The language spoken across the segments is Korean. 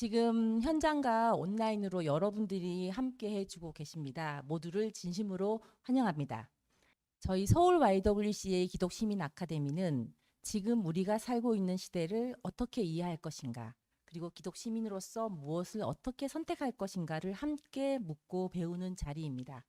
지금 현장과 온라인으로 여러분들이 함께 해주고 계십니다. 모두를 진심으로 환영합니다. 저희 서울 YWCA 기독시민 아카데미는 지금 우리가 살고 있는 시대를 어떻게 이해할 것인가, 그리고 기독시민으로서 무엇을 어떻게 선택할 것인가를 함께 묻고 배우는 자리입니다.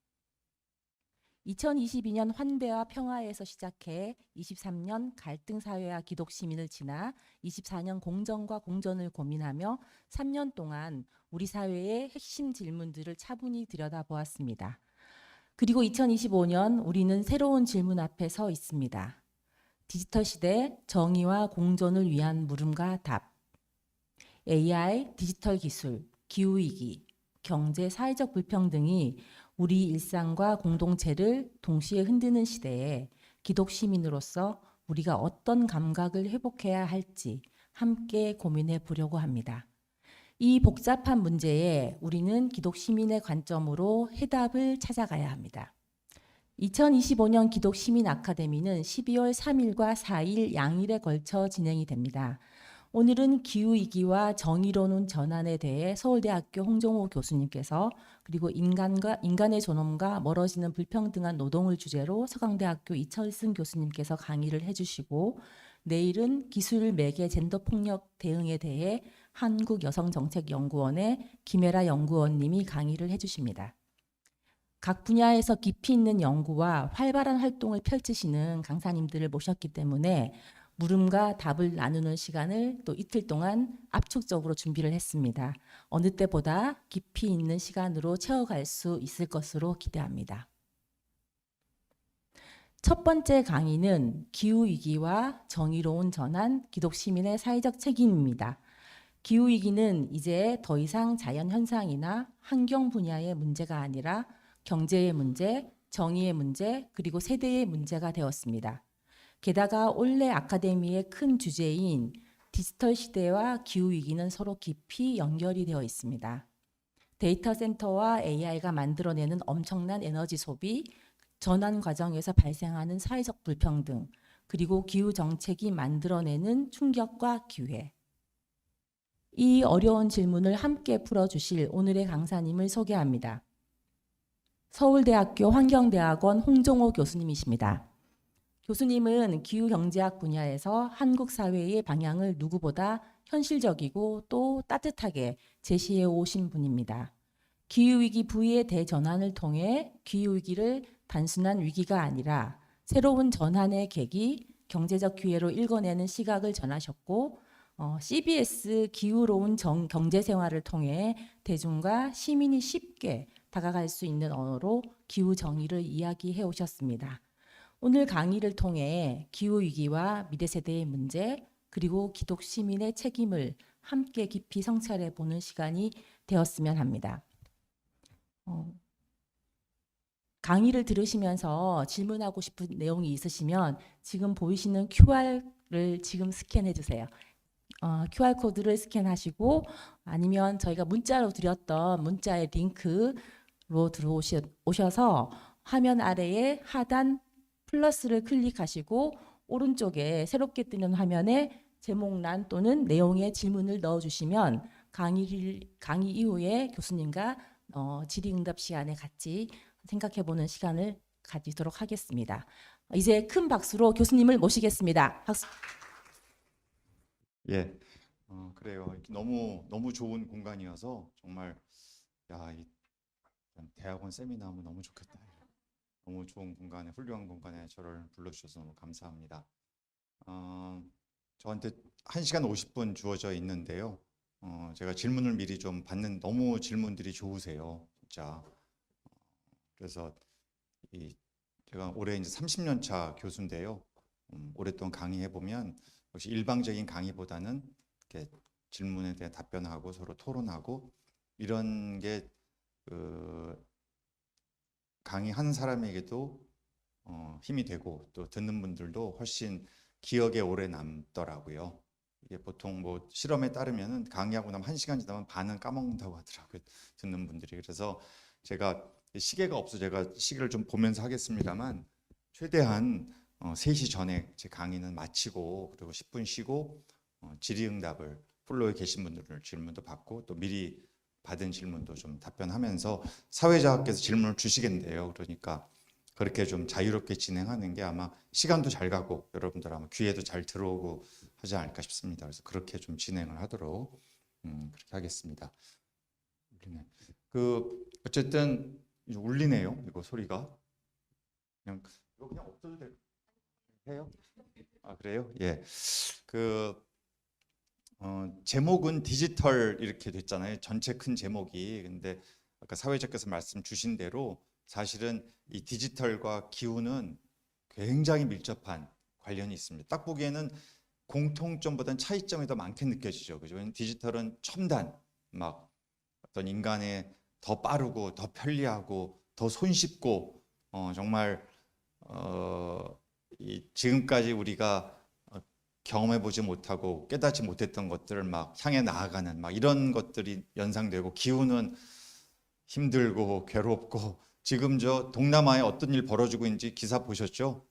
2022년 환대와 평화에서 시작해 23년 갈등 사회와 기독 시민을 지나 24년 공정과 공존을 고민하며 3년 동안 우리 사회의 핵심 질문들을 차분히 들여다보았습니다. 그리고 2025년 우리는 새로운 질문 앞에 서 있습니다. 디지털 시대 정의와 공존을 위한 물음과 답. AI, 디지털 기술, 기후위기, 경제, 사회적 불평등이 우리 일상과 공동체를 동시에 흔드는 시대에 기독 시민으로서 우리가 어떤 감각을 회복해야 할지 함께 고민해 보려고 합니다. 이 복잡한 문제에 우리는 기독 시민의 관점으로 해답을 찾아가야 합니다. 2025년 기독 시민 아카데미는 12월 3일과 4일 양일에 걸쳐 진행이 됩니다. 오늘은 기후위기와 정의로운 전환에 대해 서울대학교 홍정호 교수님께서, 그리고 인간의 존엄과 멀어지는 불평등한 노동을 주제로 서강대학교 이철승 교수님께서 강의를 해주시고, 내일은 기술 매개 젠더폭력 대응에 대해 한국여성정책연구원의 김혜라 연구원님이 강의를 해주십니다. 각 분야에서 깊이 있는 연구와 활발한 활동을 펼치시는 강사님들을 모셨기 때문에 물음과 답을 나누는 시간을 또 이틀 동안 압축적으로 준비를 했습니다. 어느 때보다 깊이 있는 시간으로 채워갈 수 있을 것으로 기대합니다. 첫 번째 강의는 기후위기와 정의로운 전환, 기독 시민의 사회적 책임입니다. 기후위기는 이제 더 이상 자연현상이나 환경 분야의 문제가 아니라 경제의 문제, 정의의 문제, 그리고 세대의 문제가 되었습니다. 게다가 올해 아카데미의 큰 주제인 디지털 시대와 기후위기는 서로 깊이 연결이 되어 있습니다. 데이터 센터와 AI가 만들어내는 엄청난 에너지 소비, 전환 과정에서 발생하는 사회적 불평등, 그리고 기후 정책이 만들어내는 충격과 기회. 이 어려운 질문을 함께 풀어주실 오늘의 강사님을 소개합니다. 서울대학교 환경대학원 홍정호 교수님이십니다. 교수님은 기후경제학 분야에서 한국 사회의 방향을 누구보다 현실적이고 또 따뜻하게 제시해 오신 분입니다. 기후위기 부의 대전환을 통해 기후위기를 단순한 위기가 아니라 새로운 전환의 계기, 경제적 기회로 읽어내는 시각을 전하셨고, CBS 기후로운 경제생활을 통해 대중과 시민이 쉽게 다가갈 수 있는 언어로 기후 정의를 이야기해 오셨습니다. 오늘 강의를 통해 기후위기와 미래세대의 문제, 그리고 기독 시민의 책임을 함께 깊이 성찰해 보는 시간이 되었으면 합니다. 강의를 들으시면서 질문하고 싶은 내용이 있으시면 지금 보이시는 QR을 지금 스캔해 주세요. QR코드를 스캔하시고, 아니면 저희가 문자로 드렸던 문자의 링크로 들어오셔서 화면 아래에 하단 플러스를 클릭하시고 오른쪽에 새롭게 뜨는 화면에 제목란 또는 내용의 질문을 넣어주시면 강의 이후에 교수님과 질의응답 시간에 같이 생각해보는 시간을 가지도록 하겠습니다. 이제 큰 박수로 교수님을 모시겠습니다. 박수. 예, 그래요. 너무 좋은 공간이어서 정말 이 대학원 세미나하면 너무 좋겠다. 너무 좋은 공간에, 훌륭한 공간에 저를 불러주셔서 너무 감사합니다. 저한테 1시간 50분 주어져 있는데요. 제가 질문을 미리 좀 받는, 너무 질문들이 좋으세요, 진짜. 그래서 제가 올해 이제 30년 차 교수인데요. 오랫동안 강의해 보면 역시 일방적인 강의보다는 이렇게 질문에 대해 답변하고 서로 토론하고 이런 게 강의하는 사람에게도 힘이 되고 또 듣는 분들도 훨씬 기억에 오래 남더라고요. 이게 보통 뭐 실험에 따르면은 강의하고 나면 1시간 지나면 반은 까먹는다고 하더라고요, 듣는 분들이. 그래서 제가 시계가 없어 제가 시계를 좀 보면서 하겠습니다만 최대한 3시 전에 제 강의는 마치고 그리고 10분 쉬고 질의응답을 플로에 계신 분들 질문도 받고 또 미리 받은 질문도 좀 답변하면서 사회자께서 질문을 주시겠는데요. 그러니까 그렇게 좀 자유롭게 진행하는 게 아마 시간도 잘 가고 여러분들 아마 귀에도 잘 들어오고 하지 않을까 싶습니다. 그래서 그렇게 좀 진행을 하도록 그렇게 하겠습니다. 울리네. 어쨌든 이제 울리네요. 이거 소리가 그냥 이거 그냥 없어도 해요? 아 그래요? 예. 제목은 디지털 이렇게 됐잖아요. 전체 큰 제목이. 근데 아까 사회자께서 말씀 주신 대로 사실은 이 디지털과 기후는 굉장히 밀접한 관련이 있습니다. 딱 보기에는 공통점보다는 차이점이 더 많게 느껴지죠. 그죠? 디지털은 첨단, 막 어떤 인간의 더 빠르고 더 편리하고 더 손쉽고 정말 지금까지 우리가 경험해 보지 못하고 깨닫지 못했던 것들을 막 향해 나아가는 막 이런 것들이 연상되고 기후는 힘들고 괴롭고 지금 저 동남아에 어떤 일 벌어지고 있는지 기사 보셨죠?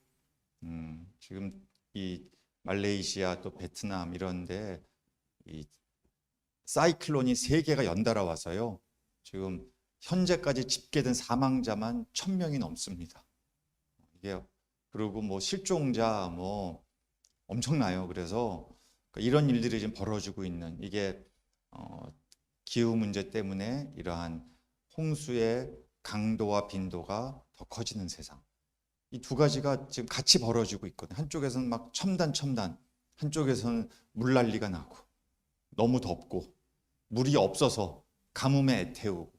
지금 이 말레이시아 또 베트남 이런데 이 사이클론이 3개가 연달아 와서요. 지금 현재까지 집계된 사망자만 1,000명이 넘습니다. 이게 그리고 뭐 실종자 뭐 엄청나요. 그래서 이런 일들이 지금 벌어지고 있는 이게 기후 문제 때문에 이러한 홍수의 강도와 빈도가 더 커지는 세상. 이 두 가지가 지금 같이 벌어지고 있거든요. 한쪽에서는 막 첨단, 한쪽에서는 물난리가 나고 너무 덥고 물이 없어서 가뭄에 애태우고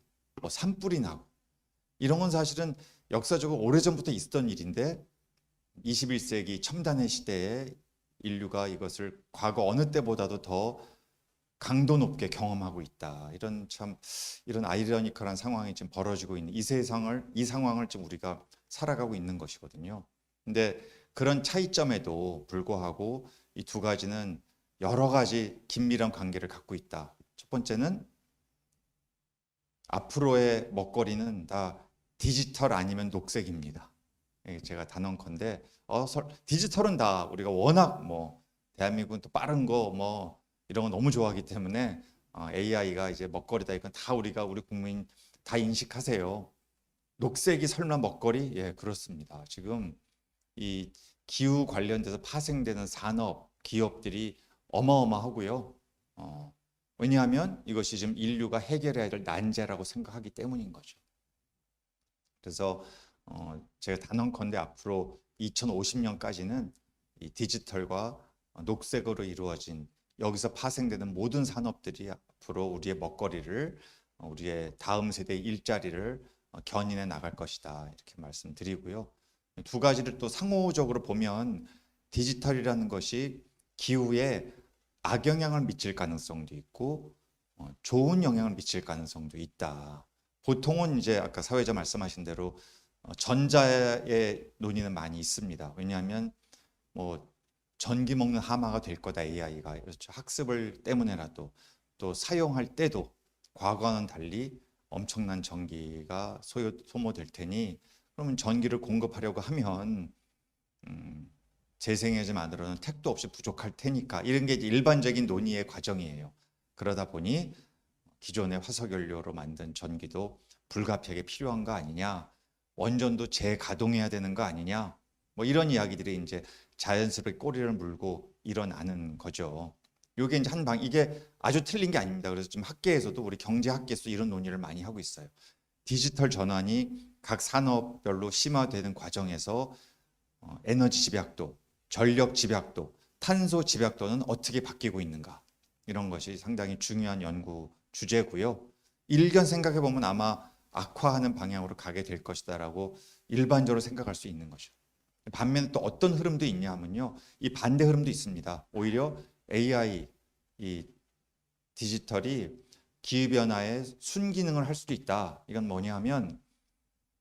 뭐 산불이 나고 이런 건 사실은 역사적으로 오래전부터 있었던 일인데 21세기 첨단의 시대에 인류가 이것을 과거 어느 때보다도 더 강도 높게 경험하고 있다. 이런 아이러니컬한 상황이 지금 벌어지고 있는 이 상황을 지금 우리가 살아가고 있는 것이거든요. 근데 그런 차이점에도 불구하고 이 두 가지는 여러 가지 긴밀한 관계를 갖고 있다. 첫 번째는 앞으로의 먹거리는 다 디지털 아니면 녹색입니다. 제가 단언컨대 디지털은 다 우리가 워낙 뭐 대한민국은 또 빠른 거 뭐 이런 거 너무 좋아하기 때문에 AI가 이제 먹거리다 이건 다 우리 국민 다 인식하세요. 녹색이 설마 먹거리? 예, 그렇습니다. 지금 이 기후 관련돼서 파생되는 산업, 기업들이 어마어마하고요. 왜냐하면 이것이 지금 인류가 해결해야 될 난제라고 생각하기 때문인 거죠. 그래서 제가 단언컨대 앞으로 2050년까지는 이 디지털과 녹색으로 이루어진 여기서 파생되는 모든 산업들이 앞으로 우리의 먹거리를 우리의 다음 세대의 일자리를 견인해 나갈 것이다 이렇게 말씀드리고요. 두 가지를 또 상호적으로 보면 디지털이라는 것이 기후에 악영향을 미칠 가능성도 있고 좋은 영향을 미칠 가능성도 있다. 보통은 이제 아까 사회자 말씀하신 대로 전자의 논의는 많이 있습니다. 왜냐하면 뭐 전기 먹는 하마가 될 거다 AI가. 그렇죠. 학습을 때문에라도 또 사용할 때도 과거와는 달리 엄청난 전기가 소모될 테니 그러면 전기를 공급하려고 하면 재생에너지만으로는 택도 없이 부족할 테니까 이런 게 일반적인 논의의 과정이에요. 그러다 보니 기존의 화석연료로 만든 전기도 불가피하게 필요한 거 아니냐, 원전도 재가동해야 되는 거 아니냐, 뭐 이런 이야기들이 이제 자연스럽게 꼬리를 물고 일어나는 거죠. 이게 이제 이게 아주 틀린 게 아닙니다. 그래서 지금 학계에서도 우리 경제학계에서 이런 논의를 많이 하고 있어요. 디지털 전환이 각 산업별로 심화되는 과정에서 에너지 집약도, 전력 집약도, 탄소 집약도는 어떻게 바뀌고 있는가 이런 것이 상당히 중요한 연구 주제고요. 일견 생각해 보면 아마 악화하는 방향으로 가게 될 것이다라고 일반적으로 생각할 수 있는 거죠. 반면에 또 어떤 흐름도 있냐 하면요, 이 반대 흐름도 있습니다. 오히려 AI, 이 디지털이 기후변화의 순기능을 할 수도 있다. 이건 뭐냐 하면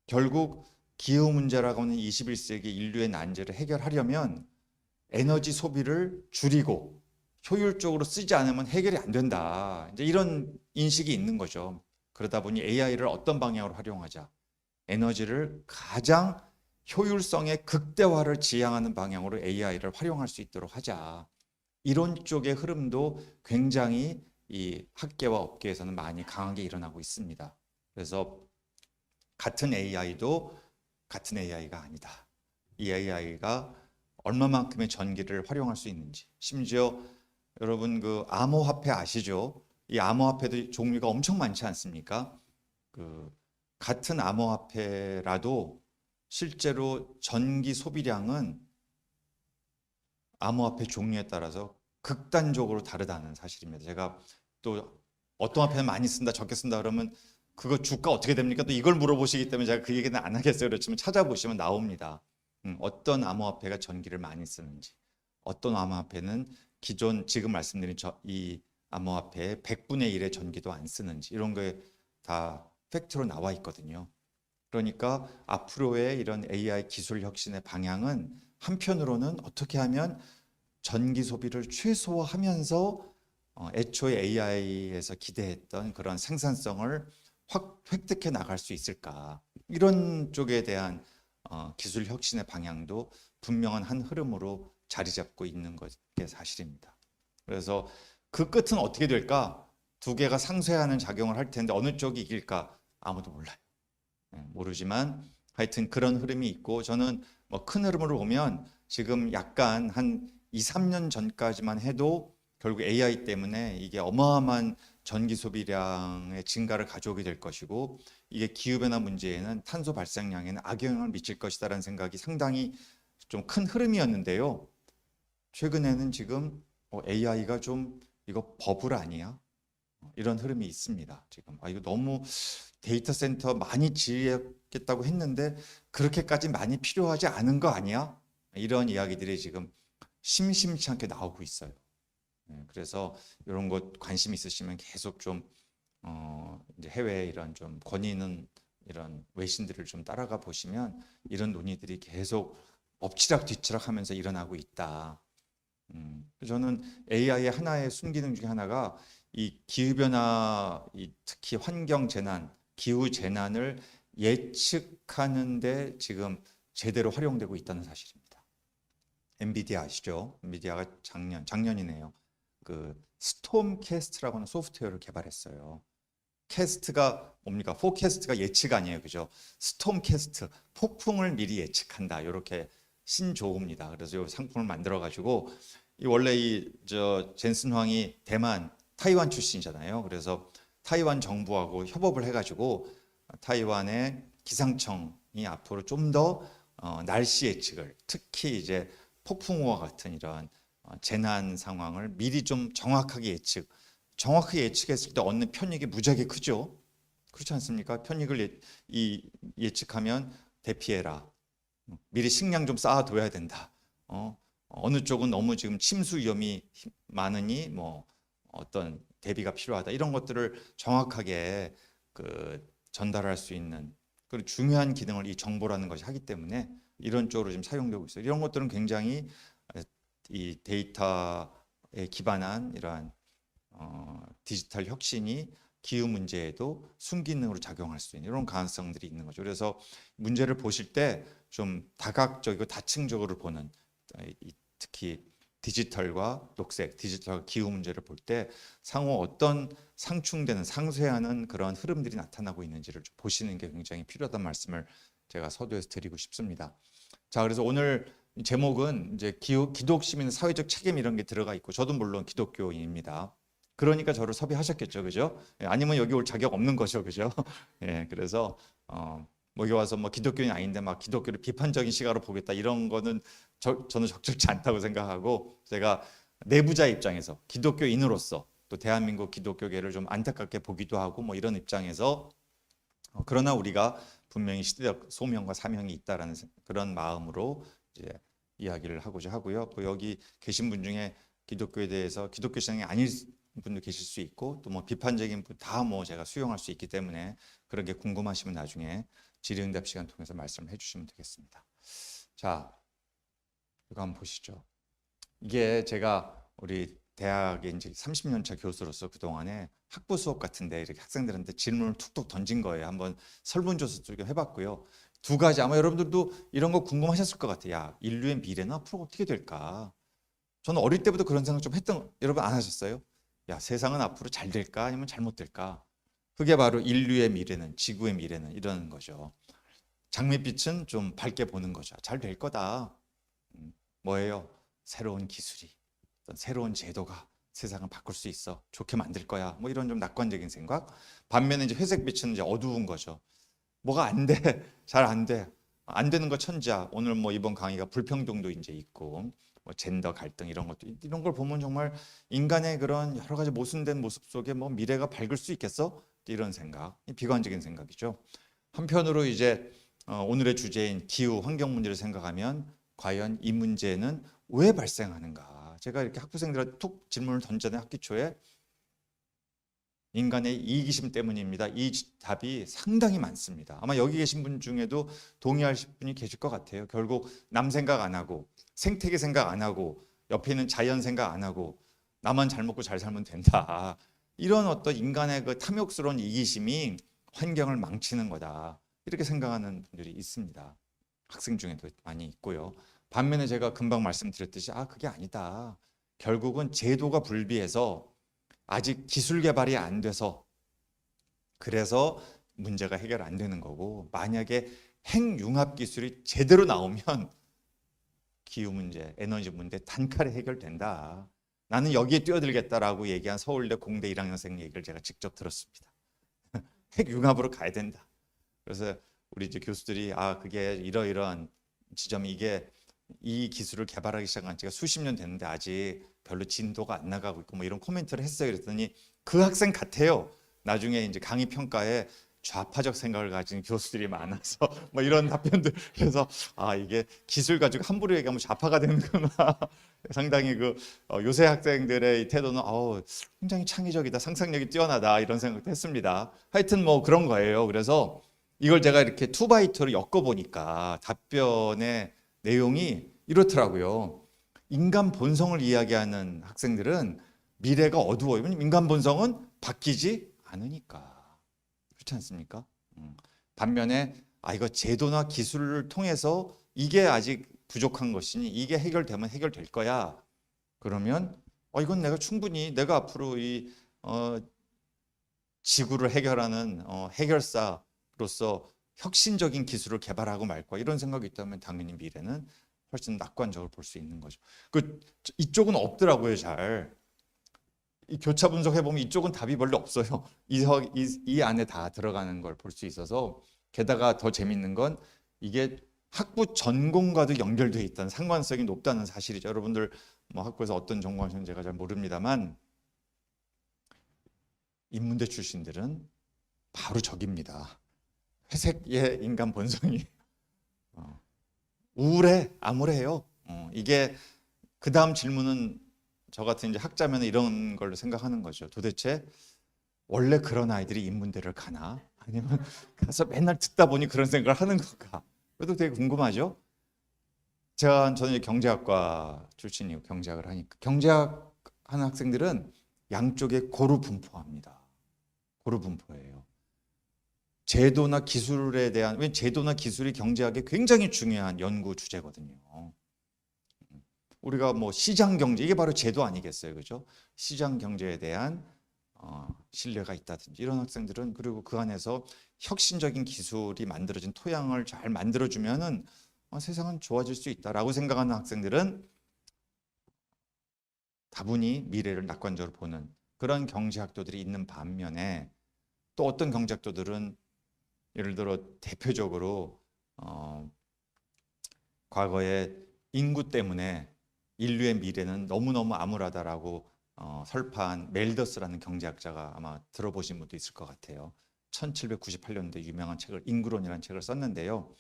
결국 기후 문제라고 하는 21세기 인류의 난제를 해결하려면 에너지 소비를 줄이고 효율적으로 쓰지 않으면 해결이 안 된다. 이제 이런 인식이 있는 거죠. 그러다 보니 AI를 어떤 방향으로 활용하자. 에너지를 가장 효율성의 극대화를 지향하는 방향으로 AI를 활용할 수 있도록 하자. 이론 쪽의 흐름도 굉장히 이 학계와 업계에서는 많이 강하게 일어나고 있습니다. 그래서 같은 AI도 같은 AI가 아니다. 이 AI가 얼마만큼의 전기를 활용할 수 있는지, 심지어 여러분 그 암호화폐 아시죠? 이 암호화폐도 종류가 엄청 많지 않습니까? 그 같은 암호화폐라도 실제로 전기 소비량은 암호화폐 종류에 따라서 극단적으로 다르다는 사실입니다. 제가 또 어떤 화폐는 많이 쓴다, 적게 쓴다 그러면 그거 주가 어떻게 됩니까? 또 이걸 물어보시기 때문에 제가 그 얘기는 안 하겠어요. 그렇지만 찾아보시면 나옵니다. 어떤 암호화폐가 전기를 많이 쓰는지, 어떤 암호화폐는 기존 지금 말씀드린 이 암호화폐의 100분의 1의 전기도 안 쓰는지 이런 거에 다 팩트로 나와 있거든요. 그러니까 앞으로의 이런 AI 기술 혁신의 방향은 한편으로는 어떻게 하면 전기 소비를 최소화하면서 애초에 AI에서 기대했던 그런 생산성을 확 획득해 나갈 수 있을까? 이런 쪽에 대한 기술 혁신의 방향도 분명한 한 흐름으로 자리 잡고 있는 게 사실입니다. 그래서 그 끝은 어떻게 될까? 두 개가 상쇄하는 작용을 할 텐데 어느 쪽이 이길까? 아무도 몰라요. 모르지만 하여튼 그런 흐름이 있고 저는 뭐 큰 흐름으로 보면 지금 약간 한 2, 3년 전까지만 해도 결국 AI 때문에 이게 어마어마한 전기 소비량의 증가를 가져오게 될 것이고 이게 기후변화 문제에는 탄소 발생량에는 악영향을 미칠 것이다라는 생각이 상당히 좀 큰 흐름이었는데요. 최근에는 지금 AI가 좀 이거 버블 아니야? 이런 흐름이 있습니다. 지금 이거 너무 데이터 센터 많이 지으겠다고 했는데 그렇게까지 많이 필요하지 않은 거 아니야? 이런 이야기들이 지금 심심치 않게 나오고 있어요. 그래서 이런 것 관심 있으시면 계속 좀 이제 해외 이런 좀 권위 있는 이런 외신들을 좀 따라가 보시면 이런 논의들이 계속 엎치락 뒤치락 하면서 일어나고 있다. 저는 AI의 하나의 순기능 중에 하나가 이 기후변화, 특히 환경 재난, 기후 재난을 예측하는데 지금 제대로 활용되고 있다는 사실입니다. 엔비디아 아시죠? 엔비디아가 작년이네요. 그 스톰캐스트라고 하는 소프트웨어를 개발했어요. 캐스트가 뭡니까? 포캐스트가 예측 아니에요, 그죠? 스톰캐스트, 폭풍을 미리 예측한다. 이렇게 신조어입니다. 그래서 이 상품을 만들어 가지고 원래 젠슨 황이 타이완 출신이잖아요. 그래서 타이완 정부하고 협업을 해가지고 타이완의 기상청이 앞으로 좀 더 날씨 예측을 특히 이제 폭풍우와 같은 이런 재난 상황을 미리 좀 정확하게 예측했을 때 얻는 편익이 무지하게 크죠. 그렇지 않습니까? 편익을 예측하면 대피해라. 미리 식량 좀 쌓아둬야 된다. 어느 쪽은 너무 지금 침수 위험이 많으니 뭐 어떤 대비가 필요하다. 이런 것들을 정확하게 전달할 수 있는 그리고 중요한 기능을 이 정보라는 것이 하기 때문에 이런 쪽으로 지금 사용되고 있어요. 이런 것들은 굉장히 이 데이터에 기반한 이러한 디지털 혁신이 기후 문제에도 순기능으로 작용할 수 있는 이런 가능성들이 있는 거죠. 그래서 문제를 보실 때 좀 다각적이고 다층적으로 보는 특히 디지털과 녹색, 디지털과 기후 문제를 볼 때 상호 어떤 상쇄하는 그런 흐름들이 나타나고 있는지를 좀 보시는 게 굉장히 필요하다는 말씀을 제가 서두에서 드리고 싶습니다. 자, 그래서 오늘 제목은 이제 기독 시민의 사회적 책임 이런 게 들어가 있고 저도 물론 기독교인입니다. 그러니까 저를 섭외하셨겠죠, 그죠? 아니면 여기 올 자격 없는 거죠, 그죠? 예, 그래서 여기 와서 뭐 기독교인이 아닌데 막 기독교를 비판적인 시각으로 보겠다 이런 거는 저는 적절치 않다고 생각하고 제가 내부자 입장에서 기독교인으로서 또 대한민국 기독교계를 좀 안타깝게 보기도 하고 뭐 이런 입장에서 그러나 우리가 분명히 시대적 소명과 사명이 있다라는 그런 마음으로 이제 이야기를 하고자 하고요. 또 여기 계신 분 중에 기독교에 대해서 기독교 신앙이 아닐 분도 계실 수 있고 또 뭐 비판적인 분 다 뭐 제가 수용할 수 있기 때문에 그런 게 궁금하시면 나중에 질의응답 시간 통해서 말씀을 해주시면 되겠습니다. 자, 이거 한번 보시죠. 이게 제가 우리 대학에 이제 30년 차 교수로서 그동안에 학부 수업 같은데 이렇게 학생들한테 질문을 툭툭 던진 거예요. 한번 설문조사도 좀 해봤고요. 두 가지 아마 여러분들도 이런 거 궁금하셨을 것 같아요. 야, 인류의 미래는 앞으로 어떻게 될까? 저는 어릴 때부터 그런 생각 좀 여러분 안 하셨어요? 야, 세상은 앞으로 잘 될까 아니면 잘못될까? 그게 바로 인류의 미래는, 지구의 미래는 이러는 거죠. 장밋빛은 좀 밝게 보는 거죠. 잘 될 거다. 뭐예요? 새로운 기술이, 어떤 새로운 제도가 세상을 바꿀 수 있어. 좋게 만들 거야. 뭐 이런 좀 낙관적인 생각. 반면에 이제 회색빛은 이제 어두운 거죠. 뭐가 안 돼. 잘 안 돼. 안 되는 거 천지야. 오늘 뭐 이번 강의가 불평등도 이제 있고 뭐 젠더 갈등 이런 것도 이런 걸 보면 정말 인간의 그런 여러 가지 모순된 모습 속에 뭐 미래가 밝을 수 있겠어? 이런 생각. 비관적인 생각이죠. 한편으로 이제 오늘의 주제인 기후 환경 문제를 생각하면 과연 이 문제는 왜 발생하는가? 제가 이렇게 학부생들한테 툭 질문을 던져낸 학기 초에 인간의 이기심 때문입니다. 이 답이 상당히 많습니다. 아마 여기 계신 분 중에도 동의하실 분이 계실 것 같아요. 결국 남 생각 안 하고 생태계 생각 안 하고 옆에 있는 자연 생각 안 하고 나만 잘 먹고 잘 살면 된다. 이런 어떤 인간의 그 탐욕스러운 이기심이 환경을 망치는 거다. 이렇게 생각하는 분들이 있습니다. 학생 중에도 많이 있고요. 반면에 제가 금방 말씀드렸듯이 그게 아니다. 결국은 제도가 불비해서 아직 기술 개발이 안 돼서 그래서 문제가 해결 안 되는 거고, 만약에 핵융합 기술이 제대로 나오면 기후 문제, 에너지 문제 단칼에 해결된다. 나는 여기에 뛰어들겠다라고 얘기한 서울대 공대 1학년생 얘기를 제가 직접 들었습니다. 핵융합으로 가야 된다. 그래서 우리 이제 교수들이 그게 이러이러한 지점이 이게 이 기술을 개발하기 시작한 지가 수십 년 됐는데 아직 별로 진도가 안 나가고 있고 뭐 이런 코멘트를 했어요. 그랬더니 그 학생 같아요. 나중에 이제 강의 평가에 좌파적 생각을 가진 교수들이 많아서 뭐 이런 답변들. 그래서 이게 기술 가지고 함부로 얘기하면 좌파가 되는구나. 상당히 요새 학생들의 이 태도는 굉장히 창의적이다, 상상력이 뛰어나다 이런 생각도 했습니다. 하여튼 뭐 그런 거예요. 그래서 이걸 제가 이렇게 2x2로 엮어보니까 답변의 내용이 이렇더라고요. 인간 본성을 이야기하는 학생들은 미래가 어두워요. 왜냐면 인간 본성은 바뀌지 않으니까. 그렇지 않습니까? 반면에 이거 제도나 기술을 통해서 이게 아직 부족한 것이니 이게 해결되면 해결될 거야. 그러면 이건 내가 충분히 내가 앞으로 이 지구를 해결하는 해결사로서 혁신적인 기술을 개발하고 말 거야. 이런 생각이 있다면 당연히 미래는 훨씬 낙관적으로 볼 수 있는 거죠. 이쪽은 없더라고요, 잘. 이 교차 분석해 보면 이쪽은 답이 별로 없어요. 이 안에 다 들어가는 걸 볼 수 있어서, 게다가 더 재밌는 건 이게 학부 전공과도 연결되어 있다는, 상관성이 높다는 사실이죠. 여러분들 뭐 학부에서 어떤 전공 하시는지 제가 잘 모릅니다만 인문대 출신들은 바로 적입니다. 회색의 인간 본성이 우울해, 암울해요. 이게 그 다음 질문은 저 같은 이제 학자면 이런 걸로 생각하는 거죠. 도대체 원래 그런 아이들이 인문대를 가나? 아니면 가서 맨날 듣다 보니 그런 생각을 하는 건가? 그것도 되게 궁금하죠. 저는 이제 경제학과 출신이고 경제학을 하니까 경제학 하는 학생들은 양쪽에 고루 분포합니다. 고루 분포예요. 제도나 기술에 대한, 왜냐면 제도나 기술이 경제학에 굉장히 중요한 연구 주제거든요. 우리가 뭐 시장 경제, 이게 바로 제도 아니겠어요, 그죠? 시장 경제에 대한 신뢰가 있다든지 이런 학생들은, 그리고 그 안에서 혁신적인 기술이 만들어진 토양을 잘 만들어주면은 세상은 좋아질 수 있다라고 생각하는 학생들은 다분히 미래를 낙관적으로 보는 그런 경제학도들이 있는 반면에, 또 어떤 경제학도들은 예를 들어 대표적으로 과거에 인구 때문에 인류의 미래는 너무너무 암울하다라고 설파한 멜더스라는 경제학자가 아마 들어보신 분도 있을 것 같아요. 1798년도에 유명한 책을, 인구론이라는 책을 썼는데요.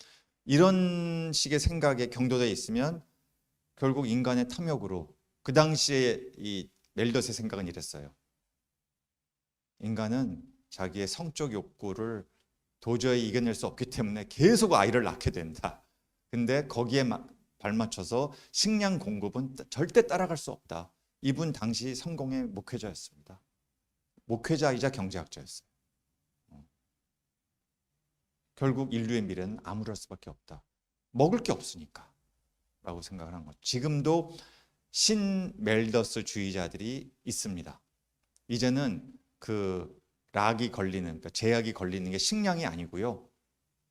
이런 식의 생각에 경도되어 있으면 결국 인간의 탐욕으로, 그 당시에 이 멜더스의 생각은 이랬어요. 인간은 자기의 성적 욕구를 도저히 이겨낼 수 없기 때문에 계속 아이를 낳게 된다. 근데 거기에 발맞춰서 식량 공급은 절대 따라갈 수 없다. 이분 당시 성공의 목회자였습니다. 목회자이자 경제학자였어요. 결국 인류의 미래는 암울할 수밖에 없다. 먹을 게 없으니까 라고 생각을 한 거죠. 지금도 신멜더스 주의자들이 있습니다. 이제는 그 락이 걸리는, 그러니까 제약이 걸리는 게 식량이 아니고요.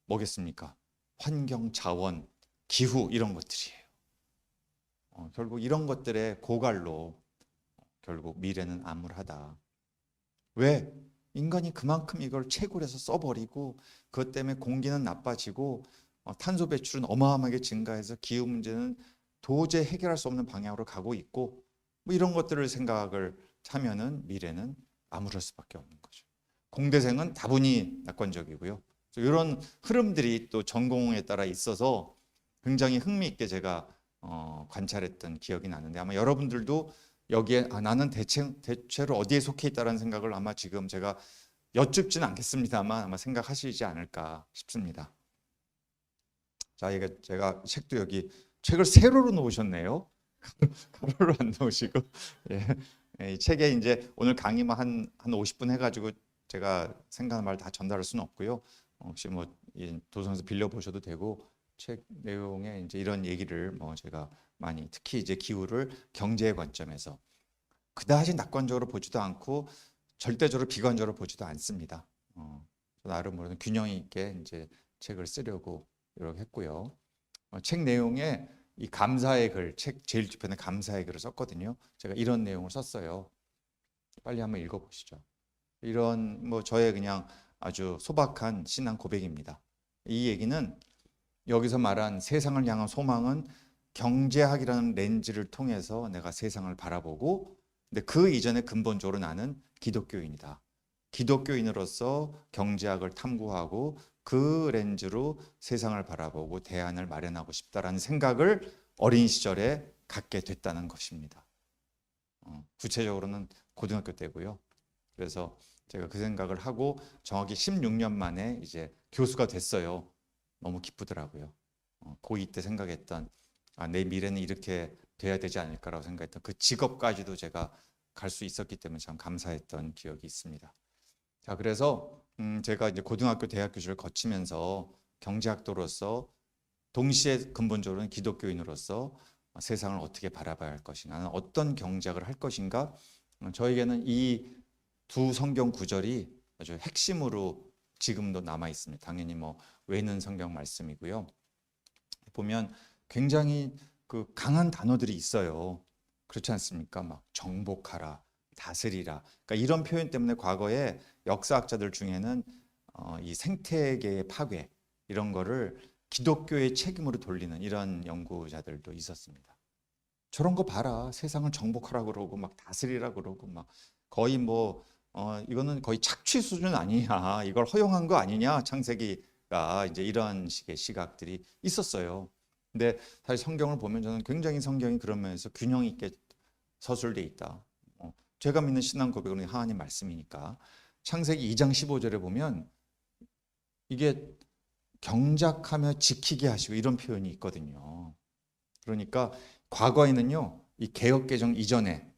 뭐겠습니까? 환경, 자원, 기후 이런 것들이에요. 결국 이런 것들의 고갈로 결국 미래는 암울하다. 왜? 인간이 그만큼 이걸 채굴해서 써버리고 그것 때문에 공기는 나빠지고 탄소 배출은 어마어마하게 증가해서 기후 문제는 도저히 해결할 수 없는 방향으로 가고 있고 뭐 이런 것들을 생각을 하면은 미래는 암울할 수밖에 없는 거죠. 공대생은 다분히 낙관적이고요. 이런 흐름들이 또 전공에 따라 있어서 굉장히 흥미있게 제가 관찰했던 기억이 나는데 아마 여러분들도 여기에 나는 대체로 어디에 속해 있다는 생각을 아마 지금 제가 여쭙지는 않겠습니다만 아마 생각하시지 않을까 싶습니다. 자, 이게 제가 책도 여기 책을 세로로 놓으셨네요. 가로로 안 놓으시고 이 책에 이제 오늘 강의만 한 50분 해가지고 제가 생각하는 말 다 전달할 수는 없고요. 혹시 뭐 도서관에서 빌려 보셔도 되고 책 내용에 이제 이런 얘기를 뭐 제가 많이 특히 이제 기후를 경제의 관점에서 그다지 낙관적으로 보지도 않고 절대적으로 비관적으로 보지도 않습니다. 나름으로는 균형 있게 이제 책을 쓰려고 노력했고요. 책 내용에 이 감사의 글, 책 제일 뒤편에 감사의 글을 썼거든요. 제가 이런 내용을 썼어요. 빨리 한번 읽어보시죠. 이런 뭐 저의 그냥 아주 소박한 신앙 고백입니다. 이 얘기는 여기서 말한 세상을 향한 소망은 경제학이라는 렌즈를 통해서 내가 세상을 바라보고 근데 그 이전에 근본적으로 나는 기독교인이다. 기독교인으로서 경제학을 탐구하고 그 렌즈로 세상을 바라보고 대안을 마련하고 싶다라는 생각을 어린 시절에 갖게 됐다는 것입니다. 구체적으로는 고등학교 때고요. 그래서 제가 그 생각을 하고 정확히 16년 만에 이제 교수가 됐어요. 너무 기쁘더라고요. 고2 때 생각했던 내 미래는 이렇게 돼야 되지 않을까라고 생각했던 그 직업까지도 제가 갈 수 있었기 때문에 참 감사했던 기억이 있습니다. 자, 그래서 제가 이제 고등학교, 대학 교수를 거치면서 경제학도로서 동시에 근본적으로는 기독교인으로서 세상을 어떻게 바라봐야 할 것인가, 나는 어떤 경제학을 할 것인가, 저에게는 이 두 성경 구절이 아주 핵심으로 지금도 남아 있습니다. 당연히 뭐 외는 성경 말씀이고요. 보면 굉장히 그 강한 단어들이 있어요. 그렇지 않습니까? 막 정복하라, 다스리라. 그러니까 이런 표현 때문에 과거에 역사학자들 중에는 이 생태계의 파괴 이런 거를 기독교의 책임으로 돌리는 이런 연구자들도 있었습니다. 저런 거 봐라, 세상을 정복하라 그러고 막 다스리라 그러고 막 거의 뭐 이거는 거의 착취 수준 아니냐, 이걸 허용한 거 아니냐, 창세기가 이제 이런 식의 시각들이 있었어요. 근데 사실 성경을 보면 저는 굉장히 성경이 그런 면에서 균형 있게 서술돼 있다. 제가 믿는 신앙 고백은 하나님 말씀이니까 창세기 2장 15절에 보면 이게 경작하며 지키게 하시고 이런 표현이 있거든요. 그러니까 과거에는요, 이 개역개정 이전에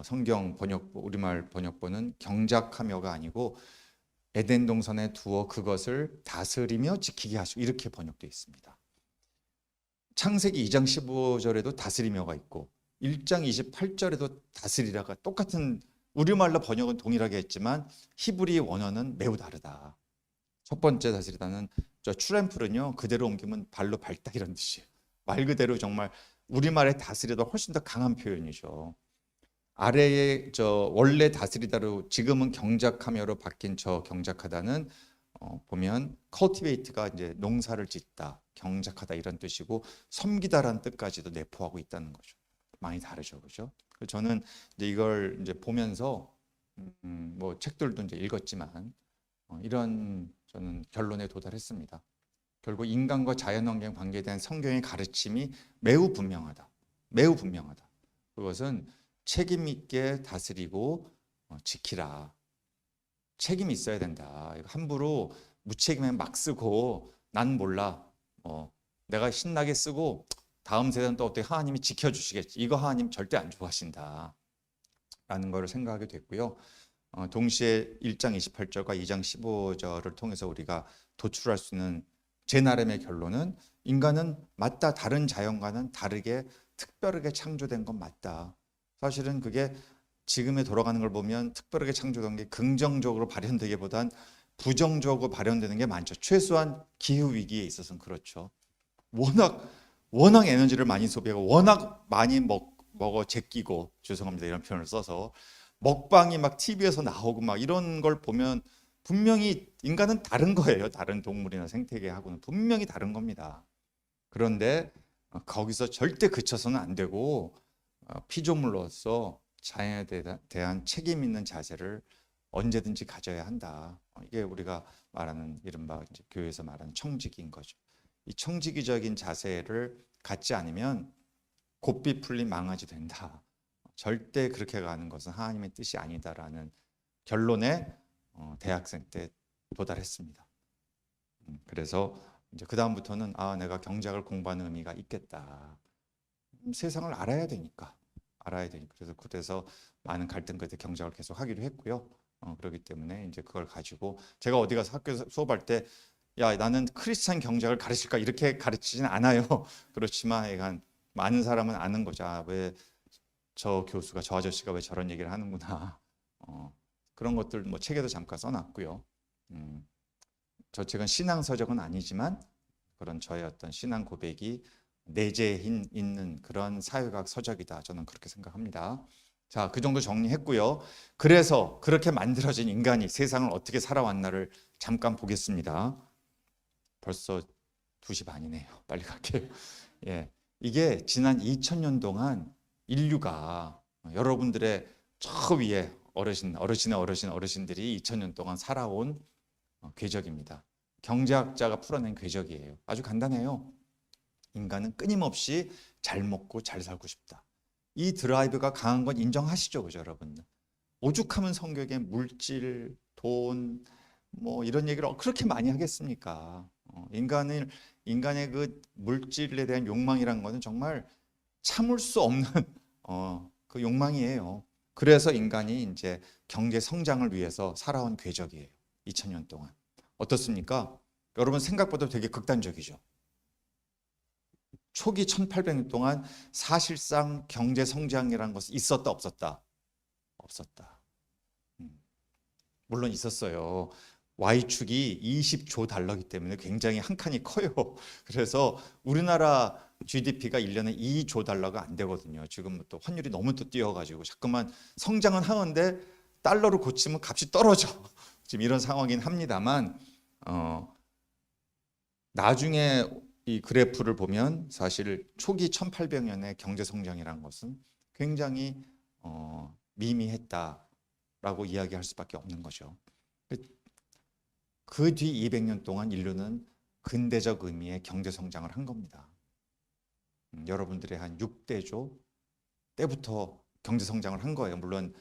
성경 번역본, 우리말 번역본은 경작하며가 아니고 에덴 동산에 두어 그것을 다스리며 지키게 하시고 이렇게 번역되어 있습니다. 창세기 2장 15절에도 다스리며가 있고 1장 28절에도 다스리라가 똑같은 우리말로 번역은 동일하게 했지만 히브리 원어는 매우 다르다. 첫 번째 다스리다는 저 추렘플은요, 그대로 옮기면 발로 밟다 이런 뜻이에요. 말 그대로 정말 우리말의 다스리다 훨씬 더 강한 표현이죠. 아래에 저 원래 다스리다로 지금은 경작하며로 바뀐 저 경작하다는 보면 cultivate가 이제 농사를 짓다, 경작하다 이런 뜻이고 섬기다라는 뜻까지도 내포하고 있다는 거죠. 많이 다르죠, 그렇죠? 저는 이제 이걸 이제 보면서 뭐 책들도 이제 읽었지만 이런 저는 결론에 도달했습니다. 결국 인간과 자연환경 관계에 대한 성경의 가르침이 매우 분명하다. 매우 분명하다. 그것은 책임 있게 다스리고 지키라. 책임이 있어야 된다. 함부로 무책임하게 막 쓰고 난 몰라. 내가 신나게 쓰고 다음 세대는 또 어떻게 하나님이 지켜주시겠지. 이거 하나님 절대 안 좋아하신다. 라는 것을 생각하게 됐고요. 동시에 1장 28절과 2장 15절을 통해서 우리가 도출할 수 있는 제 나름의 결론은 인간은 맞다 다른 자연과는 다르게 특별하게 창조된 건 맞다. 사실은 그게 지금에 돌아가는 걸 보면 특별하게 창조된 게 긍정적으로 발현되기보단 부정적으로 발현되는 게 많죠. 최소한 기후 위기에 있어서는 그렇죠. 워낙 에너지를 많이 소비하고 워낙 많이 먹어 제끼고, 죄송합니다 이런 표현을 써서, 먹방이 막 TV에서 나오고 막 이런 걸 보면 분명히 인간은 다른 거예요. 다른 동물이나 생태계하고는 분명히 다른 겁니다. 그런데 거기서 절대 그쳐서는 안 되고 피조물로서 자연에 대한 책임 있는 자세를 언제든지 가져야 한다. 이게 우리가 말하는 이른바 이제 교회에서 말하는 청지기인 거죠. 이 청지기적인 자세를 갖지 않으면 곱비 풀린 망아지 된다. 절대 그렇게 가는 것은 하나님의 뜻이 아니다라는 결론에 대학생 때 도달했습니다. 그래서 이제 그 다음부터는 내가 경제학을 공부하는 의미가 있겠다. 세상을 알아야 되니까. 그래서 많은 갈등 끝에 경제학을 계속 하기로 했고요. 그렇기 때문에 이제 그걸 가지고 제가 어디 가서 학교에서 수업할 때 야, 나는 크리스찬 경제학을 가르칠까 이렇게 가르치진 않아요. 그렇지만 약간 많은 사람은 아는 거죠. 왜 저 교수가, 저 아저씨가 왜 저런 얘기를 하는구나. 그런 것들 뭐 책에도 잠깐 써놨고요. 저 책은 신앙 서적은 아니지만 그런 저의 어떤 신앙 고백이 내재해 있는 그런 사회학 서적이다. 저는 그렇게 생각합니다. 자, 그 정도 정리했고요. 그래서 그렇게 만들어진 인간이 세상을 어떻게 살아왔나를 잠깐 보겠습니다. 벌써 2시 반이네요. 빨리 갈게요. 예, 이게 지난 2000년 동안 인류가 여러분들의 저 위에 어르신들이 2000년 동안 살아온 궤적입니다. 경제학자가 풀어낸 궤적이에요. 아주 간단해요. 인간은 끊임없이 잘 먹고 잘 살고 싶다. 이 드라이브가 강한 건 인정하시죠, 그죠, 여러분? 오죽하면 성경에 물질, 돈, 뭐 이런 얘기를 그렇게 많이 하겠습니까? 인간의 그 물질에 대한 욕망이란 거는 정말 참을 수 없는 그 욕망이에요. 그래서 인간이 이제 경제 성장을 위해서 살아온 궤적이에요. 2000년 동안. 어떻습니까? 여러분 생각보다 되게 극단적이죠. 초기 1800년 동안 사실상 경제 성장이라는 것은 있었다 없었다? 없었다. 물론 있었어요. Y축이 20조 달러이기 때문에 굉장히 한 칸이 커요. 그래서 우리나라 GDP가 1년에 2조 달러가 안 되거든요. 지금 또 환율이 너무 또 뛰어가지고 자꾸만 성장은 하는데 달러로 고치면 값이 떨어져. 지금 이런 상황이긴 합니다만 나중에 이 그래프를 보면 사실 초기 1800년의 경제 성장이라는 것은 굉장히 미미했다라고 이야기할 수밖에 없는 거죠. 그 뒤 200년 동안 인류는 근대적 의미의 경제 성장을 한 겁니다. 여러분들의 한 6대조 때부터 경제 성장을 한 거예요. 물론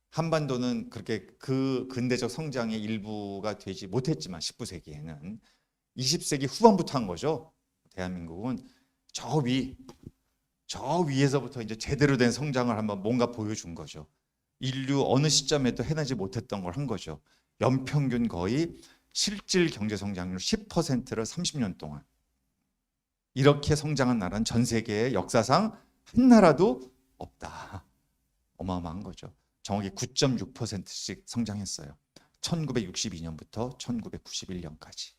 한반도는 그렇게 그 근대적 성장의 일부가 되지 못했지만 19세기에는 20세기 후반부터 한 거죠. 대한민국은 저 위에서부터 이제 제대로 된 성장을 한번 뭔가 보여준 거죠. 인류 어느 시점에도 해내지 못했던 걸 한 거죠. 연평균 거의 실질 경제 성장률 10%를 30년 동안. 이렇게 성장한 나라는 전 세계의 역사상 한 나라도 없다. 어마어마한 거죠. 정확히 9.6%씩 성장했어요. 1962년부터 1991년까지.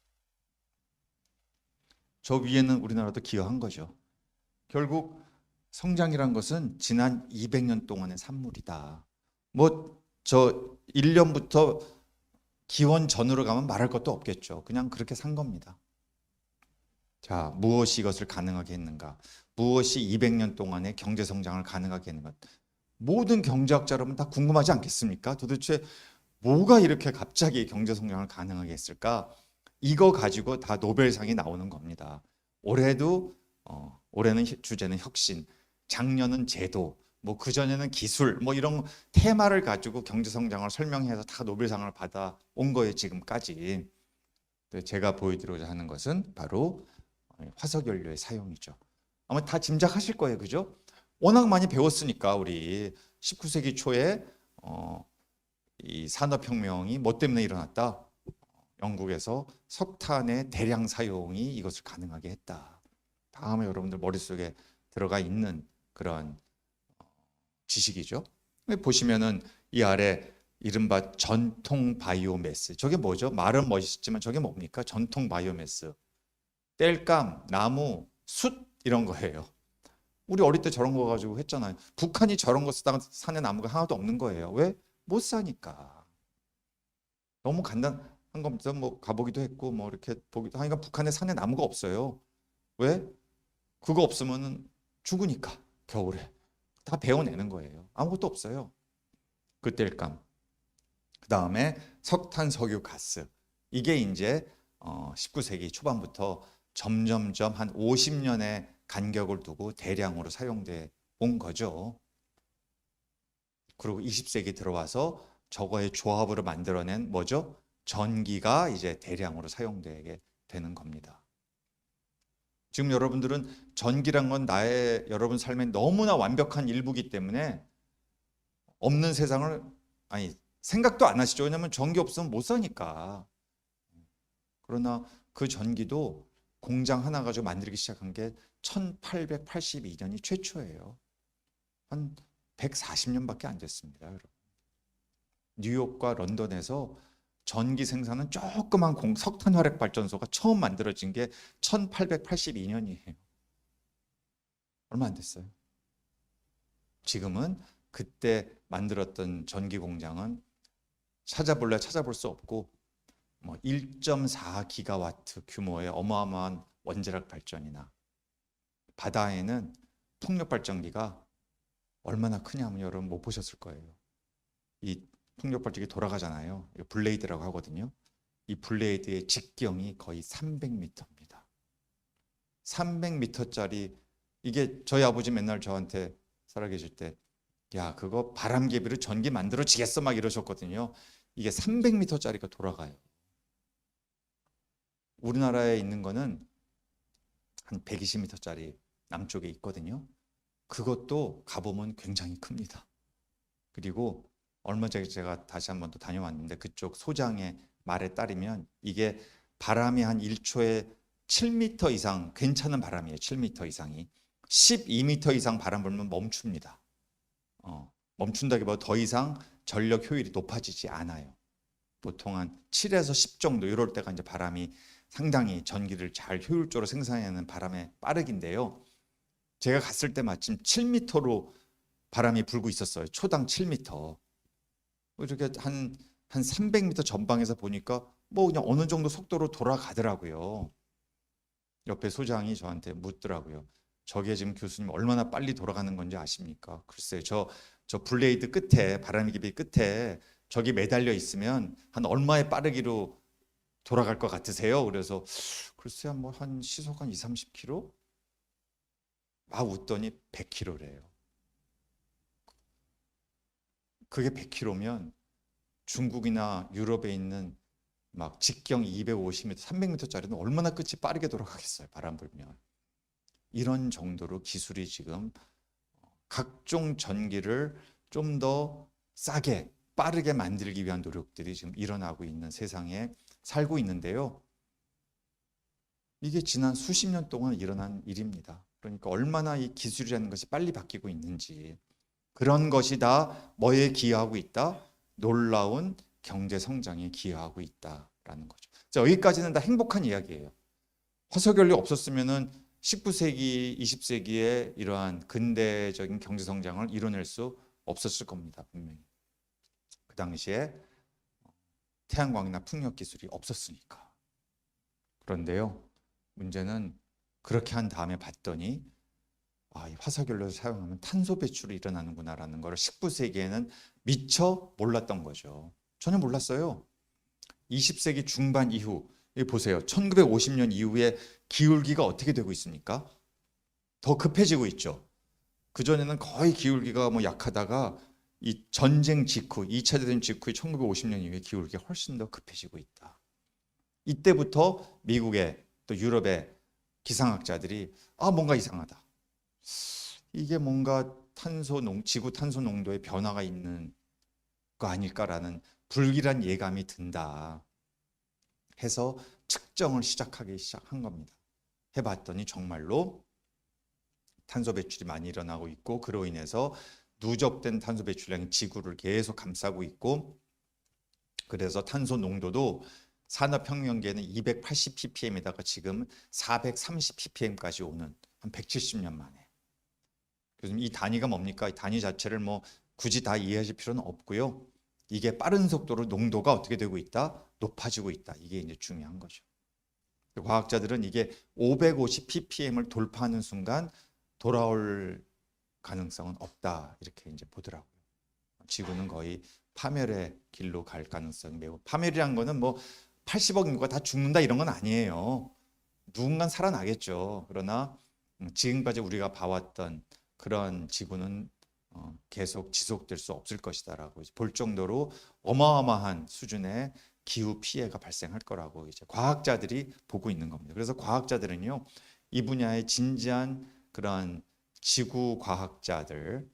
저 위에는 우리나라도 기여한 거죠. 결국 성장이란 것은 지난 200년 동안의 산물이다. 뭐 저 1년부터 기원 전으로 가면 말할 것도 없겠죠. 그냥 그렇게 산 겁니다. 자, 무엇이 이것을 가능하게 했는가? 무엇이 200년 동안의 경제 성장을 가능하게 했는가? 모든 경제학자 여러분 다 궁금하지 않겠습니까? 도대체 뭐가 이렇게 갑자기 경제 성장을 가능하게 했을까? 이거 가지고 다 노벨상이 나오는 겁니다. 올해는 주제는 혁신, 작년은 제도, 뭐 그전에는 기술, 뭐 이런 테마를 가지고 경제 성장을 설명해서 다 노벨상을 받아온 거예요, 지금까지. 제가 보여드리고자 하는 것은 바로 화석연료의 사용이죠. 아마 다 짐작하실 거예요, 그죠? 워낙 많이 배웠으니까 우리 19세기 초에 이 산업혁명이 뭐 때문에 일어났다? 영국에서 석탄의 대량 사용이 이것을 가능하게 했다. 다음에 여러분들 머릿속에 들어가 있는 그런 지식이죠. 보시면은 이 아래 이른바 전통 바이오매스. 저게 뭐죠? 말은 멋있지만 저게 뭡니까? 전통 바이오매스. 땔감, 나무, 숯 이런 거예요. 우리 어릴 때 저런 거 가지고 했잖아요. 북한이 저런 거 쓰다가 산에 나무가 하나도 없는 거예요. 왜? 못 사니까. 너무 간단한 겁니다. 뭐 가보기도 했고 뭐 이렇게 보기도 하니까 북한에 산에 나무가 없어요. 왜? 그거 없으면은 죽으니까 겨울에 다 베어내는 거예요. 아무것도 없어요. 그 땔감. 그 다음에 석탄, 석유, 가스. 이게 이제 19세기 초반부터 점점점 한 50년의 간격을 두고 대량으로 사용돼 온 거죠. 그리고 20세기 들어와서 저거의 조합으로 만들어낸 뭐죠? 전기가 이제 대량으로 사용되게 되는 겁니다. 지금 여러분들은 전기란 건 여러분 삶의 너무나 완벽한 일부기 때문에 없는 세상을 생각도 안 하시죠. 왜냐하면 전기 없으면 못 사니까. 그러나 그 전기도 공장 하나 가지고 만들기 시작한 게 1882년이 최초예요. 한 140년밖에 안 됐습니다. 여러분. 뉴욕과 런던에서 전기 생산은 조그만 석탄 화력 발전소가 처음 만들어진 게 1882년이에요. 얼마 안 됐어요. 지금은 그때 만들었던 전기 공장은 찾아볼 수 없고 뭐 1.4 기가와트 규모의 어마어마한 원자력 발전이나 바다에는 풍력 발전기가 얼마나 크냐면 여러분 못 보셨을 거예요. 이 풍력 발전기 돌아가잖아요. 블레이드라고 하거든요. 이 블레이드의 직경이 거의 300m입니다. 300m짜리 이게 저희 아버지 맨날 저한테 살아계실 때 야, 그거 바람개비로 전기 만들어 지겠어 막 이러셨거든요. 이게 300m짜리가 돌아가요. 우리나라에 있는 거는 한 120m짜리 남쪽에 있거든요. 그것도 가보면 굉장히 큽니다. 그리고 얼마 전에 제가 다시 한번 또 다녀왔는데 그쪽 소장의 말에 따르면 이게 바람이 한 1초에 7m 이상 괜찮은 바람이에요. 7m 이상이 12m 이상 바람 불면 멈춥니다. 멈춘다기보다 더 이상 전력 효율이 높아지지 않아요. 보통 한 7에서 10 정도 이럴 때가 이제 바람이 상당히 전기를 잘 효율적으로 생산하는 바람의 빠르기인데요. 제가 갔을 때 마침 7m로 바람이 불고 있었어요. 초당 7m. 이렇게 한 300m 전방에서 보니까 뭐 그냥 어느 정도 속도로 돌아가더라고요. 옆에 소장이 저한테 묻더라고요. 저게 지금 교수님 얼마나 빨리 돌아가는 건지 아십니까? 글쎄요. 저 블레이드 끝에 바람개비 끝에 저기 매달려 있으면 한 얼마의 빠르기로 돌아갈 것 같으세요? 그래서 글쎄요. 뭐 한 시속 한 2, 30km? 막 웃더니 100km래요. 그게 100km면 중국이나 유럽에 있는 막 직경 250m, 300m짜리는 얼마나 끝이 빠르게 돌아가겠어요. 바람 불면. 이런 정도로 기술이 지금 각종 전기를 좀 더 싸게 빠르게 만들기 위한 노력들이 지금 일어나고 있는 세상에 살고 있는데요. 이게 지난 수십 년 동안 일어난 일입니다. 그러니까 얼마나 이 기술이라는 것이 빨리 바뀌고 있는지 그런 것이 다 뭐에 기여하고 있다? 놀라운 경제 성장에 기여하고 있다라는 거죠. 자, 여기까지는 다 행복한 이야기예요. 화석연료 없었으면은 19세기, 20세기에 이러한 근대적인 경제 성장을 이뤄낼 수 없었을 겁니다. 분명히. 그 당시에 태양광이나 풍력 기술이 없었으니까. 그런데요, 문제는 그렇게 한 다음에 봤더니 이 화석연료를 사용하면 탄소 배출이 일어나는구나라는 걸 19세기에는 미처 몰랐던 거죠. 전혀 몰랐어요. 20세기 중반 이후 여기 보세요. 1950년 이후에 기울기가 어떻게 되고 있습니까? 더 급해지고 있죠. 그전에는 거의 기울기가 뭐 약하다가 이 전쟁 직후, 2차 대전 직후의 1950년 이후에 기울기가 훨씬 더 급해지고 있다. 이때부터 미국의 또 유럽의 기상학자들이 뭔가 이상하다. 이게 뭔가 지구 탄소 농도의 변화가 있는 거 아닐까라는 불길한 예감이 든다 해서 측정을 시작한 겁니다. 해봤더니 정말로 탄소 배출이 많이 일어나고 있고 그로 인해서 누적된 탄소 배출량이 지구를 계속 감싸고 있고 그래서 탄소 농도도 산업혁명기에는 280 ppm에다가 지금 430 ppm까지 오는 한 170년 만에. 그래서 이 단위가 뭡니까? 이 단위 자체를 뭐 굳이 다 이해하실 필요는 없고요. 이게 빠른 속도로 농도가 어떻게 되고 있다? 높아지고 있다. 이게 이제 중요한 거죠. 과학자들은 이게 550 ppm을 돌파하는 순간 돌아올 가능성은 없다. 이렇게 이제 보더라고요. 지구는 거의 파멸의 길로 갈 가능성이 매우. 파멸이란 거는 뭐 80억 인구가 다 죽는다 이런 건 아니에요. 누군간 살아나겠죠. 그러나 지금까지 우리가 봐왔던 그런 지구는 계속 지속될 수 없을 것이다라고 볼 정도로 어마어마한 수준의 기후 피해가 발생할 거라고 이제 과학자들이 보고 있는 겁니다. 그래서 과학자들은요, 이 분야의 진지한 그런 지구 과학자들,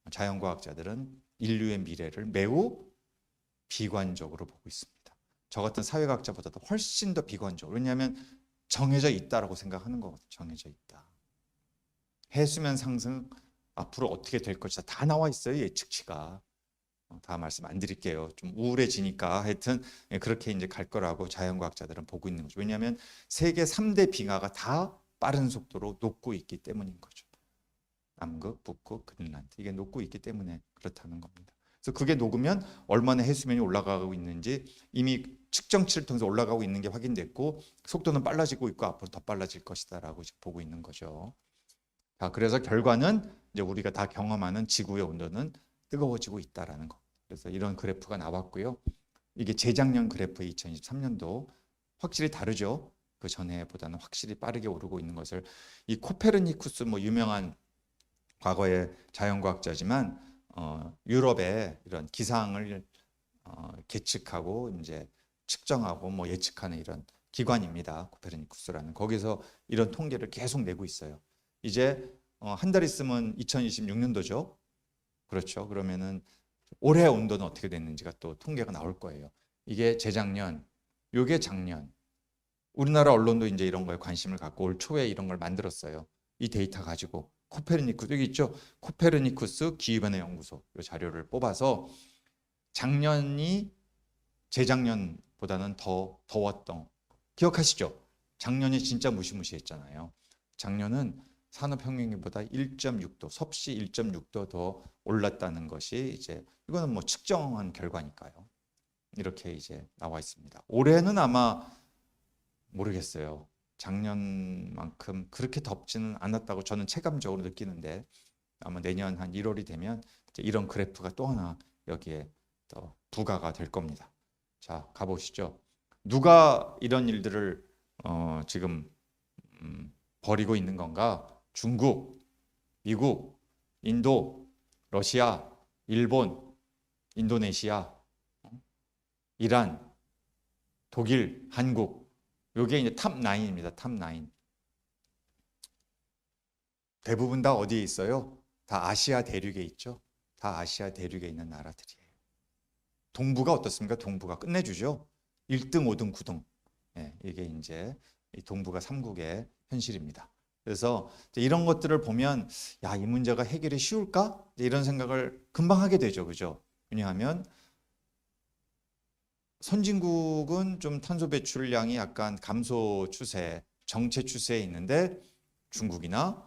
자연 과학자들은 인류의 미래를 매우 비관적으로 보고 있습니다. 저 같은 사회과학자보다도 훨씬 더 비관적으로. 왜냐하면 정해져 있다라고 생각하는 거거든요. 정해져 있다. 해수면 상승 앞으로 어떻게 될 것이다. 다 나와 있어요. 예측치가. 다 말씀 안 드릴게요. 좀 우울해지니까 하여튼 그렇게 이제 갈 거라고 자연과학자들은 보고 있는 거죠. 왜냐하면 세계 3대 빙하가 다 빠른 속도로 녹고 있기 때문인 거죠. 남극, 북극, 그린란드 이게 녹고 있기 때문에 그렇다는 겁니다. 그래서 그게 녹으면 얼마나 해수면이 올라가고 있는지 이미 측정치를 통해서 올라가고 있는 게 확인됐고 속도는 빨라지고 있고 앞으로 더 빨라질 것이다라고 보고 있는 거죠. 자, 그래서 결과는 이제 우리가 다 경험하는 지구의 온도는 뜨거워지고 있다라는 거. 그래서 이런 그래프가 나왔고요. 이게 재작년 그래프 2023년도 확실히 다르죠. 그 전에보다는 확실히 빠르게 오르고 있는 것을 이 코페르니쿠스 뭐 유명한 과거의 자연과학자지만 유럽의 이런 기상을 계측하고 이제 측정하고 뭐 예측하는 이런 기관입니다. 코페르니쿠스라는 거기서 이런 통계를 계속 내고 있어요. 이제 한 달 있으면 2026년도죠. 그렇죠. 그러면은 올해 온도는 어떻게 됐는지가 또 통계가 나올 거예요. 이게 재작년, 요게 작년. 우리나라 언론도 이제 이런 거에 관심을 갖고 올 초에 이런 걸 만들었어요. 이 데이터 가지고 코페르니쿠스 여기 있죠. 코페르니쿠스 기후변화 연구소 이 자료를 뽑아서 작년이 재작년보다는 더 더웠던 기억하시죠? 작년이 진짜 무시무시했잖아요. 작년은 산업혁명기보다 1.6도, 섭씨 1.6도 더 올랐다는 것이 이제 이거는 뭐 측정한 결과니까요. 이렇게 이제 나와 있습니다. 올해는 아마 모르겠어요. 작년만큼 그렇게 덥지는 않았다고 저는 체감적으로 느끼는데 아마 내년 한 1월이 되면 이런 그래프가 또 하나 여기에 더 부과가 될 겁니다. 자, 가보시죠. 누가 이런 일들을 지금 벌이고 있는 건가? 중국, 미국, 인도, 러시아, 일본, 인도네시아, 이란, 독일, 한국. 요게 이제 탑 9입니다. 탑 9. 대부분 다 어디에 있어요? 다 아시아 대륙에 있죠. 다 아시아 대륙에 있는 나라들이에요. 동부가 어떻습니까? 동부가 끝내주죠. 1등, 5등, 9등. 예, 이게 이제 이 동부가 3국의 현실입니다. 그래서 이런 것들을 보면 야, 이 문제가 해결이 쉬울까? 이런 생각을 금방 하게 되죠. 그죠? 왜냐하면 선진국은 좀 탄소 배출량이 약간 감소 추세, 정체 추세에 있는데 중국이나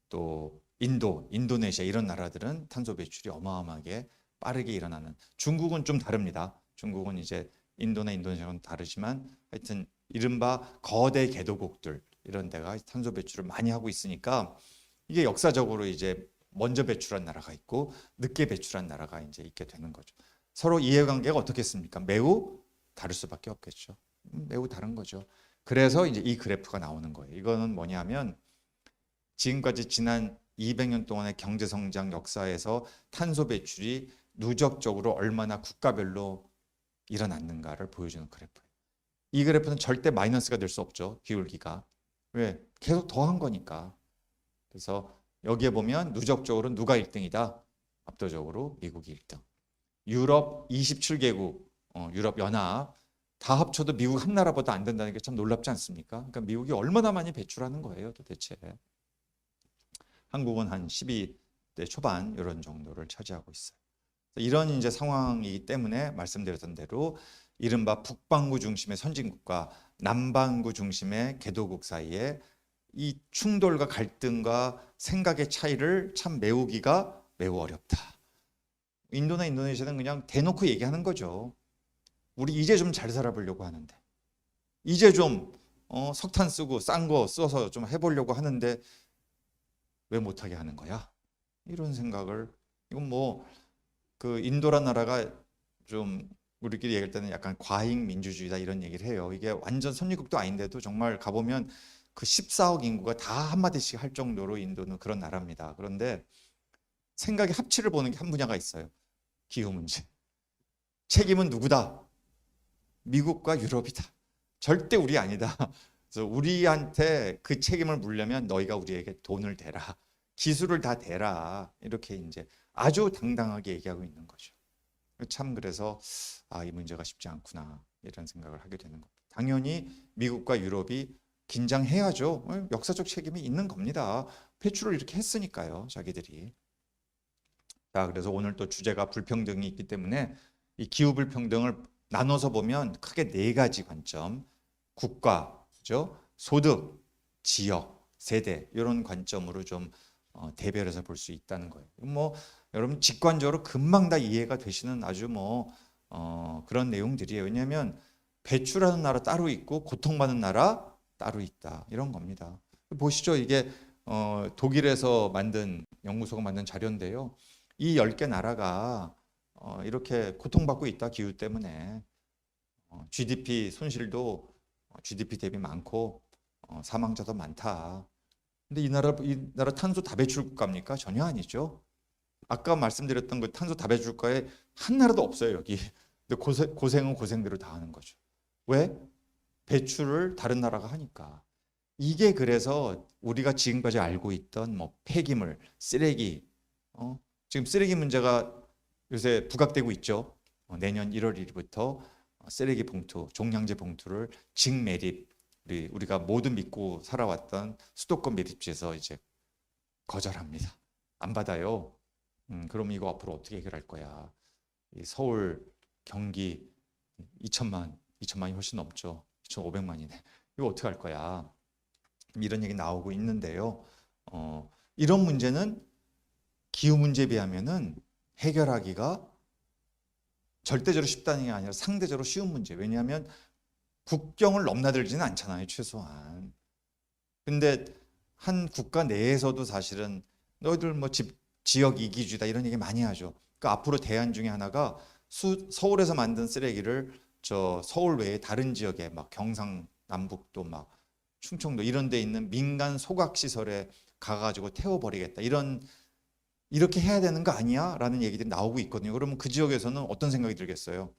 또 인도, 인도네시아 이런 나라들은 탄소 배출이 어마어마하게 빠르게 일어나는. 중국은 좀 다릅니다. 중국은 이제 인도나 인도네시아는 다르지만 하여튼 이른바 거대 개도국들 이런 데가 탄소 배출을 많이 하고 있으니까 이게 역사적으로 이제 먼저 배출한 나라가 있고 늦게 배출한 나라가 이제 있게 되는 거죠. 서로 이해관계가 어떻겠습니까? 매우 다를 수밖에 없겠죠. 매우 다른 거죠. 그래서 이제 이 그래프가 나오는 거예요. 이거는 뭐냐면 지금까지 지난 200년 동안의 경제 성장 역사에서 탄소 배출이 누적적으로 얼마나 국가별로 일어났는가를 보여주는 그래프예요. 이 그래프는 절대 마이너스가 될 수 없죠. 기울기가. 왜? 계속 더한 거니까. 그래서 여기에 보면 누적적으로 누가 1등이다? 압도적으로 미국이 1등. 유럽 27개국, 유럽 연합 다 합쳐도 미국 한 나라보다 안 된다는 게 참 놀랍지 않습니까? 그러니까 미국이 얼마나 많이 배출하는 거예요, 도대체. 한국은 한 12대 초반 이런 정도를 차지하고 있어요. 이런 이제 상황이기 때문에 말씀드렸던 대로 이른바 북반구 중심의 선진국과 남반구 중심의 개도국 사이에 이 충돌과 갈등과 생각의 차이를 참 메우기가 매우 어렵다. 인도나 인도네시아는 그냥 대놓고 얘기하는 거죠. 우리 이제 좀 잘 살아보려고 하는데, 이제 좀 석탄 쓰고 싼 거 써서 좀 해보려고 하는데 왜 못하게 하는 거야? 이런 생각을, 이건 뭐 그 인도란 나라가 좀 우리끼리 얘기할 때는 약간 과잉 민주주의다 이런 얘기를 해요. 이게 완전 선진국도 아닌데도 정말 가보면 그 14억 인구가 다 한마디씩 할 정도로 인도는 그런 나라입니다. 그런데 생각의 합치를 보는 게 한 분야가 있어요. 기후 문제. 책임은 누구다? 미국과 유럽이다. 절대 우리 아니다. 그래서 우리한테 그 책임을 물려면 너희가 우리에게 돈을 대라. 기술을 다 대라. 이렇게 이제 아주 당당하게 얘기하고 있는 거죠. 참 그래서 이 문제가 쉽지 않구나 이런 생각을 하게 되는 겁니다. 당연히 미국과 유럽이 긴장해야죠. 역사적 책임이 있는 겁니다. 배출을 이렇게 했으니까요, 자기들이. 자, 그래서 오늘 또 주제가 불평등이 있기 때문에 이 기후 불평등을 나눠서 보면 크게 네 가지 관점, 국가, 그죠? 소득, 지역, 세대 이런 관점으로 좀 대별해서 볼 수 있다는 거예요. 뭐 여러분 직관적으로 금방 다 이해가 되시는 아주 그런 내용들이에요. 왜냐하면 배출하는 나라 따로 있고 고통받는 나라 따로 있다 이런 겁니다. 보시죠. 이게 독일에서 만든 연구소가 만든 자료인데요. 이 10개 나라가 이렇게 고통받고 있다 기후 때문에 GDP 손실도 GDP 대비 많고 사망자도 많다. 근데 이 나라 탄소 다배출 국가입니까? 전혀 아니죠. 아까 말씀드렸던 그 탄소 다배출 국가에 한 나라도 없어요 여기. 근데 고생은 고생대로 다 하는 거죠. 왜? 배출을 다른 나라가 하니까. 이게 그래서 우리가 지금까지 알고 있던 뭐 폐기물, 쓰레기, 지금 쓰레기 문제가 요새 부각되고 있죠. 내년 1월 1일부터 쓰레기 봉투, 종량제 봉투를 직매립, 우리가 모두 믿고 살아왔던 수도권 매립지에서 이제 거절합니다. 안 받아요. 그럼 이거 앞으로 어떻게 해결할 거야? 이 서울, 경기 2천만이 훨씬 넘죠. 2,500만이네. 이거 어떻게 할 거야? 이런 얘기 나오고 있는데요. 이런 문제는 기후 문제에 비하면은 해결하기가 절대적으로 쉽다는 게 아니라 상대적으로 쉬운 문제. 왜냐하면 국경을 넘나들지는 않잖아요, 최소한. 근데 한 국가 내에서도 사실은 너희들 뭐 지역 이기주의다 이런 얘기 많이 하죠. 그러니까 앞으로 대안 중에 하나가 서울에서 만든 쓰레기를 저 서울 외에 다른 지역에 막 경상남북도 막 충청도 이런 데 있는 민간 소각 시설에 가가지고 태워버리겠다 이렇게 해야 되는 거 아니야? 라는 얘기들이 나오고 있거든요. 그러면 그 지역에서는 어떤 생각이 들겠어요?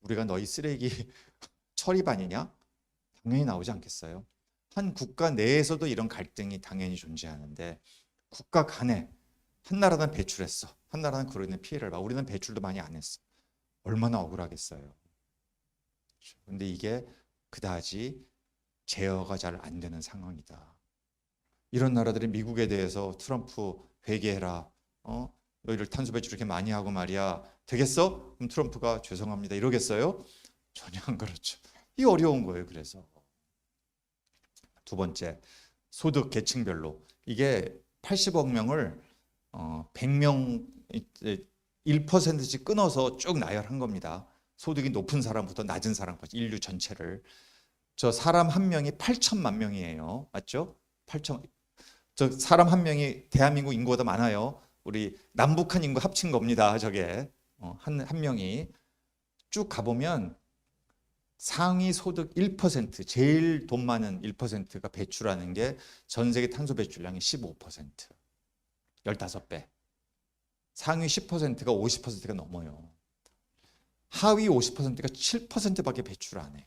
우리가 너희 쓰레기 처리반이냐? 당연히 나오지 않겠어요. 한 국가 내에서도 이런 갈등이 당연히 존재하는데 국가 간에 한 나라는 배출했어. 한 나라는 그로 인해 피해를 봐. 우리는 배출도 많이 안 했어. 얼마나 억울하겠어요. 그런데 이게 그다지 제어가 잘 안 되는 상황이다. 이런 나라들이 미국에 대해서 트럼프 회개해라. 너희들 탄소 배출 이렇게 많이 하고 말이야. 되겠어? 그럼 트럼프가 죄송합니다. 이러겠어요? 전혀 안 그렇죠. 이 어려운 거예요. 그래서 두 번째, 소득 계층별로 이게 80억 명을 100명 1%씩 끊어서 쭉 나열한 겁니다. 소득이 높은 사람부터 낮은 사람까지 인류 전체를. 저 사람 한 명이 8천만 명이에요. 맞죠? 8천. 저 사람 한 명이 대한민국 인구보다 많아요. 우리 남북한 인구 합친 겁니다. 저게 한 명이 쭉 가보면 상위 소득 1%, 제일 돈 많은 1%가 배출하는 게 전 세계 탄소 배출량의 15%, 15배. 상위 10%가 50%가 넘어요. 하위 50%가 7%밖에 배출 안 해요.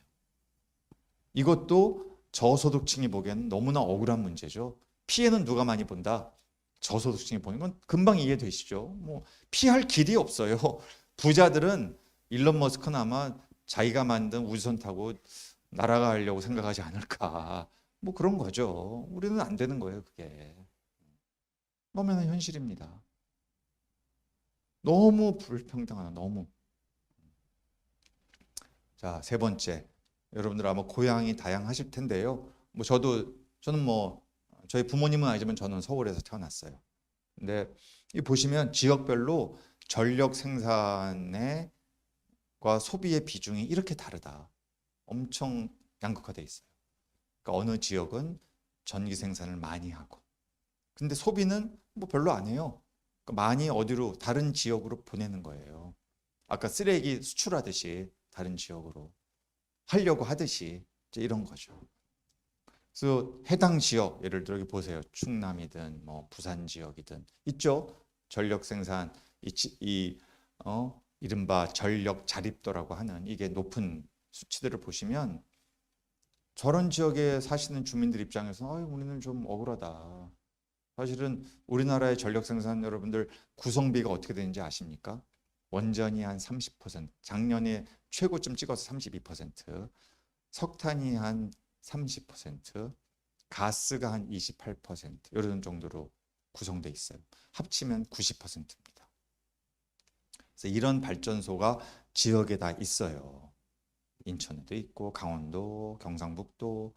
이것도 저소득층이 보기에는 너무나 억울한 문제죠. 피해는 누가 많이 본다? 저소득층이 보는 건 금방 이해되시죠. 뭐 피할 길이 없어요. 부자들은 일론 머스크는 아마 자기가 만든 우주선 타고 날아가려고 생각하지 않을까. 뭐 그런 거죠. 우리는 안 되는 거예요, 그게. 엄연한 현실입니다. 너무 불평등하다. 너무. 자, 세 번째. 여러분들 아마 고향이 다양하실 텐데요. 저는 저희 부모님은 아니지만 저는 서울에서 태어났어요. 근데 이 보시면 지역별로 전력 생산과 소비의 비중이 이렇게 다르다. 엄청 양극화돼 있어요. 그러니까 어느 지역은 전기 생산을 많이 하고, 근데 소비는 뭐 별로 안 해요. 그러니까 많이 어디로 다른 지역으로 보내는 거예요. 아까 쓰레기 수출하듯이 다른 지역으로 하려고 하듯이 이제 이런 거죠. 그래서 해당 지역, 예를 들어 여기 보세요. 충남이든 뭐 부산 지역이든 있죠. 전력 생산 이른바 전력 자립도라고 하는 이게 높은 수치들을 보시면 저런 지역에 사시는 주민들 입장에서 우리는 좀 억울하다. 사실은 우리나라의 전력 생산 여러분들 구성비가 어떻게 되는지 아십니까? 원전이 한 30%, 작년에 최고점 찍어서 32%, 석탄이 한 30%, 가스가 한 28% 이런 정도로 구성돼 있어요. 합치면 90%입니다. 그래서 이런 발전소가 지역에 다 있어요. 인천에도 있고 강원도, 경상북도,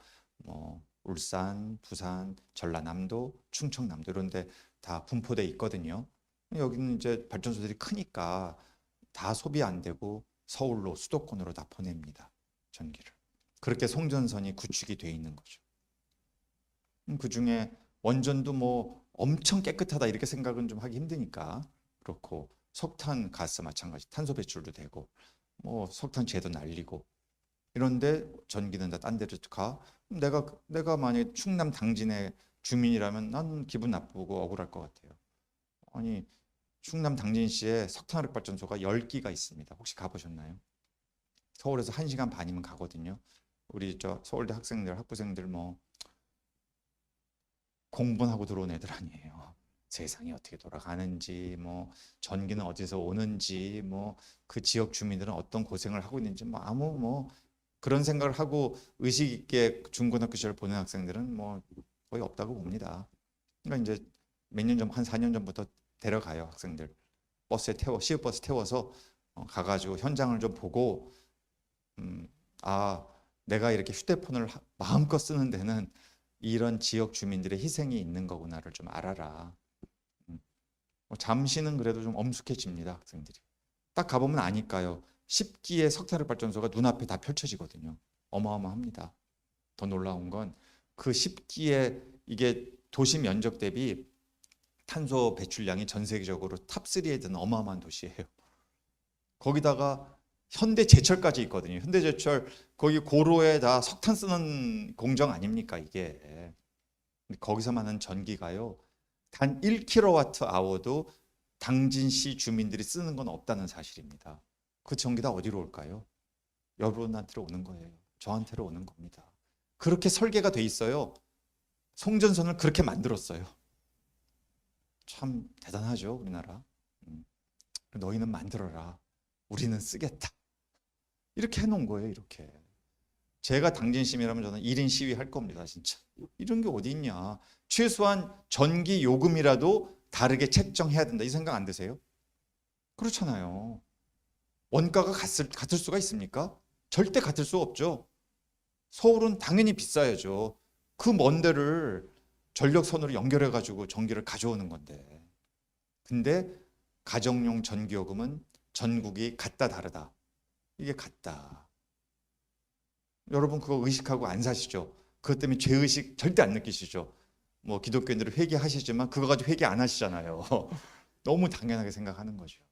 울산, 부산, 전라남도, 충청남도 이런 데 다 분포돼 있거든요. 여기는 이제 발전소들이 크니까 다 소비 안 되고 서울로 수도권으로 다 보냅니다. 전기를. 그렇게 송전선이 구축이 돼 있는 거죠. 그중에 원전도 뭐 엄청 깨끗하다 이렇게 생각은 좀 하기 힘드니까 그렇고 석탄, 가스 마찬가지 탄소 배출도 되고 뭐 석탄 재도 날리고 이런데 전기는 다 딴 데로 가. 내가 만약에 충남 당진의 주민이라면 난 기분 나쁘고 억울할 것 같아요. 아니 충남 당진시에 석탄화력 발전소가 10기가 있습니다. 혹시 가보셨나요? 서울에서 1시간 반이면 가거든요. 우리 서울대 학생들, 학부생들 뭐 공부하고 들어온 애들 아니에요. 세상이 어떻게 돌아가는지, 뭐 전기는 어디서 오는지, 뭐 그 지역 주민들은 어떤 고생을 하고 있는지, 그런 생각을 하고 의식 있게 중고등학교 시절 보낸 학생들은 뭐 거의 없다고 봅니다. 그러니까 이제 몇 년 전, 한 4년 전부터 데려가요, 학생들. 시외버스 태워서 가가지고 현장을 좀 보고, 내가 이렇게 휴대폰을 마음껏 쓰는 데는 이런 지역 주민들의 희생이 있는 거구나를 좀 알아라. 잠시는 그래도 좀 엄숙해집니다, 학생들이. 딱 가보면 아니까요. 10기의 석탄화력 발전소가 눈앞에 다 펼쳐지거든요. 어마어마합니다. 더 놀라운 건 그 10기의 이게 도시 면적 대비 탄소 배출량이 전 세계적으로 탑3에 드는 어마어마한 도시예요. 거기다가 현대제철까지 있거든요. 현대제철 거기 고로에 다 석탄 쓰는 공정 아닙니까 이게. 거기서 하는 전기가요. 단 1kWh도 당진시 주민들이 쓰는 건 없다는 사실입니다. 그 전기 다 어디로 올까요? 여러분한테로 오는 거예요. 저한테로 오는 겁니다. 그렇게 설계가 돼 있어요. 송전선을 그렇게 만들었어요. 참 대단하죠, 우리나라. 너희는 만들어라. 우리는 쓰겠다. 이렇게 해놓은 거예요, 이렇게. 제가 당진시민이라면 저는 1인 시위 할 겁니다, 진짜. 이런 게 어디 있냐. 최소한 전기 요금이라도 다르게 책정해야 된다. 이 생각 안 드세요? 그렇잖아요. 원가가 같을 수가 있습니까? 절대 같을 수 없죠. 서울은 당연히 비싸야죠. 그 먼 데를 전력선으로 연결해가지고 전기를 가져오는 건데. 근데 가정용 전기요금은 전국이 같다 다르다. 이게 같다. 여러분 그거 의식하고 안 사시죠? 그것 때문에 죄의식 절대 안 느끼시죠? 뭐 기독교인들은 회개하시지만 그거 가지고 회개 안 하시잖아요. 너무 당연하게 생각하는 거죠.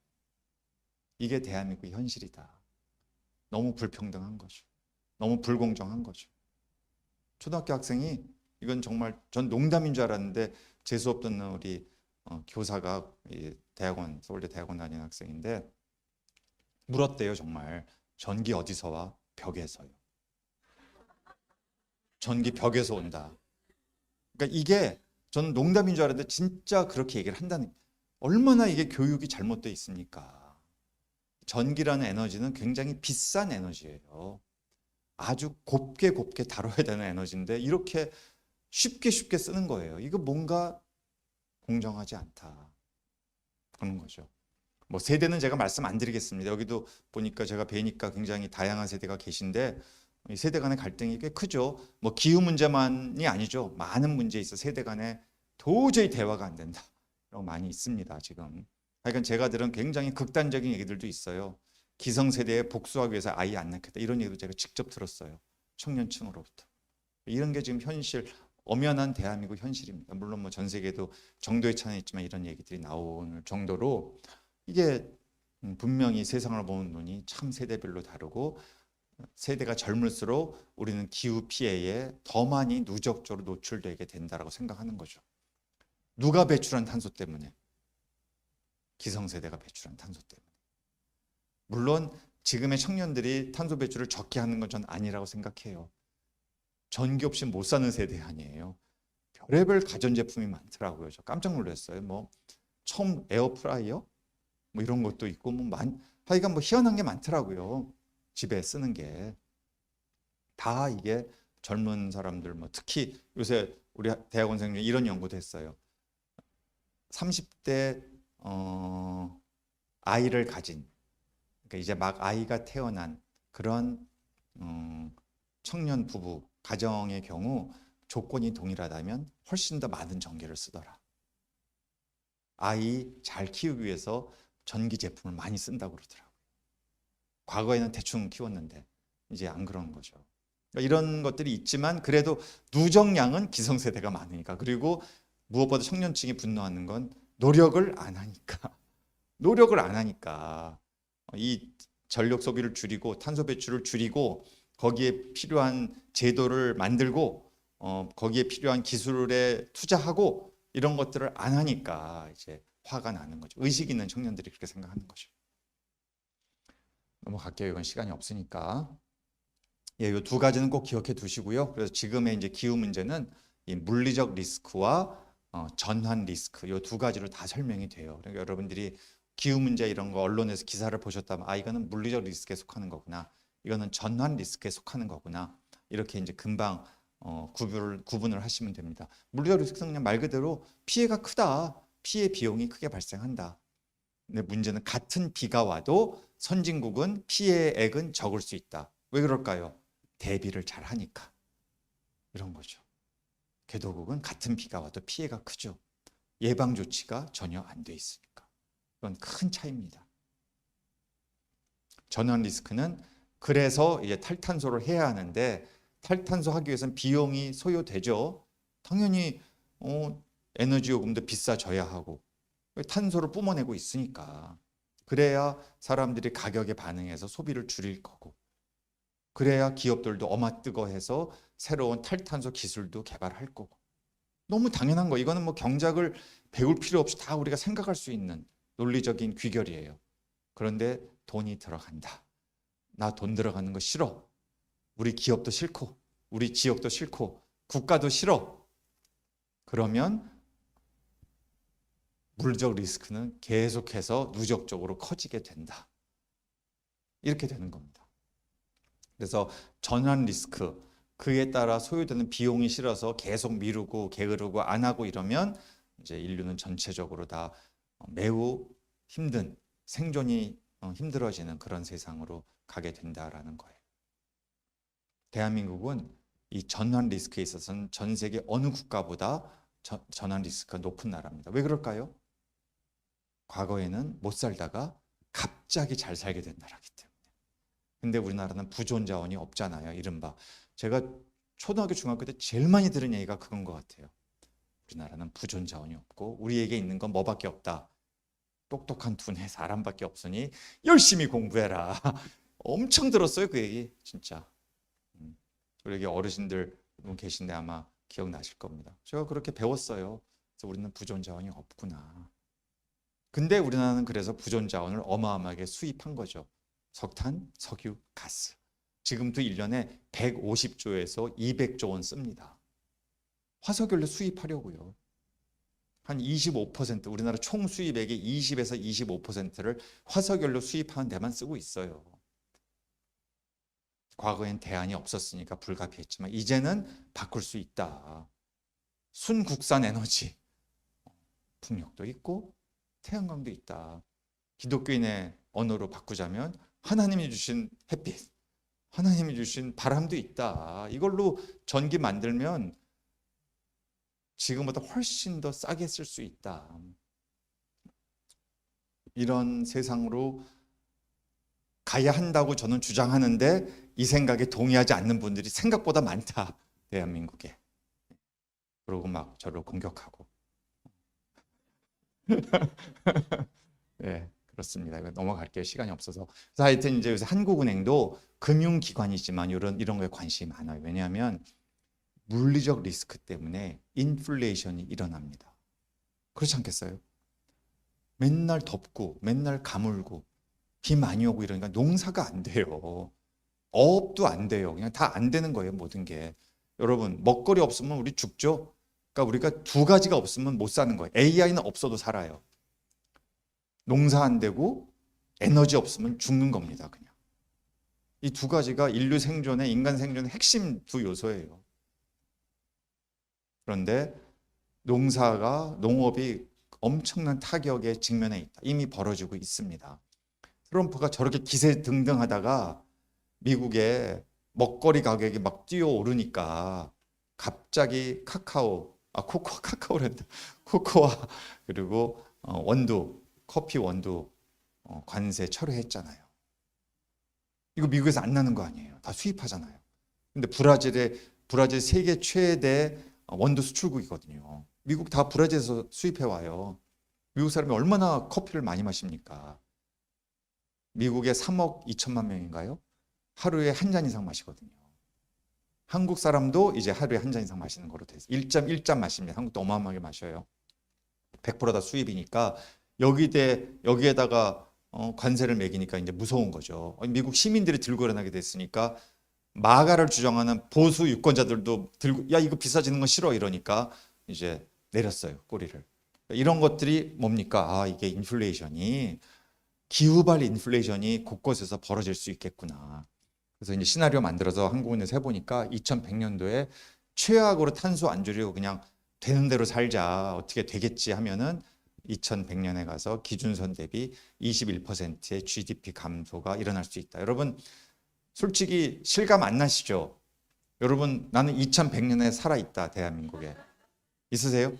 이게 대한민국의 현실이다. 너무 불평등한 거죠. 너무 불공정한 거죠. 초등학교 학생이 이건 정말 전 농담인 줄 알았는데 제 수업 듣는 우리 교사가 대학원 서울대 대학원 다니는 학생인데 물었대요. 정말 전기 어디서 와? 벽에서요. 전기 벽에서 온다. 그러니까 이게 저는 농담인 줄 알았는데 진짜 그렇게 얘기를 한다는, 얼마나 이게 교육이 잘못되어 있습니까? 전기라는 에너지는 굉장히 비싼 에너지예요. 아주 곱게 다뤄야 되는 에너지인데 이렇게 쉽게 쓰는 거예요. 이거 뭔가 공정하지 않다. 그런 거죠. 뭐 세대는 제가 말씀 안 드리겠습니다. 여기도 보니까 제가 뵈니까 굉장히 다양한 세대가 계신데 이 세대 간의 갈등이 꽤 크죠. 뭐 기후 문제만이 아니죠. 많은 문제에 있어 세대 간에 도저히 대화가 안 된다. 이런 거 많이 있습니다, 지금. 하여간 제가 들은 굉장히 극단적인 얘기들도 있어요. 기성세대에 복수하기 위해서 아이 안 낳겠다. 이런 얘기도 제가 직접 들었어요. 청년층으로부터. 이런 게 지금 현실, 엄연한 대한민국 현실입니다. 물론 뭐 전 세계도 정도의 차이는 있지만 이런 얘기들이 나올 정도로 이게 분명히 세상을 보는 눈이 참 세대별로 다르고 세대가 젊을수록 우리는 기후 피해에 더 많이 누적적으로 노출되게 된다라고 생각하는 거죠. 누가 배출한 탄소 때문에? 기성세대가 배출한 탄소 때문에. 물론 지금의 청년들이 탄소 배출을 적게 하는 건 전 아니라고 생각해요. 전기 없이 못 사는 세대 아니에요. 별의별 가전제품이 많더라고요. 저 깜짝 놀랐어요. 뭐 처음 에어프라이어 뭐 이런 것도 있고 하여간 뭐 희한한 게 많더라고요. 집에 쓰는 게. 다 이게 젊은 사람들 뭐 특히 요새 우리 대학원생 중에 이런 연구도 했어요. 30대 아이를 가진 그러니까 이제 막 아이가 태어난 그런 청년 부부 가정의 경우 조건이 동일하다면 훨씬 더 많은 전기를 쓰더라. 아이 잘 키우기 위해서 전기 제품을 많이 쓴다고 그러더라고요. 과거에는 대충 키웠는데 이제 안 그런 거죠. 그러니까 이런 것들이 있지만 그래도 누적량은 기성세대가 많으니까. 그리고 무엇보다 청년층이 분노하는 건 노력을 안 하니까. 노력을 안 하니까 이 전력 소비를 줄이고 탄소 배출을 줄이고 거기에 필요한 제도를 만들고 거기에 필요한 기술에 투자하고 이런 것들을 안 하니까 이제 화가 나는 거죠. 의식 있는 청년들이 그렇게 생각하는 거죠. 넘어갈게요. 이건 시간이 없으니까. 예, 이 두 가지는 꼭 기억해 두시고요. 그래서 지금의 이제 기후 문제는 이 물리적 리스크와 전환 리스크 이 두 가지로 다 설명이 돼요. 그러니까 여러분들이 기후 문제 이런 거 언론에서 기사를 보셨다면 이거는 물리적 리스크에 속하는 거구나. 이거는 전환 리스크에 속하는 거구나. 이렇게 이제 금방 구분을 하시면 됩니다. 물리적 리스크는 그냥 말 그대로 피해가 크다. 피해 비용이 크게 발생한다. 근데 문제는 같은 비가 와도 선진국은 피해액은 적을 수 있다. 왜 그럴까요? 대비를 잘 하니까. 이런 거죠. 개도국은 같은 비가 와도 피해가 크죠. 예방 조치가 전혀 안 돼 있으니까. 이건 큰 차이입니다. 전환 리스크는 그래서 이제 탈탄소를 해야 하는데 탈탄소 하기 위해서는 비용이 소요되죠. 당연히 에너지 요금도 비싸져야 하고 탄소를 뿜어내고 있으니까. 그래야 사람들이 가격에 반응해서 소비를 줄일 거고 그래야 기업들도 어마뜨거해서 새로운 탈탄소 기술도 개발할 거고. 너무 당연한 거. 이거는 뭐 경작을 배울 필요 없이 다 우리가 생각할 수 있는 논리적인 귀결이에요. 그런데 돈이 들어간다. 나 돈 들어가는 거 싫어. 우리 기업도 싫고 우리 지역도 싫고 국가도 싫어. 그러면 물적 리스크는 계속해서 누적적으로 커지게 된다. 이렇게 되는 겁니다. 그래서 전환 리스크, 그에 따라 소요되는 비용이 싫어서 계속 미루고 게으르고 안 하고 이러면 이제 인류는 전체적으로 다 매우 힘든 생존이 힘들어지는 그런 세상으로 가게 된다라는 거예요. 대한민국은 이 전환 리스크에 있어서는 전 세계 어느 국가보다 전환 리스크가 높은 나라입니다. 왜 그럴까요? 과거에는 못 살다가 갑자기 잘 살게 된 나라이기 때문에. 근데 우리나라는 부존 자원이 없잖아요. 이른바 제가 초등학교 중학교 때 제일 많이 들은 얘기가 그건 것 같아요. 우리나라는 부존 자원이 없고 우리에게 있는 건 뭐밖에 없다. 똑똑한 두뇌 사람밖에 없으니 열심히 공부해라. 엄청 들었어요 그 얘기 진짜. 우리 여기 어르신들 계신데 아마 기억나실 겁니다. 제가 그렇게 배웠어요. 그래서 우리는 부존 자원이 없구나. 근데 우리나라는 그래서 부존 자원을 어마어마하게 수입한 거죠. 석탄, 석유, 가스. 지금도 1년에 150조에서 200조 원 씁니다. 화석연료 수입하려고요. 한 25% 우리나라 총 수입액의 20에서 25%를 화석연료 수입하는 데만 쓰고 있어요. 과거엔 대안이 없었으니까 불가피했지만 이제는 바꿀 수 있다. 순국산 에너지. 풍력도 있고 태양광도 있다. 기독교인의 언어로 바꾸자면 하나님이 주신 햇빛, 하나님이 주신 바람도 있다. 이걸로 전기 만들면 지금보다 훨씬 더 싸게 쓸 수 있다. 이런 세상으로 가야 한다고 저는 주장하는데 이 생각에 동의하지 않는 분들이 생각보다 많다. 대한민국에. 그러고 막 저를 공격하고. 네, 그렇습니다. 넘어갈게요. 시간이 없어서. 그래서 하여튼 이제 요새 한국은행도 금융기관이지만 이런 거에 관심이 많아요. 왜냐하면 물리적 리스크 때문에 인플레이션이 일어납니다. 그렇지 않겠어요? 맨날 덥고 맨날 가물고 비 많이 오고 이러니까 농사가 안 돼요. 어업도 안 돼요. 그냥 다 안 되는 거예요. 모든 게. 여러분 먹거리 없으면 우리 죽죠. 그러니까 우리가 두 가지가 없으면 못 사는 거예요. AI는 없어도 살아요. 농사 안 되고 에너지 없으면 죽는 겁니다. 그냥. 이 두 가지가 인류 생존의 인간 생존의 핵심 두 요소예요. 그런데 농업이 엄청난 타격에 직면해 있다. 이미 벌어지고 있습니다. 트럼프가 저렇게 기세등등하다가 미국의 먹거리 가격이 막 뛰어오르니까 갑자기 코코아 그리고 커피 원두 관세 철회했잖아요. 이거 미국에서 안 나는 거 아니에요. 다 수입하잖아요. 근데 브라질 세계 최대 원두 수출국이거든요. 미국 다 브라질에서 수입해 와요. 미국 사람이 얼마나 커피를 많이 마십니까? 미국의 3억 2천만 명인가요? 하루에 한 잔 이상 마시거든요. 한국 사람도 이제 하루에 한 잔 이상 마시는 거로 돼 있어요. 1.1잔 마십니다. 한국도 어마어마하게 마셔요. 100% 다 수입이니까 여기에다가 관세를 매기니까 이제 무서운 거죠. 미국 시민들이 들고 일어나게 됐으니까 마가를 주장하는 보수 유권자들도 들고 야 이거 비싸지는 건 싫어 이러니까 이제 내렸어요. 꼬리를. 이런 것들이 뭡니까? 이게 인플레이션이 기후발 인플레이션이 곳곳에서 벌어질 수 있겠구나. 그래서 이제 시나리오 만들어서 한국은행에서 해보니까 2100년도에 최악으로 탄소 안 줄이고 그냥 되는 대로 살자 어떻게 되겠지 하면은 2100년에 가서 기준선 대비 21%의 GDP 감소가 일어날 수 있다. 여러분 솔직히 실감 안 나시죠? 여러분 나는 2100년에 살아있다. 대한민국에. 있으세요?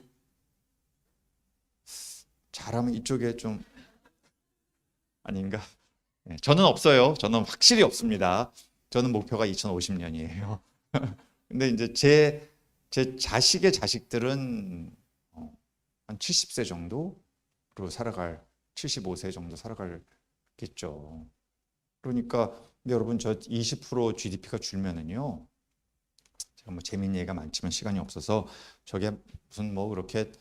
잘하면 이쪽에 좀 아닌가? 네, 저는 없어요. 저는 확실히 없습니다. 저는 목표가 2050년이에요. 근데 이제 제 자식의 자식들은 한 70세 정도로 75세 정도 살아갈겠죠. 그러니까 근데 여러분 저 20% GDP가 줄면은요. 제가 뭐 재밌는 얘기가 많지만 시간이 없어서 저게 무슨 뭐 그렇게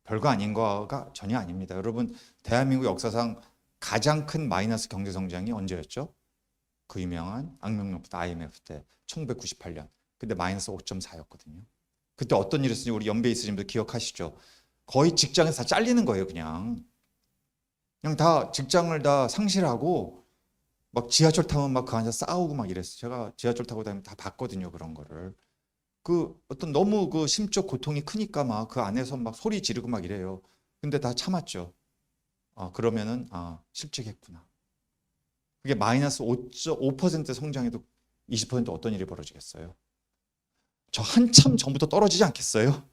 별거 아닌 거가 전혀 아닙니다. 여러분 대한민국 역사상 가장 큰 마이너스 경제 성장이 언제였죠? 그 유명한 악명높은 IMF 때 1998년. 근데 마이너스 5.4였거든요. 그때 어떤 일이 있었는지 우리 연배 있으신 분들 기억하시죠? 거의 직장에서 다 잘리는 거예요, 그냥 다 직장을 다 상실하고 막 지하철 타면 막 그 안에서 싸우고 막 이랬어요. 제가 지하철 타고 다니면 다 봤거든요, 그런 거를. 그 어떤 너무 그 심적 고통이 크니까 막 그 안에서 막 소리 지르고 막 이래요. 근데 다 참았죠. 그러면은 실직했구나. 그게 마이너스 5% 성장해도 20% 어떤 일이 벌어지겠어요? 저 한참 전부터 떨어지지 않겠어요?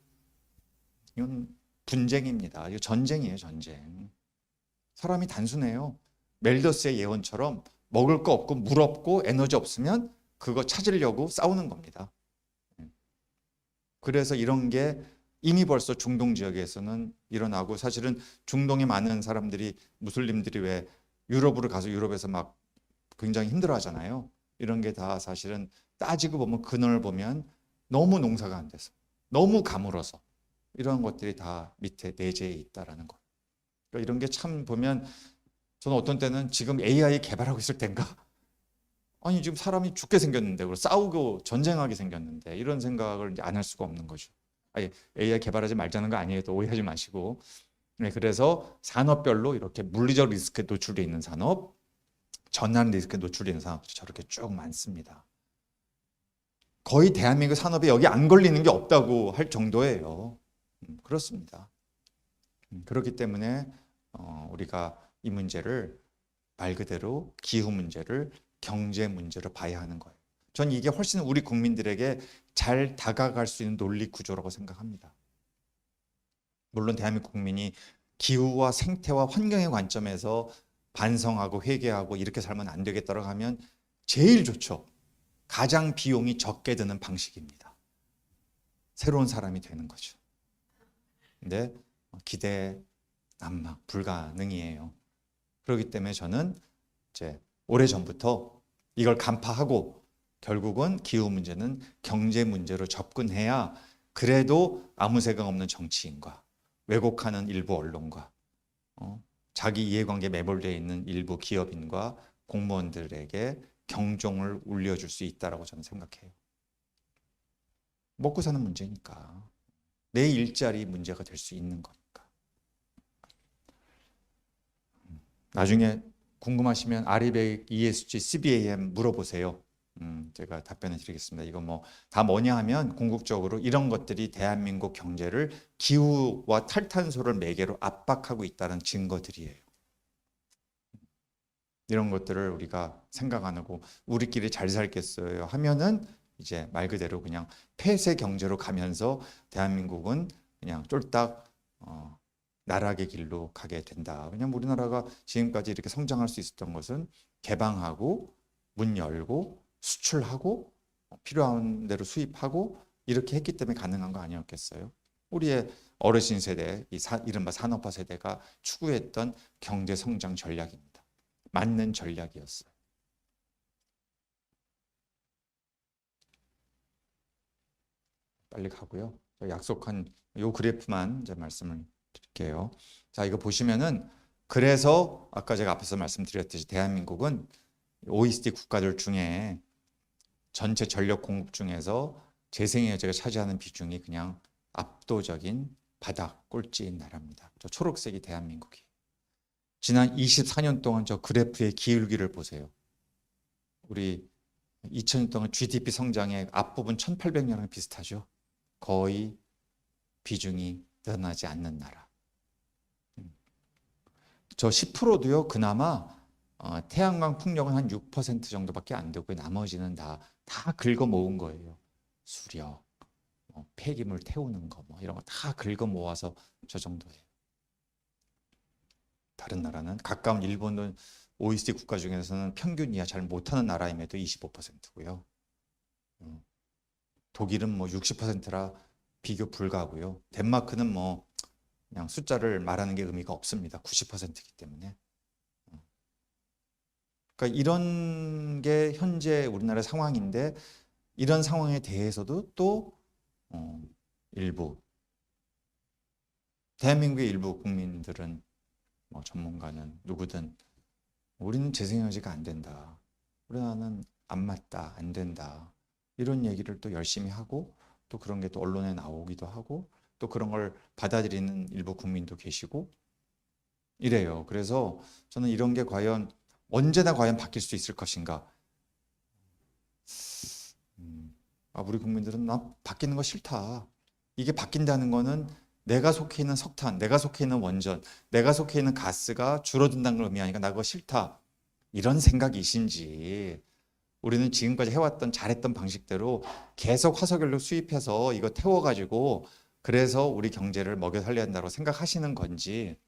이건 분쟁입니다. 이거 전쟁이에요, 전쟁. 사람이 단순해요. 멜더스의 예언처럼 먹을 거 없고 물 없고 에너지 없으면 그거 찾으려고 싸우는 겁니다. 그래서 이런 게 이미 벌써 중동 지역에서는 일어나고 사실은 중동에 많은 사람들이 무슬림들이 왜 유럽으로 가서 유럽에서 막 굉장히 힘들어 하잖아요. 이런 게 다 사실은 따지고 보면 근원을 보면 너무 농사가 안 돼서 너무 가물어서 이런 것들이 다 밑에 내재해 있다라는 거. 그러니까 이런 게 참 보면 저는 어떤 때는 지금 AI 개발하고 있을 때인가? 아니 지금 사람이 죽게 생겼는데 그리고 싸우고 전쟁하게 생겼는데 이런 생각을 안 할 수가 없는 거죠. 아니 AI 개발하지 말자는 거 아니에요. 또 오해하지 마시고. 네, 그래서 산업별로 이렇게 물리적 리스크에 노출되어 있는 산업, 전환 리스크에 노출되어 있는 산업 저렇게 쭉 많습니다. 거의 대한민국 산업에 여기 안 걸리는 게 없다고 할 정도예요. 그렇습니다. 그렇기 때문에 우리가 이 문제를 말 그대로 기후 문제를 경제 문제로 봐야 하는 거예요. 전 이게 훨씬 우리 국민들에게 잘 다가갈 수 있는 논리 구조라고 생각합니다. 물론 대한민국 국민이 기후와 생태와 환경의 관점에서 반성하고 회개하고 이렇게 살면 안 되겠다고 하면 제일 좋죠. 가장 비용이 적게 드는 방식입니다. 새로운 사람이 되는 거죠. 근데 기대 난망 불가능이에요. 그렇기 때문에 저는 이제 오래전부터 이걸 간파하고 결국은 기후 문제는 경제 문제로 접근해야 그래도 아무 생각 없는 정치인과 왜곡하는 일부 언론과 자기 이해관계에 매몰되어 있는 일부 기업인과 공무원들에게 경종을 울려줄 수 있다라고 저는 생각해요. 먹고 사는 문제니까. 내 일자리 문제가 될 수 있는 거니까. 나중에 궁금하시면 아리백, ESG, CBAM 물어보세요. 제가 답변을 드리겠습니다. 이거 뭐 다 뭐냐 하면 궁극적으로 이런 것들이 대한민국 경제를 기후와 탈탄소를 매개로 압박하고 있다는 증거들이에요. 이런 것들을 우리가 생각 안 하고 우리끼리 잘 살겠어요 하면은 이제 말 그대로 그냥 폐쇄 경제로 가면서 대한민국은 그냥 쫄딱 나락의 길로 가게 된다. 왜냐하면 우리나라가 지금까지 이렇게 성장할 수 있었던 것은 개방하고 문 열고 수출하고 필요한 대로 수입하고 이렇게 했기 때문에 가능한 거 아니었겠어요? 우리의 어르신 세대, 이른바 산업화 세대가 추구했던 경제 성장 전략입니다. 맞는 전략이었어요. 빨리 가고요. 약속한 요 그래프만 이제 말씀을 드릴게요. 자, 이거 보시면은 그래서 아까 제가 앞에서 말씀드렸듯이 대한민국은 OECD 국가들 중에 전체 전력 공급 중에서 재생에너지가 차지하는 비중이 그냥 압도적인 바닥 꼴찌인 나라입니다. 저 초록색이 대한민국이에요. 지난 24년 동안 저 그래프의 기울기를 보세요. 우리 2000년 동안 GDP 성장의 앞부분 1800년이랑 비슷하죠. 거의 비중이 늘어나지 않는 나라. 저 10%도요. 그나마 태양광 풍력은 한 6% 정도밖에 안 되고 나머지는 다 긁어 모은 거예요. 수력, 폐기물 태우는 거 이런 거 다 긁어 모아서 저 정도예요. 다른 나라는 가까운 일본은 OECD 국가 중에서는 평균 이하 잘 못하는 나라임에도 25%고요. 독일은 60%라 비교 불가하고요. 덴마크는 그냥 숫자를 말하는 게 의미가 없습니다. 90%이기 때문에. 그러니까 이런 게 현재 우리나라 상황인데 이런 상황에 대해서도 또 일부 대한민국의 일부 국민들은 전문가는 누구든 우리는 재생에너지가 안 된다. 우리나라는 안 맞다. 안 된다. 이런 얘기를 또 열심히 하고 또 그런 게 또 언론에 나오기도 하고 또 그런 걸 받아들이는 일부 국민도 계시고 이래요. 그래서 저는 이런 게 과연 언제나 과연 바뀔 수 있을 것인가. 우리 국민들은 나 바뀌는 거 싫다. 이게 바뀐다는 거는 내가 속해 있는 석탄, 내가 속해 있는 원전, 내가 속해 있는 가스가 줄어든다는 걸 의미하니까 나 그거 싫다. 이런 생각이신지 우리는 지금까지 해왔던 잘했던 방식대로 계속 화석연료 수입해서 이거 태워가지고 그래서 우리 경제를 먹여 살려야 한다고 생각하시는 건지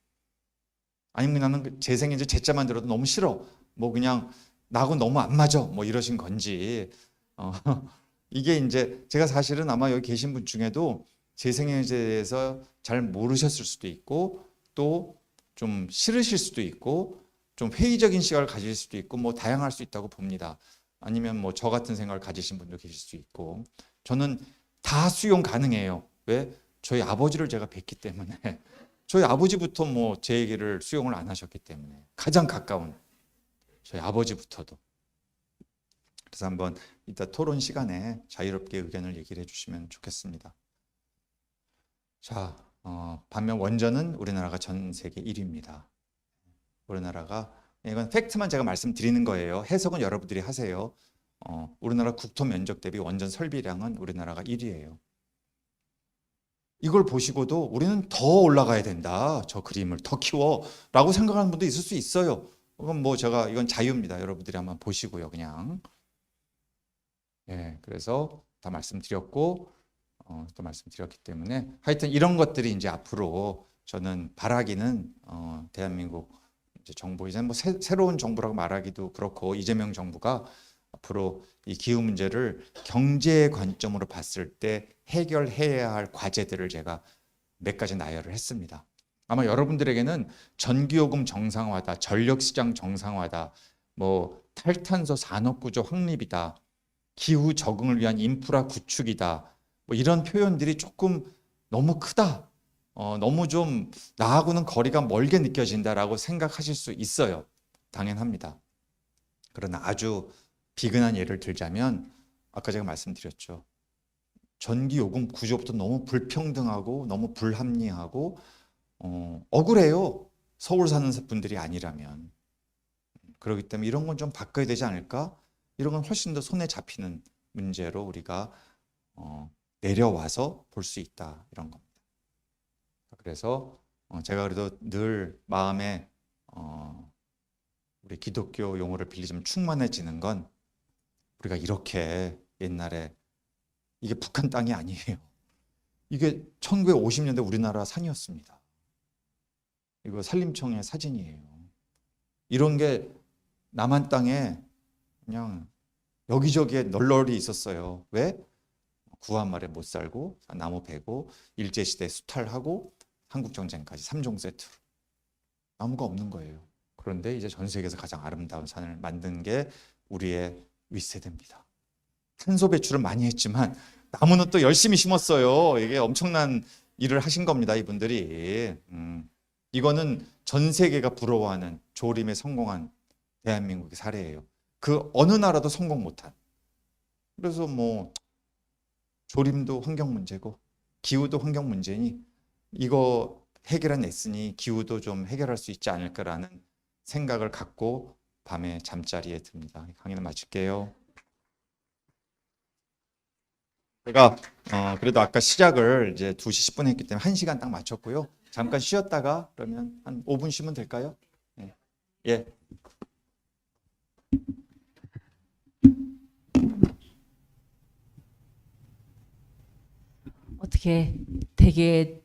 아니면 나는 재생에너지 제자만 들어도 너무 싫어. 그냥 나하고 너무 안 맞아. 이러신 건지. 이게 이제 제가 사실은 아마 여기 계신 분 중에도 재생에너지에 대해서 잘 모르셨을 수도 있고 또 좀 싫으실 수도 있고 좀 회의적인 시각을 가질 수도 있고 다양할 수 있다고 봅니다. 아니면 저 같은 생각을 가지신 분도 계실 수 있고 저는 다 수용 가능해요. 왜? 저희 아버지를 제가 뵀기 때문에 저희 아버지부터 제 얘기를 수용을 안 하셨기 때문에 가장 가까운 저희 아버지부터도. 그래서 한번 이따 토론 시간에 자유롭게 의견을 얘기를 해주시면 좋겠습니다. 자, 반면 원전은 우리나라가 전 세계 1위입니다. 우리나라가 이건 팩트만 제가 말씀드리는 거예요. 해석은 여러분들이 하세요. 우리나라 국토 면적 대비 원전 설비량은 우리나라가 1위예요. 이걸 보시고도 우리는 더 올라가야 된다. 저 그림을 더 키워라고 생각하는 분도 있을 수 있어요. 그건 뭐 제가 이건 자유입니다. 여러분들이 한번 보시고요, 그냥. 예, 그래서 다 말씀드렸고 또 말씀드렸기 때문에 하여튼 이런 것들이 이제 앞으로 저는 바라기는 대한민국 이제 정부 이제 뭐 새로운 정부라고 말하기도 그렇고 이재명 정부가 앞으로 이 기후 문제를 경제 관점으로 봤을 때 해결해야 할 과제들을 제가 몇 가지 나열을 했습니다. 아마 여러분들에게는 전기요금 정상화다, 전력시장 정상화다, 뭐 탈탄소 산업구조 확립이다, 기후 적응을 위한 인프라 구축이다, 뭐 이런 표현들이 조금 너무 크다, 너무 좀 나하고는 거리가 멀게 느껴진다라고 생각하실 수 있어요. 당연합니다. 그러나 아주 비근한 예를 들자면 아까 제가 말씀드렸죠. 전기요금 구조부터 너무 불평등하고 너무 불합리하고 억울해요. 서울 사는 분들이 아니라면. 그렇기 때문에 이런 건 좀 바꿔야 되지 않을까? 이런 건 훨씬 더 손에 잡히는 문제로 우리가 내려와서 볼 수 있다. 이런 겁니다. 그래서 제가 그래도 늘 마음에 우리 기독교 용어를 빌리자면 충만해지는 건 우리가 이렇게 옛날에 이게 북한 땅이 아니에요. 이게 1950년대 우리나라 산이었습니다. 이거 산림청의 사진이에요. 이런 게 남한 땅에 그냥 여기저기에 널널이 있었어요. 왜? 구한말에 못 살고 나무 베고 일제시대 수탈하고 한국전쟁까지 3종 세트로 나무가 없는 거예요. 그런데 이제 전 세계에서 가장 아름다운 산을 만든 게 우리의 윗세대입니다. 탄소 배출은 많이 했지만 나무는 또 열심히 심었어요. 이게 엄청난 일을 하신 겁니다, 이분들이. 이거는 전 세계가 부러워하는 조림에 성공한 대한민국의 사례예요. 그 어느 나라도 성공 못한. 그래서 뭐 조림도 환경 문제고 기후도 환경 문제니 이거 해결해냈으니 기후도 좀 해결할 수 있지 않을까라는 생각을 갖고 밤에 잠자리에 듭니다. 강의는 마칠게요. 제가 그래도 아까 시작을 이제 2시 10분 했기 때문에 1시간 딱 맞췄고요. 잠깐 쉬었다가 그러면 한 5분 쉬면 될까요? 네. 예. 어떻게 되게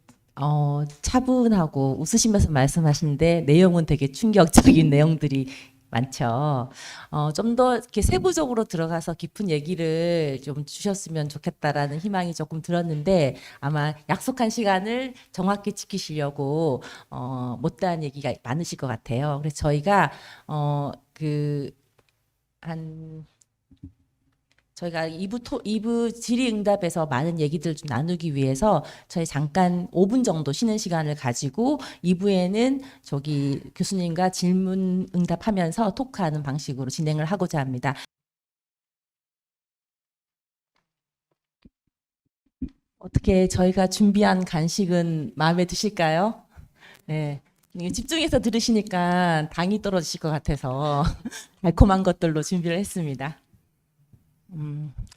차분하고 웃으시면서 말씀하시는데 내용은 되게 충격적인 내용들이 많죠. 좀 더 이렇게 세부적으로 들어가서 깊은 얘기를 좀 주셨으면 좋겠다라는 희망이 조금 들었는데 아마 약속한 시간을 정확히 지키시려고 못다한 얘기가 많으실 것 같아요. 그래서 저희가 저희가 2부 질의응답에서 많은 얘기들 좀 나누기 위해서 저희 잠깐 5분 정도 쉬는 시간을 가지고 2부에는 저기 교수님과 질문 응답하면서 토크하는 방식으로 진행을 하고자 합니다. 어떻게 저희가 준비한 간식은 마음에 드실까요? 네. 이게 집중해서 들으시니까 당이 떨어지실 것 같아서 달콤한 것들로 준비를 했습니다.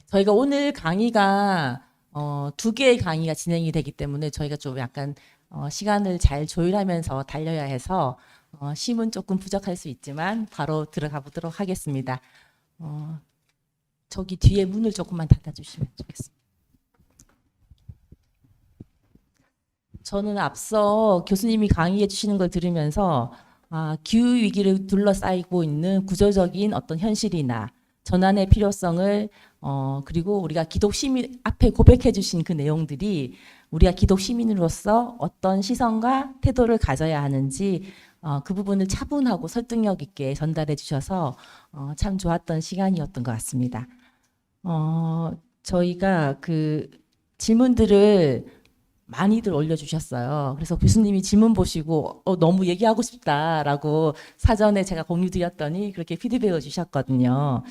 저희가 오늘 강의가 2개의 강의가 진행이 되기 때문에 저희가 좀 약간 시간을 잘 조율하면서 달려야 해서 쉼은 조금 부족할 수 있지만 바로 들어가 보도록 하겠습니다. 저기 뒤에 문을 조금만 닫아주시면 좋겠습니다. 저는 앞서 교수님이 강의해 주시는 걸 들으면서 기후 위기를 둘러싸이고 있는 구조적인 어떤 현실이나 전환의 필요성을 그리고 우리가 기독 시민 앞에 고백해 주신 그 내용들이 우리가 기독 시민으로서 어떤 시선과 태도를 가져야 하는지 그 부분을 차분하고 설득력 있게 전달해 주셔서 참 좋았던 시간이었던 것 같습니다. 저희가 그 질문들을 많이들 올려주셨어요. 그래서 교수님이 질문 보시고 너무 얘기하고 싶다라고 사전에 제가 공유 드렸더니 그렇게 피드백을 주셨거든요.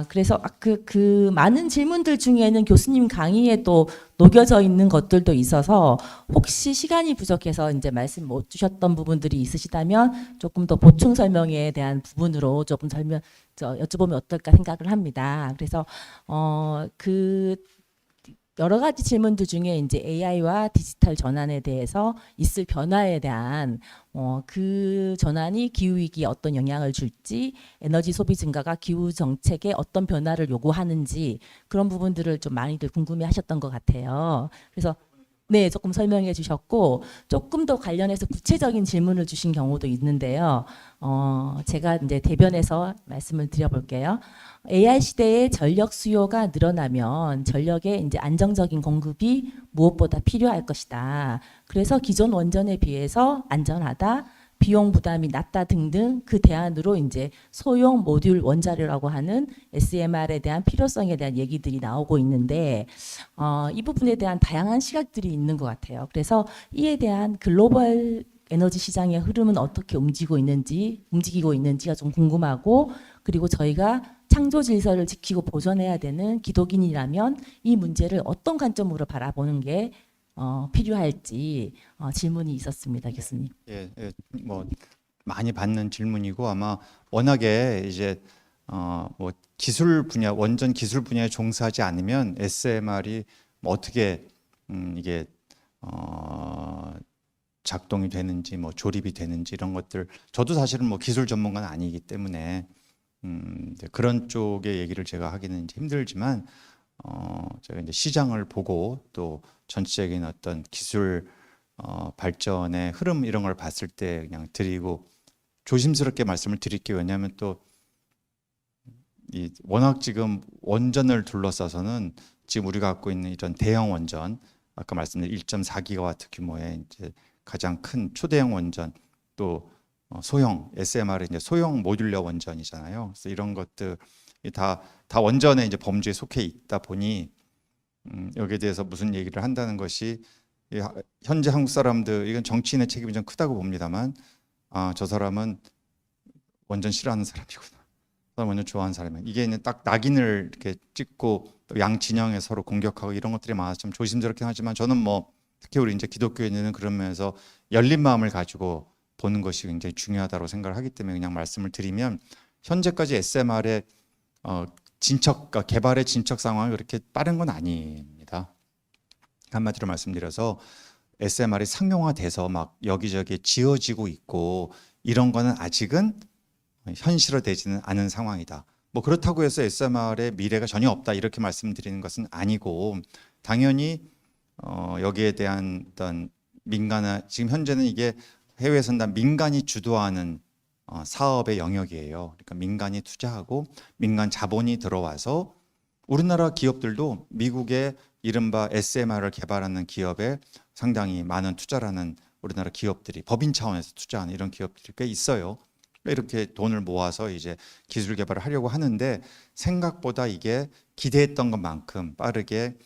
그래서 그 많은 질문들 중에는 교수님 강의에도 녹여져 있는 것들도 있어서 혹시 시간이 부족해서 이제 말씀 못 주셨던 부분들이 있으시다면 조금 더 보충 설명에 대한 부분으로 조금 여쭤보면 어떨까 생각을 합니다. 그래서 여러 가지 질문들 중에 이제 AI와 디지털 전환에 대해서 있을 변화에 대한 그 전환이 기후 위기에 어떤 영향을 줄지, 에너지 소비 증가가 기후 정책에 어떤 변화를 요구하는지 그런 부분들을 좀 많이들 궁금해하셨던 것 같아요. 그래서 네, 조금 설명해 주셨고 조금 더 관련해서 구체적인 질문을 주신 경우도 있는데요. 제가 이제 대변해서 말씀을 드려볼게요. AI 시대에 전력 수요가 늘어나면 전력의 이제 안정적인 공급이 무엇보다 필요할 것이다. 그래서 기존 원전에 비해서 안전하다, 비용 부담이 낮다 등등 그 대안으로 이제 소형 모듈 원자료라고 하는 SMR에 대한 필요성에 대한 얘기들이 나오고 있는데 이 부분에 대한 다양한 시각들이 있는 것 같아요. 그래서 이에 대한 글로벌 에너지 시장의 흐름은 어떻게 움직이고 있는지가 좀 궁금하고, 그리고 저희가 창조 질서를 지키고 보존해야 되는 기독인이라면 이 문제를 어떤 관점으로 바라보는 게 필요할지 질문이 있었습니다, 교수님. 예, 뭐 많이 받는 질문이고 아마 워낙에 이제 뭐 기술 분야, 원전 기술 분야에 종사하지 않으면 SMR이 뭐 어떻게 이게 작동이 되는지 뭐 조립이 되는지 이런 것들, 저도 사실은 뭐 기술 전문가는 아니기 때문에 이제 그런 쪽의 얘기를 제가 하기는 이제 힘들지만 제가 이제 시장을 보고 또 전체적인 어떤 기술 발전의 흐름 이런 걸 봤을 때 그냥 드리고 조심스럽게 말씀을 드릴게요. 왜냐하면 또 이 워낙 지금 원전을 둘러싸서는 지금 우리가 갖고 있는 이런 대형 원전, 아까 말씀드린 1.4기가와트 규모의 이제 가장 큰 초대형 원전, 또 소형 SMR의 이제 소형 모듈러 원전이잖아요. 그래서 이런 것들이 다 원전의 이제 범주에 속해 있다 보니 여기에 대해서 무슨 얘기를 한다는 것이 현재 한국 사람들, 이건 정치인의 책임이 좀 크다고 봅니다만, 저 사람은 원전 싫어하는 사람이구나, 저 사람 원전 좋아하는 사람이야, 이게 이제 딱 낙인을 이렇게 찍고 또 양 진영에 서로 공격하고 이런 것들이 많아서 좀 조심스럽긴 하지만, 저는 뭐 특히 우리 이제 기독교인들은 그런 면에서 열린 마음을 가지고 보는 것이 굉장히 중요하다고 생각을 하기 때문에 그냥 말씀을 드리면, 현재까지 SMR의 개발의 진척 상황이 그렇게 빠른 건 아닙니다. 한마디로 말씀드려서 SMR이 상용화돼서 막 여기저기 지어지고 있고 이런 거는 아직은 현실화되지는 않은 상황이다. 뭐 그렇다고 해서 SMR의 미래가 전혀 없다 이렇게 말씀드리는 것은 아니고, 당연히 여기에 대한 어떤 지금 현재는 이게 해외에서는 다 민간이 주도하는 사업의 영역이에요. 그러니까 민간이 투자하고 민간 자본이 들어와서 우리나라 기업들도 미국의 이른바 SMR을 개발하는 기업에 상당히 많은 투자를 하는 우리나라 기업들이, 법인 차원에서 투자하는 이런 기업들이 꽤 있어요. 이렇게 돈을 모아서 이제 기술 개발을 하려고 하는데, 생각보다 이게 기대했던 것만큼 빠르게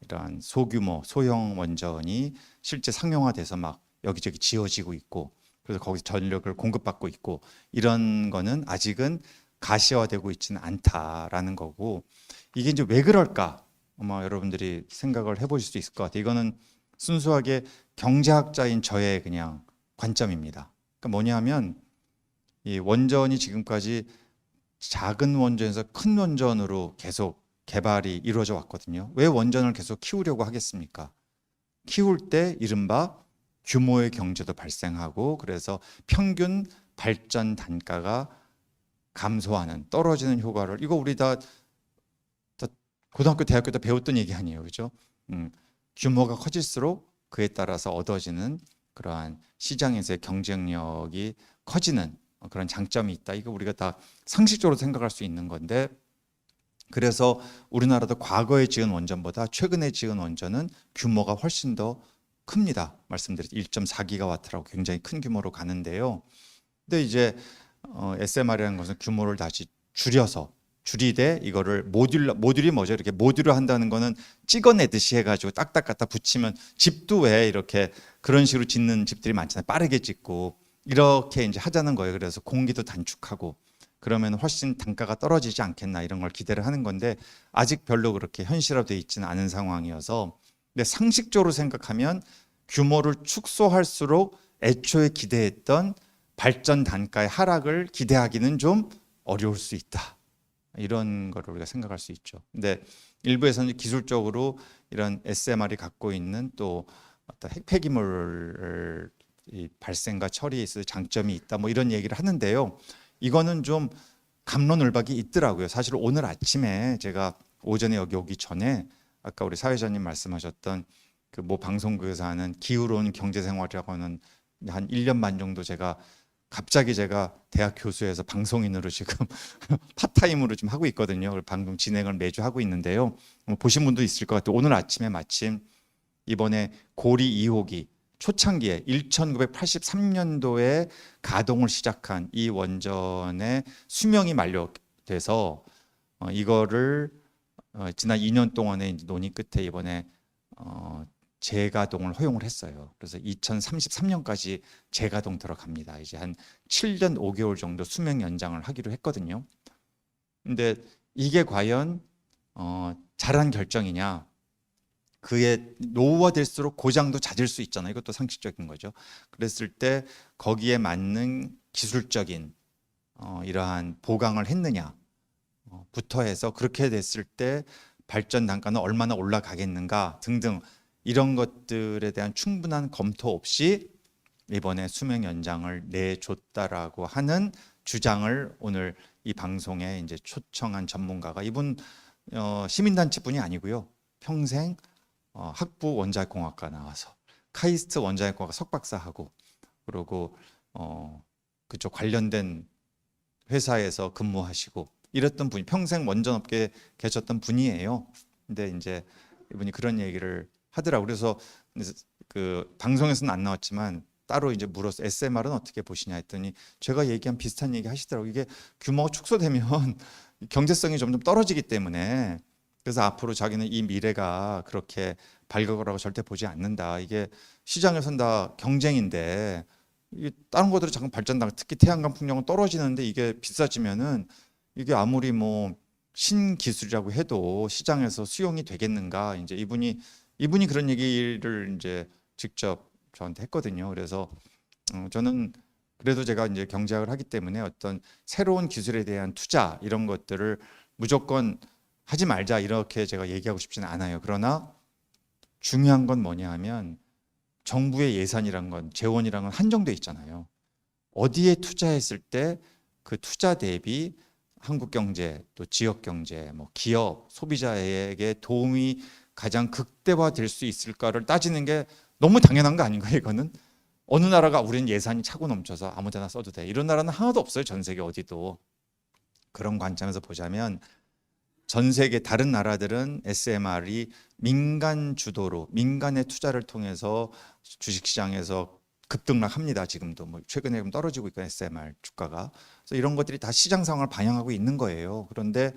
이러한 소규모 소형 원전이 실제 상용화돼서 막 여기저기 지어지고 있고, 그래서 거기서 전력을 공급받고 있고 이런 거는 아직은 가시화되고 있지는 않다라는 거고, 이게 이제 왜 그럴까 아마 여러분들이 생각을 해보실 수 있을 것 같아요. 이거는 순수하게 경제학자인 저의 그냥 관점입니다. 그러니까 뭐냐면, 이 원전이 지금까지 작은 원전에서 큰 원전으로 계속 개발이 이루어져 왔거든요. 왜 원전을 계속 키우려고 하겠습니까? 키울 때 이른바 규모의 경제도 발생하고, 그래서 평균 발전 단가가 감소하는, 떨어지는 효과를, 이거 우리 다 고등학교 대학교 때 배웠던 얘기 아니에요, 그렇죠? 규모가 커질수록 그에 따라서 얻어지는 그러한 시장에서의 경쟁력이 커지는 그런 장점이 있다. 이거 우리가 다 상식적으로 생각할 수 있는 건데, 그래서 우리나라도 과거에 지은 원전보다 최근에 지은 원전은 규모가 훨씬 더 큽니다. 말씀드렸죠. 1.4기가와트라고 굉장히 큰 규모로 가는데요. 근데 이제 SMR이라는 것은 규모를 다시 줄이되 이거를 모듈이 뭐죠? 이렇게 모듈을 한다는 거는 찍어내듯이 해가지고 딱딱 갖다 붙이면, 집도 왜 이렇게 그런 식으로 짓는 집들이 많잖아요. 빠르게 짓고 이렇게 이제 하자는 거예요. 그래서 공기도 단축하고 그러면 훨씬 단가가 떨어지지 않겠나 이런 걸 기대를 하는 건데, 아직 별로 그렇게 현실화되어 있지는 않은 상황이어서, 근데 상식적으로 생각하면 규모를 축소할수록 애초에 기대했던 발전 단가의 하락을 기대하기는 좀 어려울 수 있다. 이런 거를 우리가 생각할 수 있죠. 근데 일부에서는 기술적으로 이런 SMR이 갖고 있는 또 어떤 핵폐기물 이 발생과 처리에 있어서 장점이 있다 뭐 이런 얘기를 하는데요. 이거는 좀 갑론을박이 있더라고요. 사실 오늘 아침에 제가 오전에 여기 오기 전에 아까 우리 사회자님 말씀하셨던 그 모 방송국에서 하는 기후로운 경제생활이라고 하는 한 1년 반 정도 갑자기 제가 대학 교수에서 방송인으로 지금 파타임으로 좀 하고 있거든요. 방송 진행을 매주 하고 있는데요. 보신 분도 있을 것 같아요. 오늘 아침에 마침 이번에 고리 2호기 초창기에 1983년도에 가동을 시작한 이 원전의 수명이 만료돼서 이거를 지난 2년 동안의 이제 논의 끝에 이번에 재가동을 허용을 했어요. 그래서 2033년까지 재가동 들어갑니다. 이제 한 7년 5개월 정도 수명 연장을 하기로 했거든요. 근데 이게 과연 잘한 결정이냐? 그의 노후화될수록 고장도 잦을 수 있잖아요. 이것도 상식적인 거죠. 그랬을 때 거기에 맞는 기술적인 이러한 보강을 했느냐 부터 해서 그렇게 됐을 때 발전 단가는 얼마나 올라가겠는가 등등 이런 것들에 대한 충분한 검토 없이 이번에 수명 연장을 내줬다라고 하는 주장을 오늘 이 방송에 이제 초청한 전문가가 이분 시민단체뿐이 아니고요. 평생 학부 원자력공학과 나와서 카이스트 원자력공학 석박사하고 그리고 그쪽 관련된 회사에서 근무하시고 이랬던 분이 평생 원전업계에 계셨던 분이에요. 근데 이제 이분이 그런 얘기를 하더라고요. 그래서 그 방송에서는 안 나왔지만 따로 이제 물어서 SMR은 어떻게 보시냐 했더니 제가 얘기한 비슷한 얘기 하시더라고요. 이게 규모가 축소되면 경제성이 점점 떨어지기 때문에 그래서 앞으로 자기는 이 미래가 그렇게 밝을 거라고 절대 보지 않는다. 이게 시장에서는 다 경쟁인데 이게 다른 것들이 잠깐 발전당 특히 태양광 풍력은 떨어지는데 이게 비싸지면은 이게 아무리 뭐 신기술이라고 해도 시장에서 수용이 되겠는가? 이제 이분이 그런 얘기를 이제 직접 저한테 했거든요. 그래서 저는 그래도 제가 이제 경제학을 하기 때문에 어떤 새로운 기술에 대한 투자 이런 것들을 무조건 하지 말자 이렇게 제가 얘기하고 싶지는 않아요. 그러나 중요한 건 뭐냐 하면 정부의 예산이란 건 재원이란 건 한정돼 있잖아요. 어디에 투자했을 때 그 투자 대비 한국 경제 또 지역 경제 뭐 기업 소비자에게 도움이 가장 극대화될 수 있을까를 따지는 게 너무 당연한 거 아닌가요? 이거는 어느 나라가 우리는 예산이 차고 넘쳐서 아무데나 써도 돼 이런 나라는 하나도 없어요. 전 세계 어디도. 그런 관점에서 보자면 전 세계 다른 나라들은 SMR이 민간 주도로 민간의 투자를 통해서 주식시장에서 급등락합니다. 지금도 뭐 최근에 좀 떨어지고 있고 SMR 주가가. 그래서 이런 것들이 다 시장 상황을 반영하고 있는 거예요. 그런데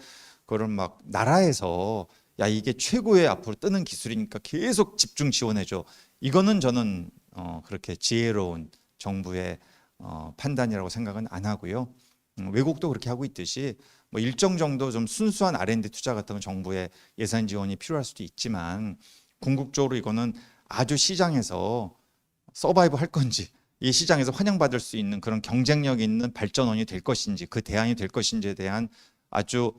그걸 막 나라에서 야 이게 최고의 앞으로 뜨는 기술이니까 계속 집중 지원해줘. 이거는 저는 그렇게 지혜로운 정부의 판단이라고 생각은 안 하고요. 외국도 그렇게 하고 있듯이 뭐 일정 정도 좀 순수한 R&D 투자 같은 건 정부의 예산 지원이 필요할 수도 있지만 궁극적으로 이거는 아주 시장에서 서바이브 할 건지 이 시장에서 환영받을 수 있는 그런 경쟁력 있는 발전원이 될 것인지 그 대안이 될 것인지에 대한 아주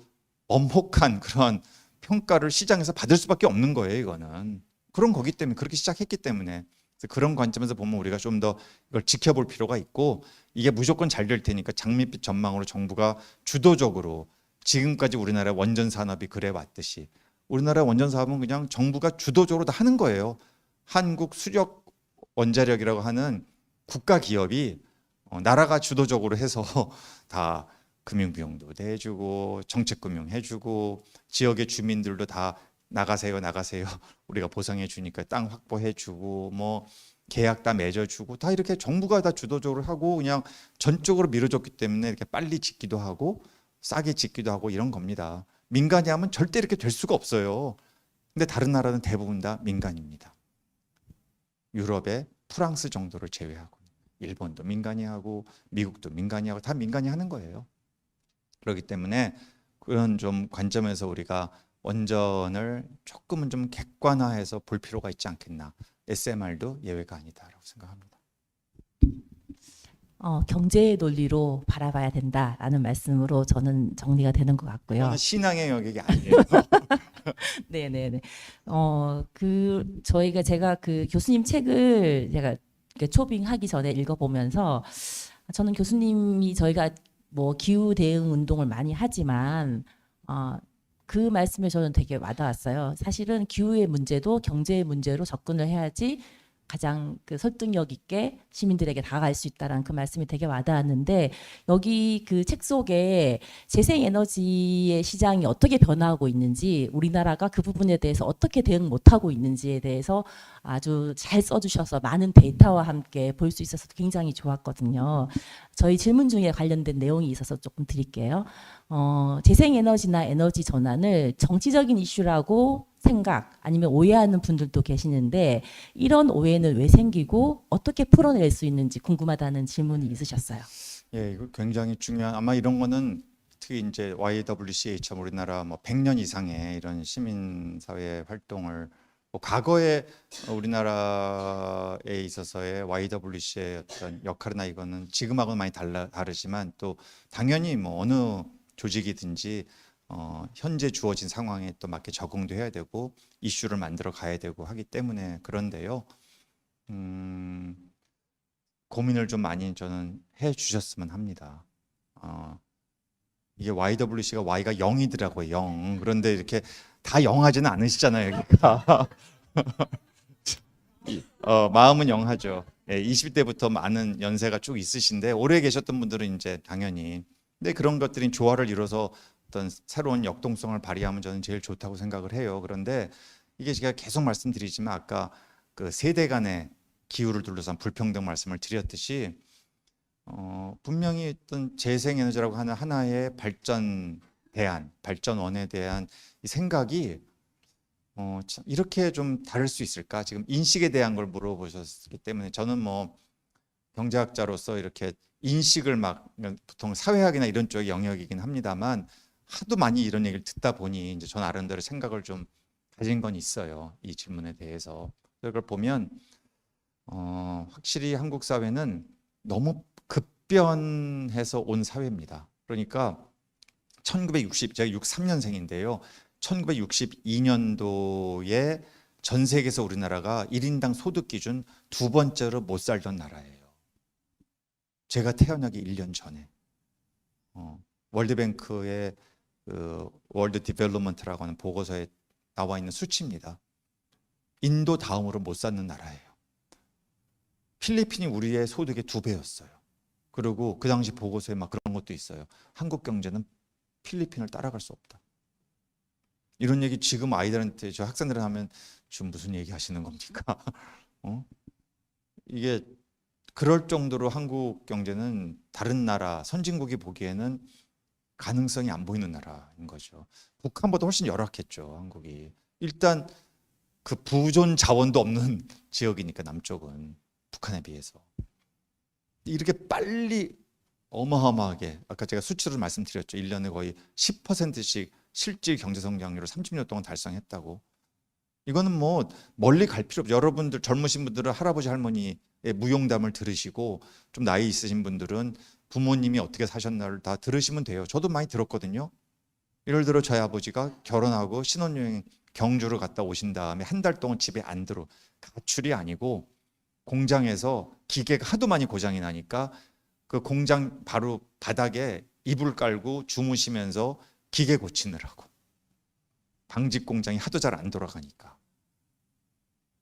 엄혹한 그런 평가를 시장에서 받을 수밖에 없는 거예요. 이거는 그런 거기 때문에 그렇게 시작했기 때문에 그런 관점에서 보면 우리가 좀 더 이걸 지켜볼 필요가 있고 이게 무조건 잘 될 테니까 장밋빛 전망으로 정부가 주도적으로 지금까지 우리나라 원전 산업이 그래 왔듯이 우리나라 원전 사업은 그냥 정부가 주도적으로 다 하는 거예요. 한국 수력 원자력이라고 하는 국가 기업이 나라가 주도적으로 해서 다 금융 비용도 내주고 정책 금융 해주고 지역의 주민들도 다 나가세요 우리가 보상해 주니까 땅 확보해 주고 뭐 계약 다 맺어주고 다 이렇게 정부가 다 주도적으로 하고 그냥 전적으로 밀어줬기 때문에 이렇게 빨리 짓기도 하고 싸게 짓기도 하고 이런 겁니다. 민간이 하면 절대 이렇게 될 수가 없어요. 근데 다른 나라는 대부분 다 민간입니다. 유럽의 프랑스 정도를 제외하고 일본도 민간이 하고 미국도 민간이 하고 다 민간이 하는 거예요. 그렇기 때문에 그런 좀 관점에서 우리가 원전을 조금은 좀 객관화해서 볼 필요가 있지 않겠나. SMR도 예외가 아니다라고 생각합니다. 경제의 논리로 바라봐야 된다라는 말씀으로 저는 정리가 되는 것 같고요. 이거는 신앙의 영역이 아니에요. 네네네. 제가 그 교수님 책을 제가 이렇게 초빙하기 전에 읽어보면서 저는 교수님이 저희가 뭐 기후 대응 운동을 많이 하지만 그 말씀에 저는 되게 와닿았어요. 사실은 기후의 문제도 경제의 문제로 접근을 해야지 가장 그 설득력 있게 시민들에게 다가갈 수 있다라는 그 말씀이 되게 와닿았는데 여기 그 책 속에 재생에너지의 시장이 어떻게 변화하고 있는지 우리나라가 그 부분에 대해서 어떻게 대응 못하고 있는지에 대해서 아주 잘 써주셔서 많은 데이터와 함께 볼 수 있어서 굉장히 좋았거든요. 저희 질문 중에 관련된 내용이 있어서 조금 드릴게요. 재생에너지나 에너지 전환을 정치적인 이슈라고 생각 아니면 오해하는 분들도 계시는데 이런 오해는 왜 생기고 어떻게 풀어낼 수 있는지 궁금하다는 질문이 있으셨어요. 예, 이거 굉장히 중요한 아마 이런 거는 특히 이제 YWCA처럼 우리나라 뭐 100년 이상의 이런 시민사회 활동을 뭐 과거에 우리나라에 있어서의 YWC의 어떤 역할이나 이거는 지금하고는 많이 다르지만 또 당연히 뭐 어느 조직이든지 현재 주어진 상황에 또 맞게 적응도 해야 되고 이슈를 만들어 가야 되고 하기 때문에 그런데요. 고민을 좀 많이 저는 해 주셨으면 합니다. 이게 YWC가 Y가 0이더라고요. 0. 그런데 이렇게 다 0하지는 않으시잖아요. 여기가. 마음은 0하죠. 예, 20대부터 많은 연세가 쭉 있으신데 오래 계셨던 분들은 이제 당연히 근데 그런 것들이 조화를 이뤄서 어떤 새로운 역동성을 발휘하면 저는 제일 좋다고 생각을 해요. 그런데 이게 제가 계속 말씀드리지만 아까 그 세대 간의 기후를 둘러싼 불평등 말씀을 드렸듯이 분명히 어떤 재생에너지라고 하는 하나의 발전원에 대한 이 생각이 참 이렇게 좀 다를 수 있을까? 지금 인식에 대한 걸 물어보셨기 때문에 저는 뭐 경제학자로서 이렇게 인식을 막 보통 사회학이나 이런 쪽의 영역이긴 합니다만 하도 많이 이런 얘기를 듣다 보니 이제 저 나름대로 생각을 좀 가진 건 있어요. 이 질문에 대해서. 그걸 보면 확실히 한국 사회는 너무 급변해서 온 사회입니다. 그러니까 1960 제가 63년생인데요. 1962년도에 전 세계에서 우리나라가 1인당 소득 기준 두 번째로 못 살던 나라예요. 제가 태어나기 1년 전에 월드뱅크의 그 월드 디벨롭먼트라고 하는 보고서에 나와 있는 수치입니다. 인도 다음으로 못 사는 나라예요. 필리핀이 우리의 소득의 2배였어요. 그리고 그 당시 보고서에 막 그런 것도 있어요. 한국 경제는 필리핀을 따라갈 수 없다. 이런 얘기 지금 아이들한테 저 학생들 하면 지금 무슨 얘기 하시는 겁니까? 이게 그럴 정도로 한국 경제는 다른 나라 선진국이 보기에는 가능성이 안 보이는 나라인 거죠. 북한보다 훨씬 열악했죠, 한국이. 일단 그 부존 자원도 없는 지역이니까 남쪽은 북한에 비해서 이렇게 빨리 어마어마하게 아까 제가 수치를 말씀드렸죠. 1년에 거의 10%씩 실질 경제 성장률을 30년 동안 달성했다고. 이거는 뭐 멀리 갈 필요 없죠. 여러분들 젊으신 분들은 할아버지 할머니의 무용담을 들으시고 좀 나이 있으신 분들은 부모님이 어떻게 사셨나를 다 들으시면 돼요. 저도 많이 들었거든요. 예를 들어 저희 아버지가 결혼하고 신혼여행 경주를 갔다 오신 다음에 한 달 동안 집에 안 들어. 가출이 아니고 공장에서 기계가 하도 많이 고장이 나니까 그 공장 바로 바닥에 이불 깔고 주무시면서 기계 고치느라고. 방직 공장이 하도 잘 안 돌아가니까.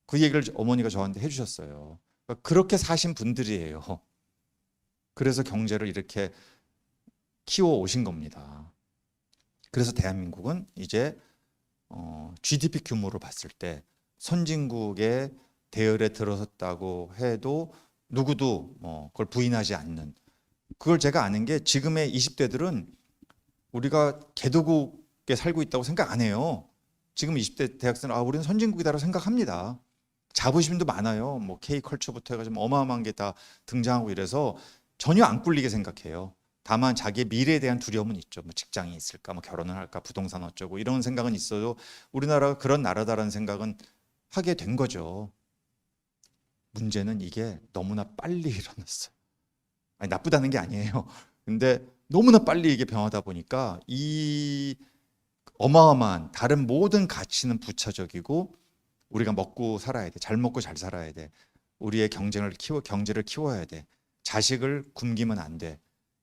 그 얘기를 어머니가 저한테 해주셨어요. 그러니까 그렇게 사신 분들이에요. 그래서 경제를 이렇게 키워 오신 겁니다. 그래서 대한민국은 이제 GDP 규모로 봤을 때 선진국의 대열에 들어섰다고 해도 누구도 그걸 부인하지 않는. 그걸 제가 아는 게 지금의 20대들은 우리가 개도국에 살고 있다고 생각 안 해요. 지금 20대 대학생은 우리는 선진국이다라고 생각합니다. 자부심도 많아요. 뭐 K컬처부터 해가지고 어마어마한 게 다 등장하고 이래서 전혀 안 꿀리게 생각해요. 다만 자기의 미래에 대한 두려움은 있죠. 뭐 직장이 있을까, 뭐 결혼을 할까, 부동산 어쩌고 이런 생각은 있어도 우리나라가 그런 나라다라는 생각은 하게 된 거죠. 문제는 이게 너무나 빨리 일어났어요. 아니, 나쁘다는 게 아니에요. 근데 너무나 빨리 이게 변하다 보니까 이 어마어마한 다른 모든 가치는 부차적이고 우리가 먹고 살아야 돼. 잘 먹고 잘 살아야 돼. 우리의 경제를 키워야 돼. 자식을 굶기면 안 돼.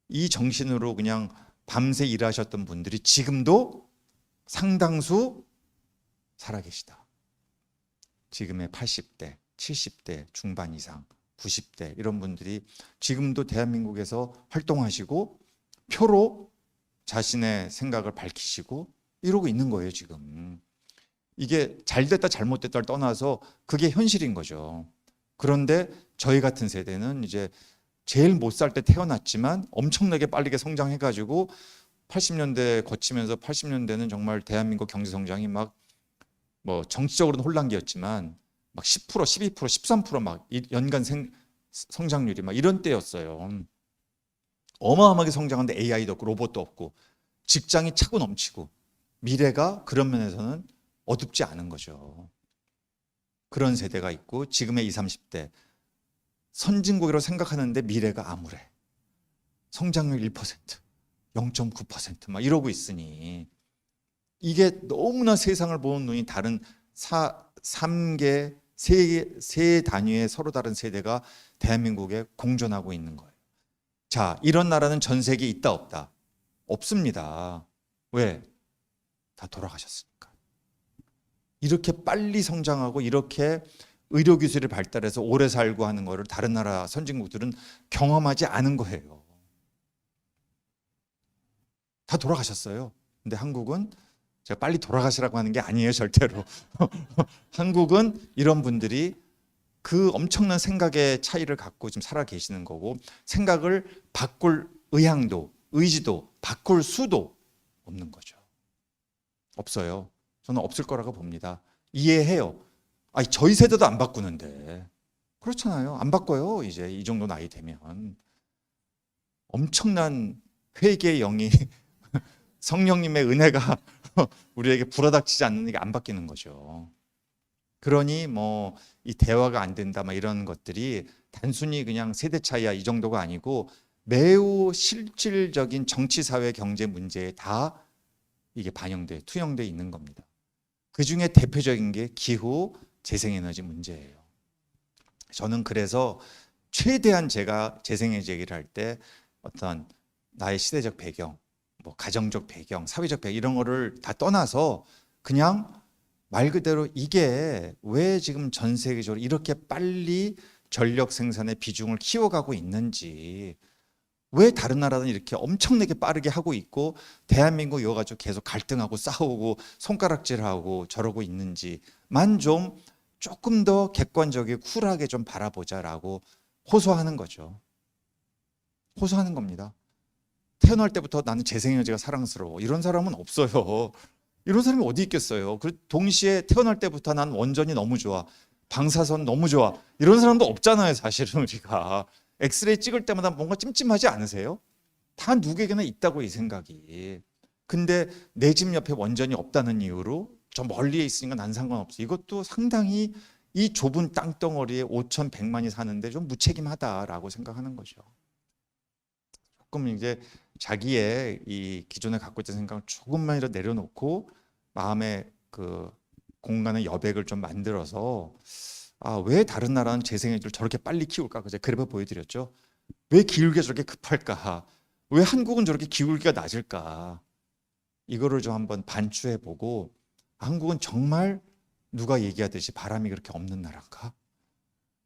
이 정신으로 그냥 밤새 일하셨던 분들이 지금도 상당수 살아계시다. 지금의 80대, 70대 중반 이상, 90대 이런 분들이 지금도 대한민국에서 활동하시고 표로 자신의 생각을 밝히시고 이러고 있는 거예요, 지금. 이게 잘됐다 잘못됐다를 떠나서 그게 현실인 거죠. 그런데 저희 같은 세대는 이제 제일 못 살 때 태어났지만 엄청나게 빠르게 성장해가지고 80년대 거치면서 80년대는 정말 대한민국 경제 성장이 막 뭐 정치적으로는 혼란기였지만 막 10%, 12%, 13%막 연간 성장률이 막 이런 때였어요. 어마어마하게 성장하는데 AI도 없고 로봇도 없고 직장이 차고 넘치고 미래가 그런 면에서는 어둡지 않은 거죠. 그런 세대가 있고 지금의 20, 30대 선진국이라고 생각하는데 미래가 암울해. 성장률 1%, 0.9%막 이러고 있으니 이게 너무나 세상을 보는 눈이 다른 3개, 세 단위의 서로 다른 세대가 대한민국에 공존하고 있는 거예요. 자, 이런 나라는 전 세계에 있다 없다? 없습니다. 왜? 다 돌아가셨으니까. 이렇게 빨리 성장하고 이렇게 의료기술이 발달해서 오래 살고 하는 거를 다른 나라 선진국들은 경험하지 않은 거예요. 다 돌아가셨어요. 근데 한국은 제가 빨리 돌아가시라고 하는 게 아니에요, 절대로. 한국은 이런 분들이 그 엄청난 생각의 차이를 갖고 지금 살아 계시는 거고 생각을 바꿀 의향도, 의지도, 바꿀 수도 없는 거죠. 없어요. 저는 없을 거라고 봅니다. 이해해요. 아니, 저희 세대도 안 바꾸는데. 그렇잖아요. 안 바꿔요. 이제 이 정도 나이 되면. 엄청난 회개의 영이 성령님의 은혜가 우리에게 불어닥치지 않는 게 안 바뀌는 거죠. 그러니 뭐 이 대화가 안 된다 막 이런 것들이 단순히 그냥 세대 차이야 이 정도가 아니고 매우 실질적인 정치, 사회, 경제 문제에 다 이게 투영돼 있는 겁니다. 그 중에 대표적인 게 기후, 재생에너지 문제예요. 저는 그래서 최대한 제가 재생에너지 얘기를 할 때 어떤 나의 시대적 배경, 뭐 가정적 배경, 사회적 배경 이런 거를 다 떠나서 그냥 말 그대로 이게 왜 지금 전 세계적으로 이렇게 빨리 전력 생산의 비중을 키워가고 있는지, 왜 다른 나라는 이렇게 엄청나게 빠르게 하고 있고 대한민국 이거 가지고 계속 갈등하고 싸우고 손가락질하고 저러고 있는지만 좀 조금 더 객관적이고 쿨하게 좀 바라보자라고 호소하는 거죠. 호소하는 겁니다. 태어날 때부터 나는 재생에너지가 사랑스러워 이런 사람은 없어요. 이런 사람이 어디 있겠어요. 동시에 태어날 때부터 난 원전이 너무 좋아, 방사선 너무 좋아 이런 사람도 없잖아요. 사실은 우리가 엑스레이 찍을 때마다 뭔가 찜찜하지 않으세요? 다 누구에게나 있다고 이 생각이. 근데 내 집 옆에 원전이 없다는 이유로 저 멀리에 있으니까 난 상관없어. 이것도 상당히 이 좁은 땅덩어리에 5,100만이 사는데 좀 무책임하다라고 생각하는 거죠. 조금 이제 자기의 이 기존에 갖고 있던 생각을 조금만이라도 내려놓고 마음의 그 공간의 여백을 좀 만들어서 왜 다른 나라는 재생에너지를 저렇게 빨리 키울까? 그제 그래서 보여드렸죠. 왜 기울기가 저렇게 급할까? 왜 한국은 저렇게 기울기가 낮을까? 이거를 좀 한번 반추해보고 한국은 정말 누가 얘기하듯이 바람이 그렇게 없는 나라인가?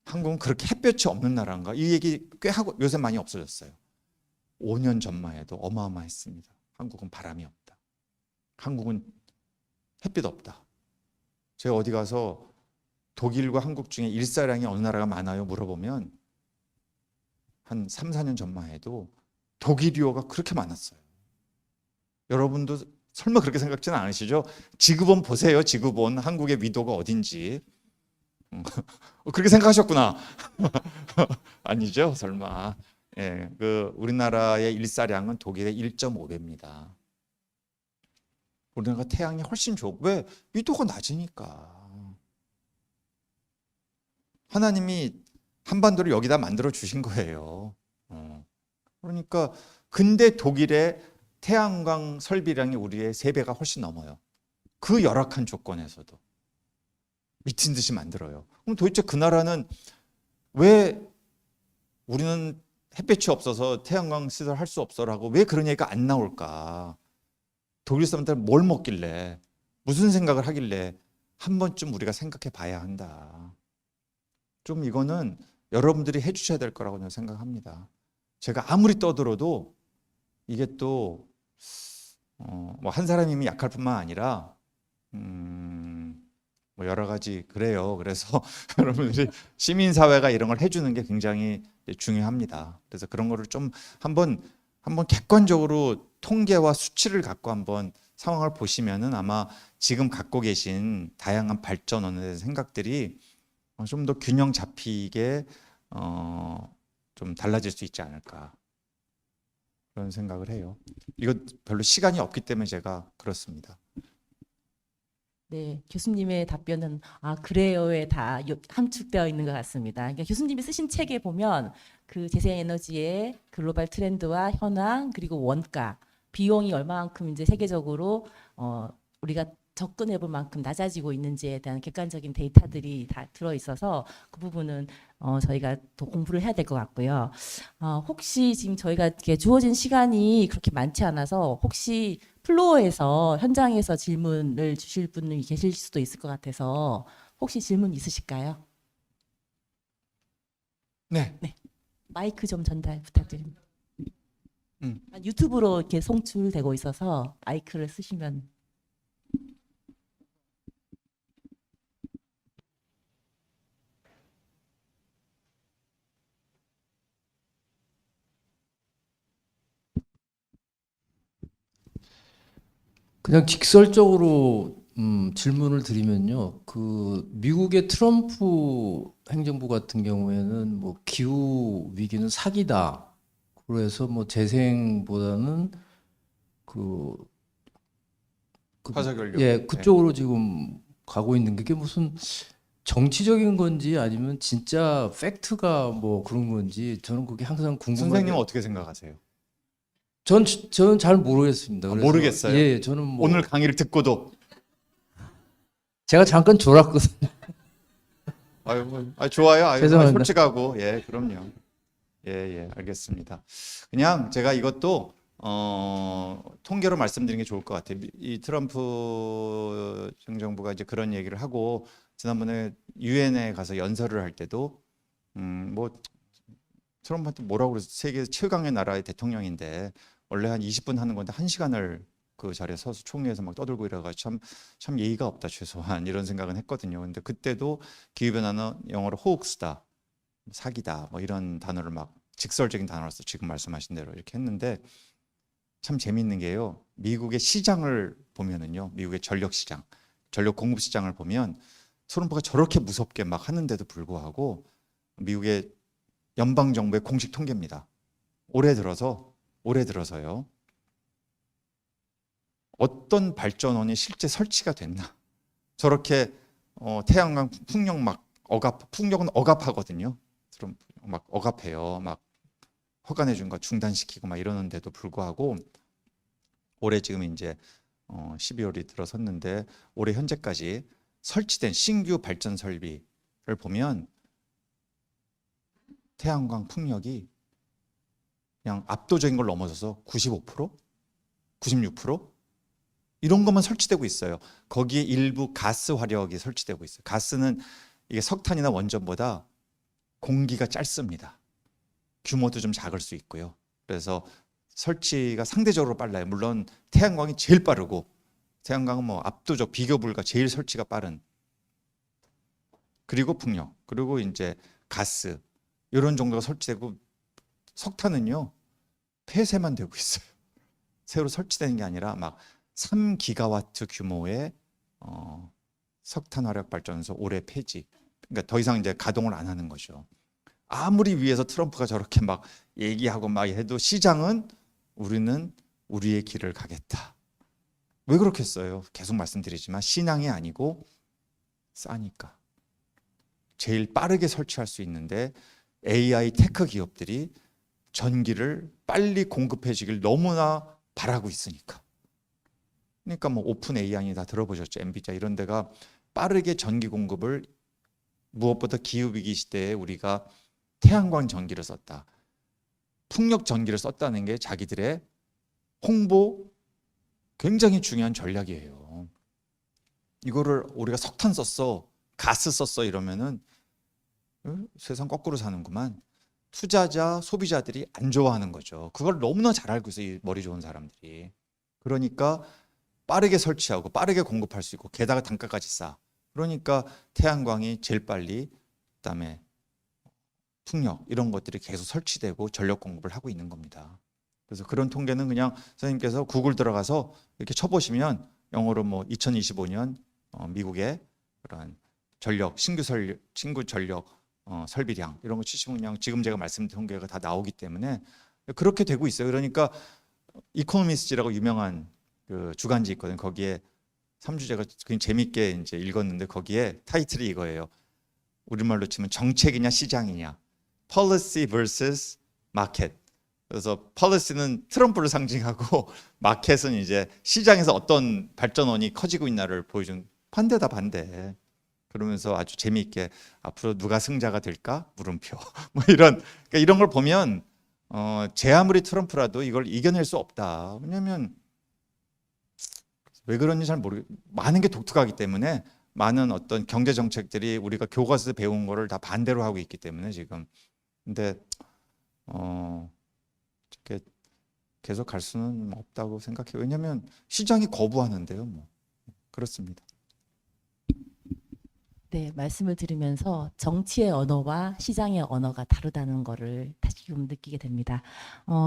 한국은 그렇게 햇볕이 없는 나라인가? 이 얘기 꽤 하고 요새 많이 없어졌어요. 5년 전만 해도 어마어마했습니다. 한국은 바람이 없다. 한국은 햇빛 없다. 제가 어디 가서 독일과 한국 중에 일사량이 어느 나라가 많아요? 물어보면 한 3, 4년 전만 해도 독일이어가 그렇게 많았어요. 여러분도 설마 그렇게 생각지는 않으시죠? 지구본 보세요. 지구본 한국의 위도가 어딘지. 그렇게 생각하셨구나. 아니죠, 설마. 예, 우리나라의 일사량은 독일의 1.5배입니다. 우리나라가 태양이 훨씬 좋고 왜? 위도가 낮으니까. 하나님이 한반도를 여기다 만들어 주신 거예요. 그러니까 근데 독일의 태양광 설비량이 우리의 3배가 훨씬 넘어요. 그 열악한 조건에서도 미친 듯이 만들어요. 그럼 도대체 그 나라는 왜 우리는 햇볕이 없어서 태양광 시설 할 수 없어라고 왜 그런 얘기가 안 나올까? 독일 사람들 뭘 먹길래 무슨 생각을 하길래 한 번쯤 우리가 생각해 봐야 한다. 좀 이거는 여러분들이 해주셔야 될 거라고 저는 생각합니다. 제가 아무리 떠들어도 이게 또 뭐 한 사람이면 약할 뿐만 아니라 뭐 여러 가지 그래요. 그래서 여러분들이 시민사회가 이런 걸 해주는 게 굉장히 중요합니다. 그래서 그런 거를 좀 한번 객관적으로 통계와 수치를 갖고 한번 상황을 보시면은 아마 지금 갖고 계신 다양한 발전원에 대한 생각들이 좀 더 균형 잡히게 좀 달라질 수 있지 않을까 그런 생각을 해요. 이거 별로 시간이 없기 때문에 제가 그렇습니다. 네, 교수님의 답변은 아 그래요에 다 함축되어 있는 것 같습니다. 그러니까 교수님이 쓰신 책에 보면 그 재생에너지의 글로벌 트렌드와 현황 그리고 원가 비용이 얼마만큼 이제 세계적으로 우리가 접근해 볼 만큼 낮아지고 있는지에 대한 객관적인 데이터들이 다 들어 있어서 그 부분은 저희가 더 공부를 해야 될 것 같고요. 혹시 지금 저희가 이렇게 주어진 시간이 그렇게 많지 않아서 혹시 플로어에서 현장에서 질문을 주실 분이 계실 수도 있을 것 같아서 혹시 질문 있으실까요? 네. 마이크 좀 전달 부탁드립니다. 음. 유튜브로 이렇게 송출되고 있어서 마이크를 쓰시면. 그냥 직설적으로 질문을 드리면요. 그 미국의 트럼프 행정부 같은 경우에는 뭐 기후 위기는 사기다. 그래서 뭐 재생보다는 그 화석연료. 예, 그쪽으로 지금 가고 있는 게 무슨 정치적인 건지 아니면 진짜 팩트가 뭐 그런 건지 저는 그게 항상 궁금해요. 선생님은 어떻게 생각하세요? 저는 잘 모르겠습니다. 그래서 모르겠어요? 예, 저는 뭐 오늘 강의를 듣고도 제가 잠깐 졸았거든요. 아유, 좋아요. 아유, 죄송합니다. 솔직하고 예, 그럼요. 예, 알겠습니다. 그냥 제가 이것도 통계로 말씀드리는 게 좋을 것 같아요. 이 트럼프 행정부가 이제 그런 얘기를 하고 지난번에 유엔에 가서 연설을 할 때도 뭐 트럼프한테 뭐라고 그래서 세계 최강의 나라의 대통령인데 원래 한 20분 하는 건데 1시간을 그 자리에 서서 총회에서 막 떠들고 이래가지고 참 예의가 없다 최소한 이런 생각은 했거든요. 근데 그때도 기후변화는 영어로 호흡스다, 사기다 뭐 이런 단어를 막 직설적인 단어로서 지금 말씀하신 대로 이렇게 했는데 참 재밌는 게요. 미국의 시장을 보면은요, 미국의 전력 시장, 전력 공급 시장을 보면 트럼프가 저렇게 무섭게 막 하는데도 불구하고 미국의 연방 정부의 공식 통계입니다. 올해 들어서요. 어떤 발전원이 실제 설치가 됐나? 저렇게 태양광 풍력 막 풍력은 억압하거든요. 트럼프 막 억압해요. 막 허가내 준 거 중단시키고 막 이러는데도 불구하고 올해 지금 이제 12월이 들어섰는데 올해 현재까지 설치된 신규 발전 설비를 보면 태양광 풍력이 그냥 압도적인 걸 넘어서서 95%, 96% 이런 것만 설치되고 있어요. 거기에 일부 가스 화력이 설치되고 있어요. 가스는 이게 석탄이나 원전보다 공기가 짧습니다. 규모도 좀 작을 수 있고요. 그래서 설치가 상대적으로 빨라요. 물론 태양광이 제일 빠르고 태양광은 뭐 압도적 비교 불가 제일 설치가 빠른. 그리고 풍력, 그리고 이제 가스 이런 정도가 설치되고 석탄은요 폐쇄만 되고 있어요. 새로 설치되는 게 아니라 막 3기가와트 규모의 석탄 화력 발전소 올해 폐지. 그러니까 더 이상 이제 가동을 안 하는 거죠. 아무리 위에서 트럼프가 저렇게 막 얘기하고 막 해도 시장은 우리는 우리의 길을 가겠다. 왜 그렇겠어요? 계속 말씀드리지만 신앙이 아니고 싸니까. 제일 빠르게 설치할 수 있는데 AI 테크 기업들이 전기를 빨리 공급해 주길 너무나 바라고 있으니까. 그러니까 뭐 오픈 AI니 다 들어보셨죠. 엔비디아 이런 데가 빠르게 전기 공급을, 무엇보다 기후 위기 시대에 우리가 태양광 전기를 썼다, 풍력 전기를 썼다는 게 자기들의 홍보 굉장히 중요한 전략이에요. 이거를 우리가 석탄 썼어, 가스 썼어 이러면은 세상 거꾸로 사는구만. 투자자, 소비자들이 안 좋아하는 거죠. 그걸 너무나 잘 알고 있어요, 이 머리 좋은 사람들이. 그러니까 빠르게 설치하고 빠르게 공급할 수 있고 게다가 단가까지 싸. 그러니까 태양광이 제일 빨리, 그다음에 풍력 이런 것들이 계속 설치되고 전력 공급을 하고 있는 겁니다. 그래서 그런 통계는 그냥 선생님께서 구글 들어가서 이렇게 쳐보시면 영어로 뭐 2025년 미국의 그런 전력 신규 전력 설비량 이런 거 치시면 그냥 지금 제가 말씀드린 통계가 다 나오기 때문에 그렇게 되고 있어요. 그러니까 이코노미스트라고 유명한 그 주간지 있거든요. 거기에 3주 제가 그냥 재밌게 이제 읽었는데 거기에 타이틀이 이거예요. 우리말로 치면 정책이냐 시장이냐. Policy vs Market. 그래서 policy는 트럼프를 상징하고 마켓은 이제 시장에서 어떤 발전원이 커지고 있나를 보여준, 반대다 반대. 그러면서 아주 재미있게 앞으로 누가 승자가 될까? 물음표. 뭐 그러니까 이런 걸 보면 제 아무리 트럼프라도 이걸 이겨낼 수 없다. 왜냐하면 왜 그런지 잘 모르겠. 많은 게 독특하기 때문에 많은 어떤 경제 정책들이 우리가 교과서에서 배운 거를 다 반대로 하고 있기 때문에 지금. 근데 이렇게 계속 갈 수는 없다고 생각해요. 왜냐하면 시장이 거부하는데요. 뭐 그렇습니다. 네, 말씀을 들으면서 정치의 언어와 시장의 언어가 다르다는 거를 다시금 느끼게 됩니다.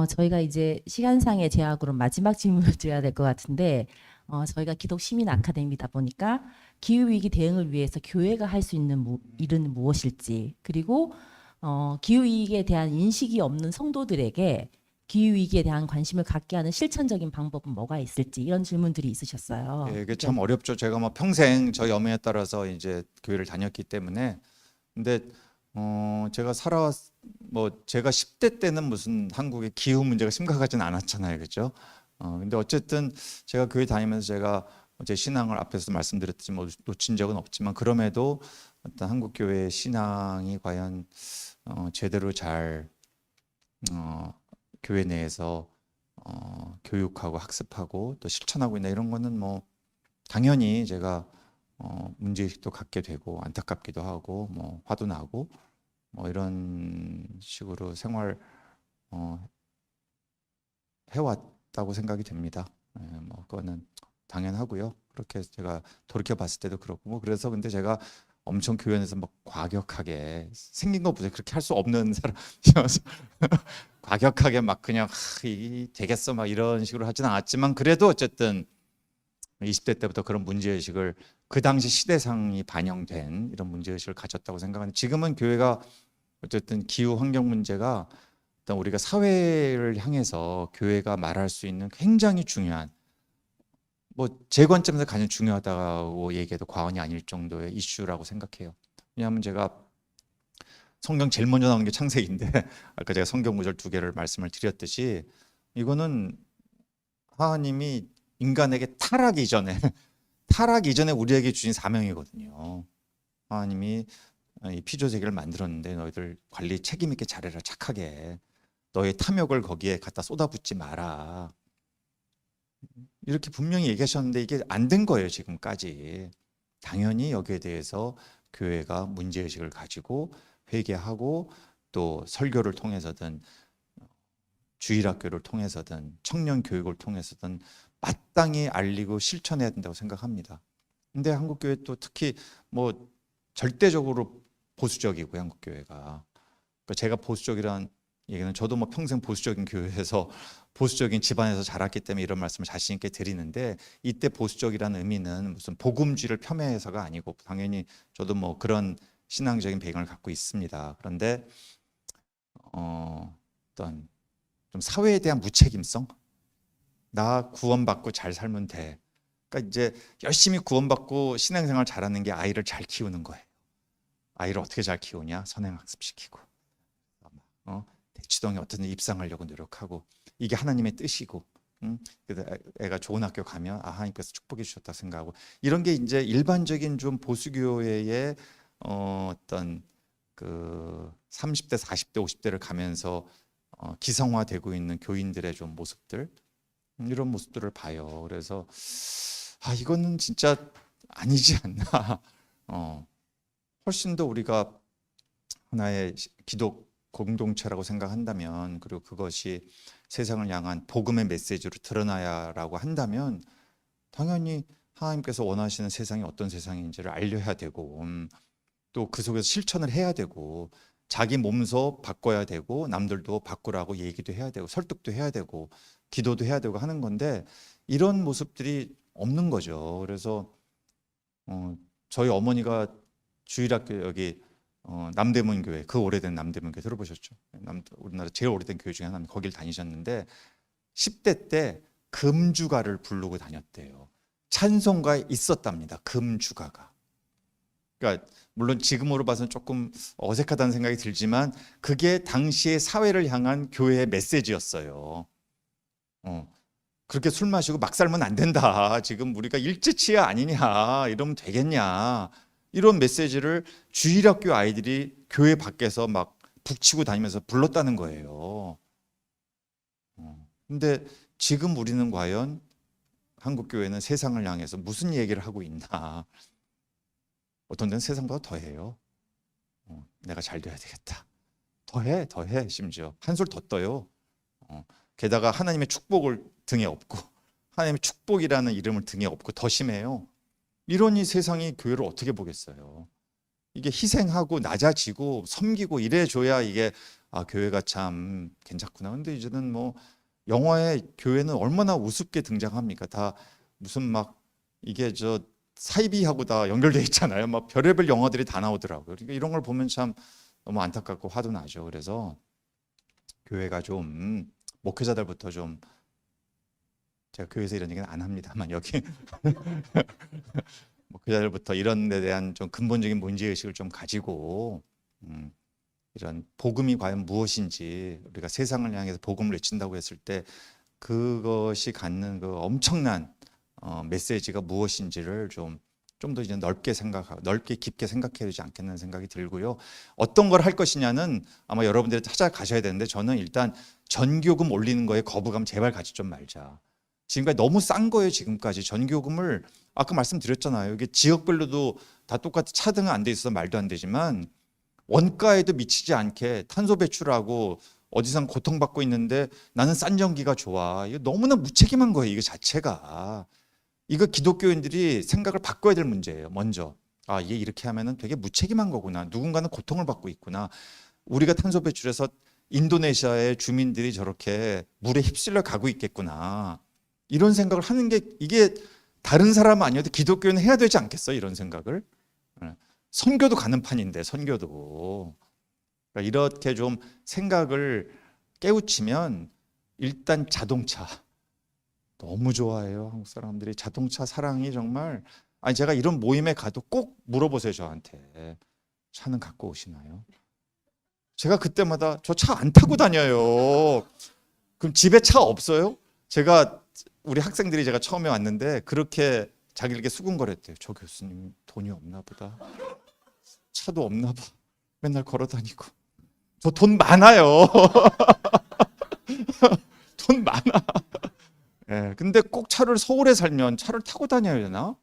저희가 이제 시간상의 제약으로 마지막 질문을 드려야 될 것 같은데, 저희가 기독 시민 아카데미다 보니까 기후 위기 대응을 위해서 교회가 할 수 있는 일은 무엇일지, 그리고 기후 위기에 대한 인식이 없는 성도들에게 기후 위기에 대한 관심을 갖게 하는 실천적인 방법은 뭐가 있을지, 이런 질문들이 있으셨어요. 예, 이게 참 어렵죠. 제가 뭐 평생 저희 어머니에 따라서 이제 교회를 다녔기 때문에. 근데 제가 제가 10대 때는 무슨 한국의 기후 문제가 심각하진 않았잖아요, 그렇죠? 근데 어쨌든 제가 교회 다니면서 제가 제 신앙을 앞에서 말씀드렸듯이 뭐 놓친 적은 없지만, 그럼에도 어떤 한국 교회의 신앙이 과연 제대로 잘 교회 내에서 교육하고 학습하고 또 실천하고 있나, 이런 거는 뭐 당연히 제가 문제의식도 갖게 되고 안타깝기도 하고 뭐 화도 나고 뭐 이런 식으로 생활 해왔다고 생각이 됩니다. 뭐 그거는 당연하고요. 그렇게 제가 돌이켜 봤을 때도 그렇고 뭐 그래서. 근데 제가 엄청 교회에서 막 과격하게 생긴 거 보세요. 그렇게 할 수 없는 사람이어서 과격하게 막 그냥 이 되겠어 막 이런 식으로 하진 않았지만, 그래도 어쨌든 20대 때부터 그런 문제의식을, 그 당시 시대상이 반영된 이런 문제의식을 가졌다고 생각하는데, 지금은 교회가 어쨌든 기후 환경 문제가 일단 우리가 사회를 향해서 교회가 말할 수 있는 굉장히 중요한, 뭐 제 관점에서 가장 중요하다고 얘기해도 과언이 아닐 정도의 이슈라고 생각해요. 왜냐하면 제가 성경 제일 먼저 나오는 게 창세기인데 아까 제가 성경 구절 2개를 말씀을 드렸듯이, 이거는 하나님이 인간에게 타락 이전에 우리에게 주신 사명이거든요. 하나님이 이 피조세계를 만들었는데 너희들 관리 책임 있게 잘해라, 착하게. 너의 탐욕을 거기에 갖다 쏟아붓지 마라. 이렇게 분명히 얘기하셨는데 이게 안 된 거예요, 지금까지. 당연히 여기에 대해서 교회가 문제의식을 가지고 회개하고, 또 설교를 통해서든 주일학교를 통해서든 청년 교육을 통해서든 마땅히 알리고 실천해야 된다고 생각합니다. 근데 한국 교회 또 특히 뭐 절대적으로 보수적이고요, 한국 교회가. 그러니까 제가 보수적이란 얘기는, 저도 뭐 평생 보수적인 교회에서 보수적인 집안에서 자랐기 때문에 이런 말씀을 자신 있게 드리는데, 이때 보수적이라는 의미는 무슨 복음주의를 폄훼해서가 아니고, 당연히 저도 뭐 그런 신앙적인 배경을 갖고 있습니다. 그런데 어떤 좀 사회에 대한 무책임성, 나 구원받고 잘 살면 돼. 그러니까 이제 열심히 구원받고 신앙생활 잘하는 게 아이를 잘 키우는 거예요. 아이를 어떻게 잘 키우냐? 선행학습시키고 대치동에 어떻든 입상하려고 노력하고 이게 하나님의 뜻이고 그래서 애가 좋은 학교 가면 하나님께서 축복해 주셨다 생각하고 이런 게 이제 일반적인 좀 보수교회의 어떤 그 30대, 40대, 50대를 가면서 기성화되고 있는 교인들의 좀 모습들 이런 모습들을 봐요. 그래서 이거는 진짜 아니지 않나. 훨씬 더 우리가 하나의 기독 공동체라고 생각한다면 그리고 그것이 세상을 향한 복음의 메시지로 드러나야라고 한다면 당연히 하나님께서 원하시는 세상이 어떤 세상인지를 알려야 되고 또 그 속에서 실천을 해야 되고 자기 몸소 바꿔야 되고 남들도 바꾸라고 얘기도 해야 되고 설득도 해야 되고 기도도 해야 되고 하는 건데 이런 모습들이 없는 거죠. 그래서 저희 어머니가 주일학교 여기 남대문 교회 그 오래된 남대문 교회 들어보셨죠? 우리나라 제일 오래된 교회 중에 하나입니다. 거길 다니셨는데 10대 때 금주가를 부르고 다녔대요. 찬송가에 있었답니다. 금주가가. 그러니까 물론 지금으로 봐서는 조금 어색하다는 생각이 들지만 그게 당시의 사회를 향한 교회의 메시지였어요. 그렇게 술 마시고 막 살면 안 된다. 지금 우리가 일제치하 아니냐. 이러면 되겠냐. 이런 메시지를 주일학교 아이들이 교회 밖에서 막 북치고 다니면서 불렀다는 거예요. 근데 지금 우리는 과연 한국 교회는 세상을 향해서 무슨 얘기를 하고 있나? 어떤 데는 세상보다 더해요. 내가 잘 돼야 되겠다. 더해 심지어 한술 더 떠요. 게다가 하나님의 축복을 등에 업고 하나님의 축복이라는 이름을 등에 업고 더 심해요. 이러니 세상이 교회를 어떻게 보겠어요? 이게 희생하고 낮아지고 섬기고 이래줘야 이게 교회가 참 괜찮구나. 근데 이제는 뭐 영화에 교회는 얼마나 우습게 등장합니까? 다 무슨 막 이게 저 사이비하고 다 연결돼 있잖아요. 막 별의별 영화들이 다 나오더라고요. 그러니까 이런 걸 보면 참 너무 안타깝고 화도 나죠. 그래서 교회가 좀 목회자들부터 좀 제가 교회에서 이런 얘기는 안 합니다만 여기 목회자들부터 이런 데 대한 좀 근본적인 문제의식을 좀 가지고 이런 복음이 과연 무엇인지 우리가 세상을 향해서 복음을 외친다고 했을 때 그것이 갖는 그 엄청난 메시지가 무엇인지를 좀 더 이제 넓게 생각하고 넓게 깊게 생각해야 되지 않겠는 생각이 들고요. 어떤 걸 할 것이냐는 아마 여러분들이 찾아가셔야 되는데 저는 일단 전교금 올리는 거에 거부감 제발 가지 좀 말자. 지금까지 너무 싼 거예요. 지금까지 전교금을 아까 말씀드렸잖아요. 이게 지역별로도 다 똑같이 차등은 안 돼 있어서 말도 안 되지만 원가에도 미치지 않게 탄소 배출하고 어디선 고통받고 있는데 나는 싼 전기가 좋아. 이거 너무나 무책임한 거예요. 이거 자체가. 이거 기독교인들이 생각을 바꿔야 될 문제예요. 먼저 이게 이렇게 하면은 되게 무책임한 거구나. 누군가는 고통을 받고 있구나. 우리가 탄소 배출해서 인도네시아의 주민들이 저렇게 물에 휩쓸려 가고 있겠구나. 이런 생각을 하는 게 이게 다른 사람 아니어도 기독교는 해야 되지 않겠어요? 이런 생각을. 선교도 가는 판인데 선교도. 그러니까 이렇게 좀 생각을 깨우치면 일단 자동차 너무 좋아해요. 한국 사람들이 자동차 사랑이 정말 제가 이런 모임에 가도 꼭 물어보세요. 저한테 차는 갖고 오시나요? 제가 그때마다 저 차 안 타고 다녀요. 그럼 집에 차 없어요? 우리 학생들이 제가 처음에 왔는데 그렇게 자기에게 수군거렸대요. 저 교수님 돈이 없나 보다. 차도 없나 봐. 맨날 걸어 다니고. 저 돈 많아요. 돈 많아. 예, 근데 꼭 서울에 살면 차를 타고 다녀야 되나?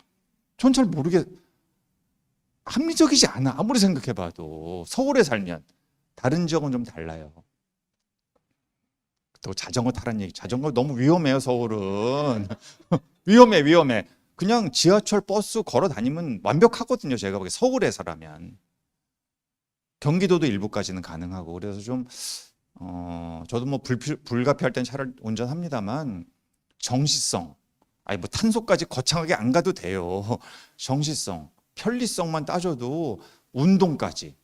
전 잘 합리적이지 않아. 아무리 생각해봐도 서울에 살면 다른 지역은 좀 달라요. 또 자전거 타라는 얘기. 자전거 너무 위험해요. 서울은 위험해. 그냥 지하철, 버스 걸어 다니면 완벽하거든요. 제가 보기에 서울에서라면. 경기도도 일부까지는 가능하고 그래서 좀 저도 뭐 불가피할 땐 차를 운전합니다만 정시성, 뭐 탄소까지 거창하게 안 가도 돼요. 정시성, 편리성만 따져도 운동까지.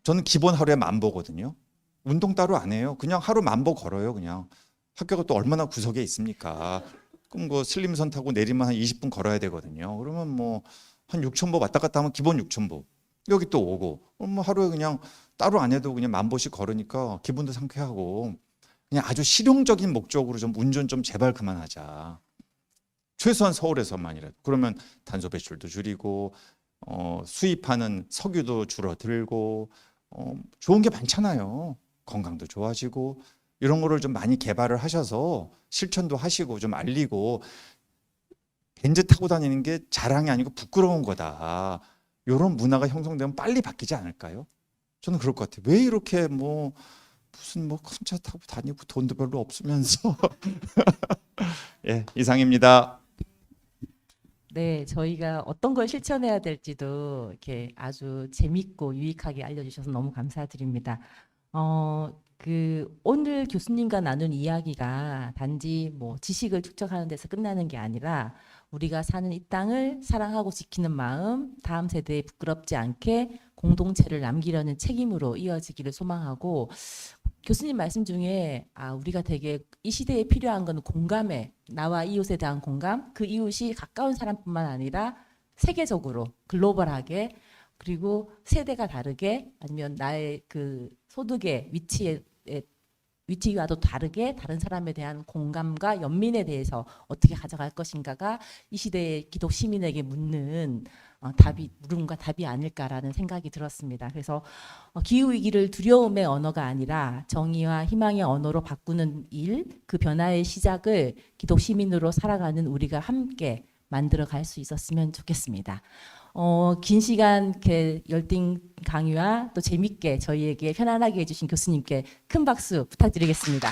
저는 기본 하루에 10,000보거든요. 운동 따로 안 해요. 그냥 하루 10,000보 걸어요. 그냥 학교가 또 얼마나 구석에 있습니까? 그럼 그 슬림선 타고 내리면 한 20분 걸어야 되거든요. 그러면 뭐 한 6,000보 왔다 갔다 하면 기본 6,000보. 여기 또 오고 뭐 하루에 그냥 따로 안 해도 그냥 10,000보씩 걸으니까 기분도 상쾌하고 그냥 아주 실용적인 목적으로 좀 운전 좀 제발 그만하자. 최소한 서울에서만이라도. 그러면 탄소 배출도 줄이고 수입하는 석유도 줄어들고 좋은 게 많잖아요. 건강도 좋아지고 이런 거를 좀 많이 개발을 하셔서 실천도 하시고 좀 알리고 벤츠 타고 다니는 게 자랑이 아니고 부끄러운 거다. 이런 문화가 형성되면 빨리 바뀌지 않을까요? 저는 그럴 것 같아요. 왜 이렇게 뭐 무슨 뭐 큰 차 타고 다니고 돈도 별로 없으면서 예, 이상입니다. 네, 저희가 어떤 걸 실천해야 될지도 이렇게 아주 재밌고 유익하게 알려주셔서 너무 감사드립니다. 오늘 교수님과 나눈 이야기가 단지 뭐 지식을 축적하는 데서 끝나는 게 아니라 우리가 사는 이 땅을 사랑하고 지키는 마음, 다음 세대에 부끄럽지 않게 공동체를 남기려는 책임으로 이어지기를 소망하고, 교수님 말씀 중에 우리가 되게 이 시대에 필요한 건 공감해, 나와 이웃에 대한 공감, 그 이웃이 가까운 사람뿐만 아니라 세계적으로 글로벌하게, 그리고 세대가 다르게 아니면 나의 그 소득의 위치와도 다르게 다른 사람에 대한 공감과 연민에 대해서 어떻게 가져갈 것인가가 이 시대의 기독 시민에게 묻는 물음과 답이 아닐까라는 생각이 들었습니다. 그래서 기후 위기를 두려움의 언어가 아니라 정의와 희망의 언어로 바꾸는 일, 그 변화의 시작을 기독 시민으로 살아가는 우리가 함께 만들어 갈 수 있었으면 좋겠습니다. 긴 시간 이렇게 열띤 강의와 또 재밌게 저희에게 편안하게 해주신 교수님께 큰 박수 부탁드리겠습니다.